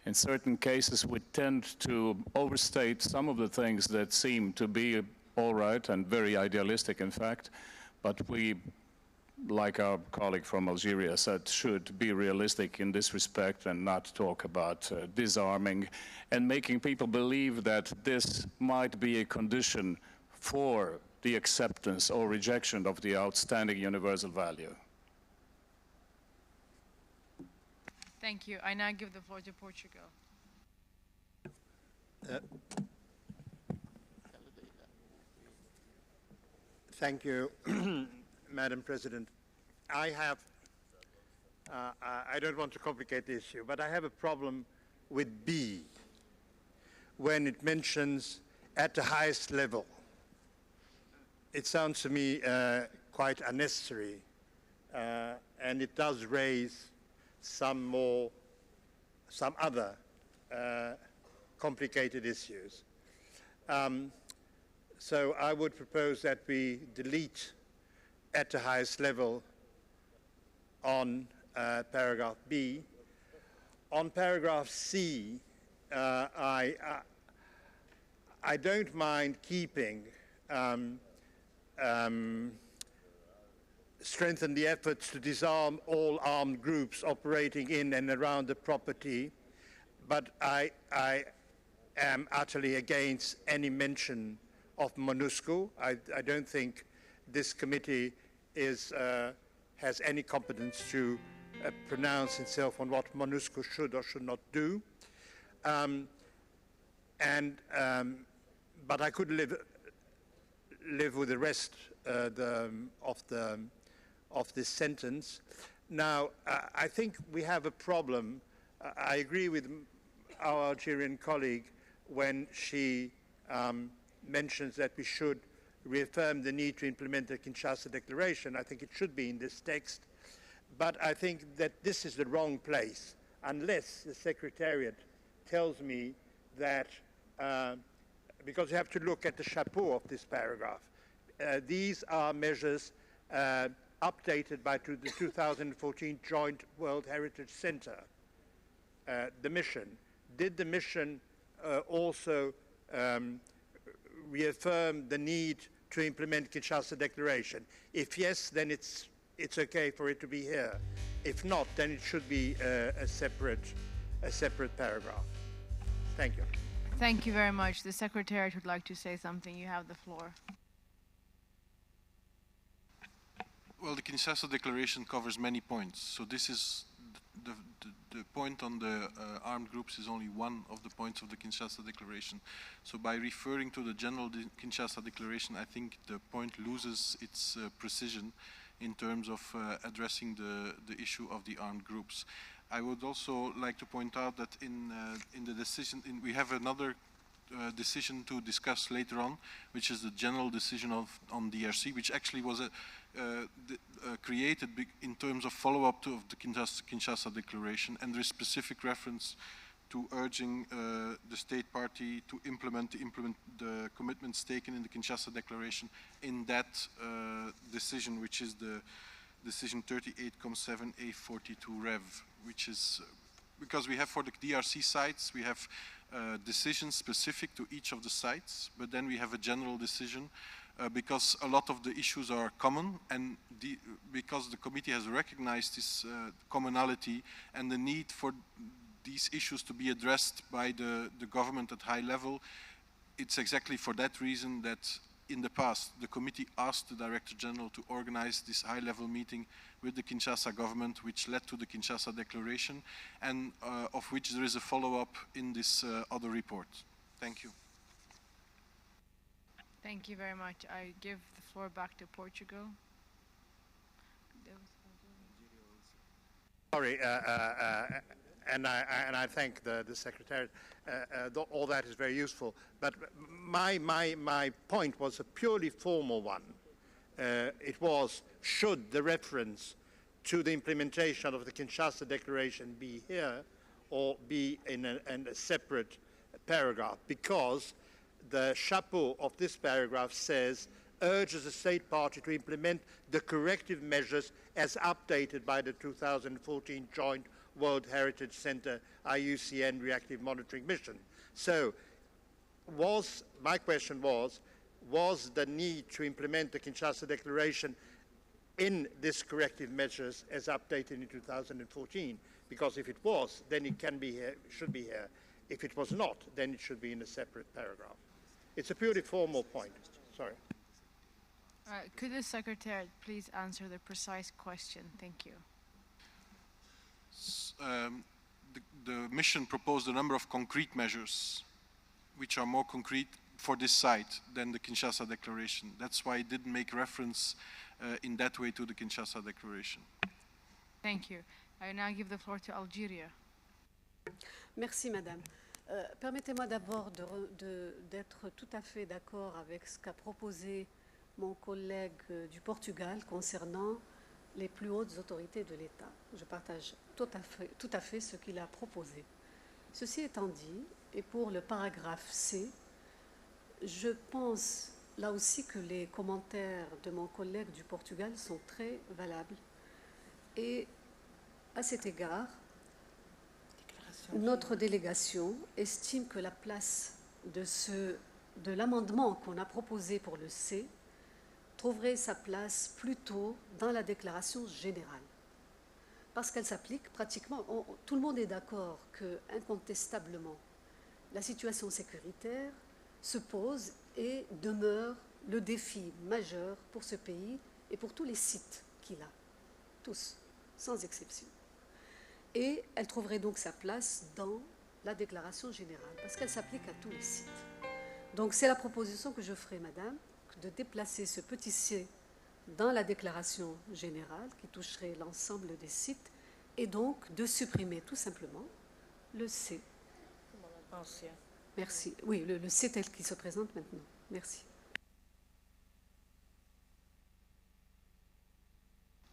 In certain cases, we tend to overstate some of the things that seem to be all right and very idealistic, in fact, but we, like our colleague from Algeria said, should be realistic in this respect and not talk about disarming and making people believe that this might be a condition for the acceptance or rejection of the outstanding universal value. Thank you. I now give the floor to Portugal. Thank you, Madam President. I don't want to complicate the issue, but I have a problem with B when it mentions at the highest level. It sounds to me quite unnecessary, and it does raise some other complicated issues. So I would propose that we delete at the highest level on paragraph B. On paragraph C, I don't mind keeping strengthen the efforts to disarm all armed groups operating in and around the property, but I am utterly against any mention of MONUSCO. I don't think this committee has any competence to pronounce itself on what MONUSCO should or should not do. But I could live with the rest of this sentence. Now, I think we have a problem. I agree with our Algerian colleague when she mentions that we should reaffirm the need to implement the Kinshasa Declaration. I think it should be in this text. But I think that this is the wrong place, unless the Secretariat tells me that, because you have to look at the chapeau of this paragraph. These are measures updated by the 2014 Joint World Heritage Center, the mission. Did the mission also reaffirm the need to implement Kinshasa Declaration? If yes, then it's okay for it to be here. If not, then it should be a separate paragraph. Thank you. Thank you very much. The Secretariat would like to say something. You have the floor. Well, the Kinshasa Declaration covers many points. So this is the point on the armed groups is only one of the points of the Kinshasa Declaration. So by referring to the general Kinshasa Declaration, I think the point loses its precision in terms of addressing the issue of the armed groups. I would also like to point out that in the decision, we have another decision to discuss later on, which is the general decision on DRC, which actually was created in terms of follow-up to the Kinshasa Declaration, and there is specific reference to urging the state party to implement the commitments taken in the Kinshasa Declaration in that decision, which is the decision 38.7A42 Rev, which is because we have for the DRC sites, we have decisions specific to each of the sites, but then we have a general decision because a lot of the issues are common, and because the committee has recognized this commonality and the need for these issues to be addressed by the government at high level, it's exactly for that reason that in the past, the committee asked the Director General to organize this high-level meeting with the Kinshasa government, which led to the Kinshasa Declaration, and of which there is a follow-up in this other report. Thank you. Thank you very much. I give the floor back to Portugal. Sorry, and I thank the Secretariat. All that is very useful. But my point was a purely formal one. It was, should the reference to the implementation of the Kinshasa Declaration be here or be in a separate paragraph? Because the chapeau of this paragraph says, urges the state party to implement the corrective measures as updated by the 2014 Joint World Heritage Center IUCN Reactive Monitoring Mission. So my question was the need to implement the Kinshasa Declaration in this corrective measures as updated in 2014? Because if it was, then it can be here, should be here. If it was not, then it should be in a separate paragraph. It's a purely formal point. Sorry. Could the Secretariat please answer the precise question? Thank you. The mission proposed a number of concrete measures which are more concrete for this site than the Kinshasa Declaration. That's why it didn't make reference in that way to the Kinshasa Declaration. Thank you. I now give the floor to Algeria. Merci, Madame. Permettez-moi d'abord d'être tout à fait d'accord avec ce qu'a proposé mon collègue du Portugal concernant les plus hautes autorités de l'État. Je partage tout à fait ce qu'il a proposé. Ceci étant dit, et pour le paragraphe C, je pense là aussi que les commentaires de mon collègue du Portugal sont très valables. Et à cet égard, notre délégation estime que la place de l'amendement qu'on a proposé pour le C trouverait sa place plutôt dans la déclaration générale. Parce qu'elle s'applique pratiquement, tout le monde est d'accord que incontestablement la situation sécuritaire se pose et demeure le défi majeur pour ce pays et pour tous les sites qu'il a, tous, sans exception. Et elle trouverait donc sa place dans la déclaration générale, parce qu'elle s'applique à tous les sites. Donc c'est la proposition que je ferai, Madame, de déplacer ce petit C dans la déclaration générale, qui toucherait l'ensemble des sites, et donc de supprimer tout simplement le C. Merci. Oui, le C tel qu'il se présente maintenant. Merci.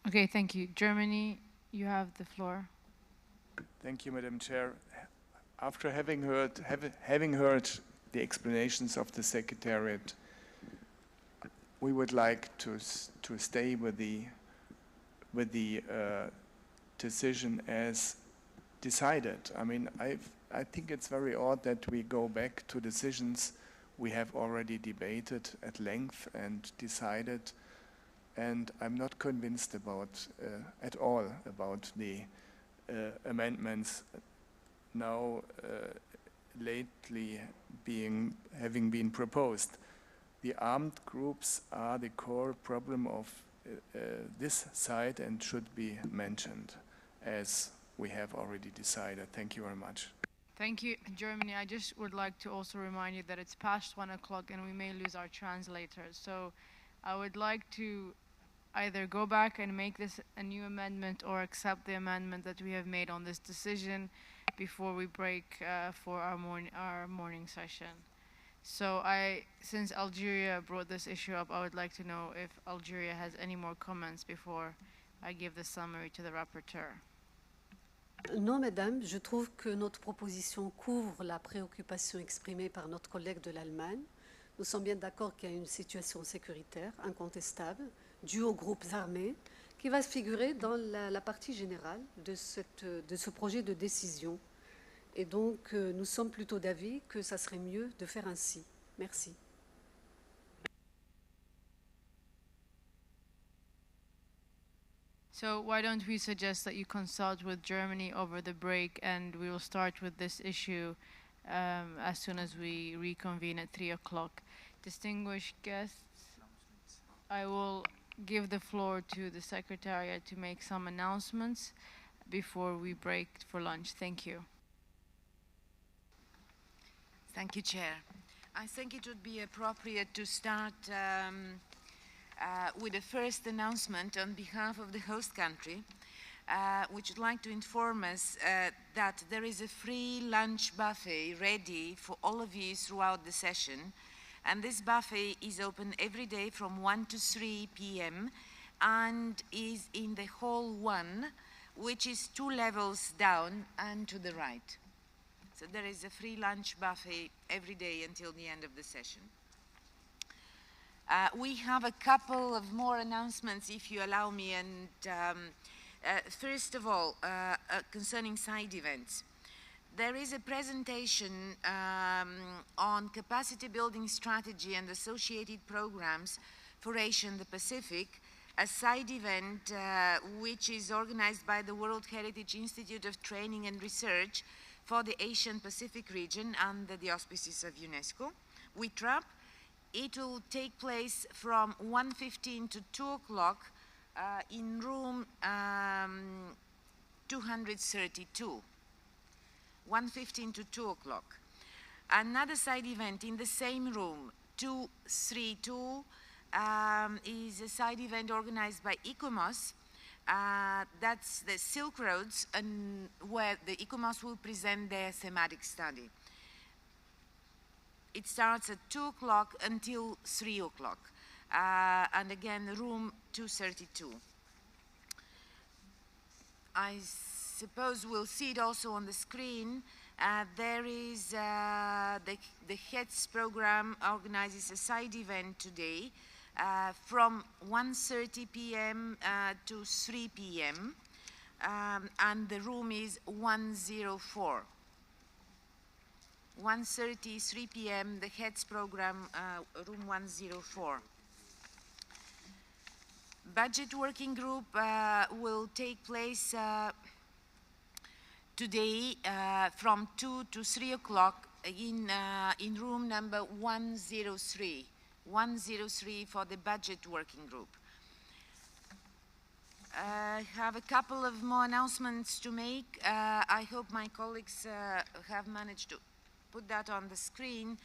Okay, thank you. Germany, you have the floor. Thank you, Madam Chair. After having heard the explanations of the Secretariat, we would like to stay with the decision as decided. I mean, I think it's very odd that we go back to decisions we have already debated at length and decided, and I'm not convinced at all about the amendments now lately having been proposed. The armed groups are the core problem of this side and should be mentioned, as we have already decided. Thank you very much. Thank you, Germany. I just would like to also remind you that it's past 1 o'clock and we may lose our translators. So I would like to either go back and make this a new amendment or accept the amendment that we have made on this decision before we break for our morning session. So since Algeria brought this issue up, I would like to know if Algeria has any more comments before I give the summary to the rapporteur. Non, Madame, je trouve que notre proposition couvre la préoccupation exprimée par notre collègue de l'Allemagne. Nous sommes bien d'accord qu'il y a une situation sécuritaire incontestable due aux groupes armés qui va se figurer dans la partie générale de ce projet de décision. Et donc, nous sommes plutôt d'avis que ça serait mieux de faire ainsi. Merci. So why don't we suggest that you consult with Germany over the break, and we will start with this issue as soon as we reconvene at 3 o'clock. Distinguished guests, I will give the floor to the Secretariat to make some announcements before we break for lunch. Thank you. Thank you, Chair. I think it would be appropriate to start with the first announcement on behalf of the host country, which would like to inform us that there is a free lunch buffet ready for all of you throughout the session. And this buffet is open every day from 1 to 3 p.m. and is in the Hall 1, which is 2 levels down and to the right. So there is a free lunch buffet every day until the end of the session. We have a couple of more announcements, if you allow me. And first of all, concerning side events. There is a presentation on capacity building strategy and associated programs for Asia and the Pacific, a side event which is organized by the World Heritage Institute of Training and Research for the Asian Pacific region under the auspices of UNESCO, WITRAP. It will take place from 1:15 to 2 o'clock in room 232. 1:15 to 2 o'clock. Another side event in the same room, 232, is a side event organized by ICOMOS. That's the Silk Roads, and where the ICOMOS will present their thematic study. It starts at 2 o'clock until 3 o'clock. And again, room 232. I suppose we'll see it also on the screen. There is the HEADS program organizes a side event today from 1:30 p.m. to 3 p.m. And the room is 104. 1:30, 3 p.m., the HEADS program, room 104. Budget working group will take place today from 2 to 3 o'clock in room number 103. 103 for the budget working group. I have a couple of more announcements to make. I hope my colleagues have managed to put that on the screen.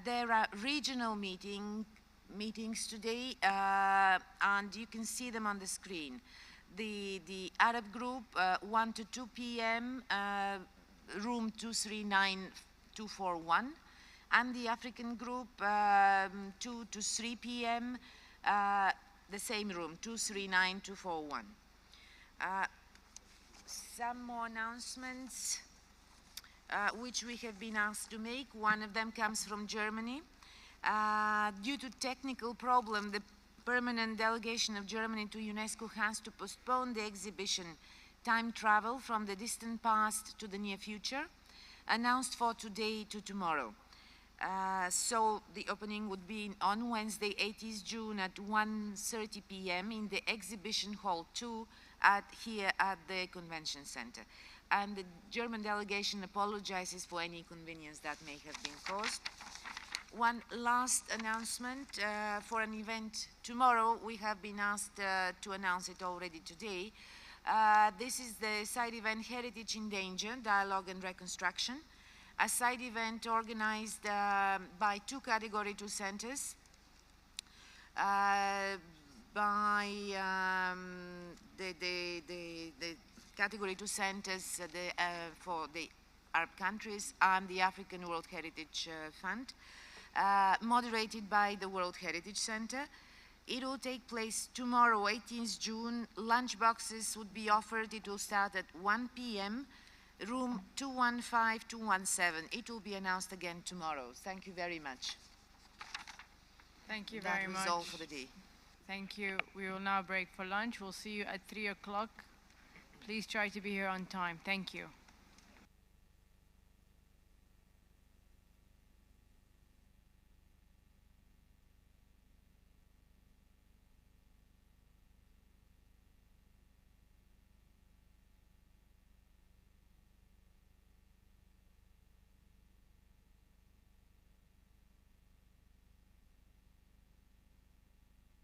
There are regional meetings today, and you can see them on the screen. The Arab group, 1 to 2 p.m., room 239-241, and the African group, 2 to 3 p.m., the same room, 239-241. Some more announcements which we have been asked to make. One of them comes from Germany. Due to technical problem, the permanent delegation of Germany to UNESCO has to postpone the exhibition Time Travel from the Distant Past to the Near Future, announced for today to tomorrow. So the opening would be on Wednesday, 18th June at 1:30 p.m. in the Exhibition Hall 2 here at the Convention Center. And the German delegation apologizes for any inconvenience that may have been caused. One last announcement for an event tomorrow. We have been asked to announce it already today. This is the side event Heritage in Danger, Dialogue and Reconstruction, a side event organized by 2 Category 2 centers, by the Category 2 centers for the Arab countries and the African World Heritage Fund, moderated by the World Heritage Center. It will take place tomorrow, 18th June. Lunch boxes would be offered. It will start at 1 p.m., room 215-217. It will be announced again tomorrow. Thank you very much. Thank you very much. That was all for the day. Thank you. We will now break for lunch. We'll see you at 3 o'clock. Please try to be here on time. Thank you.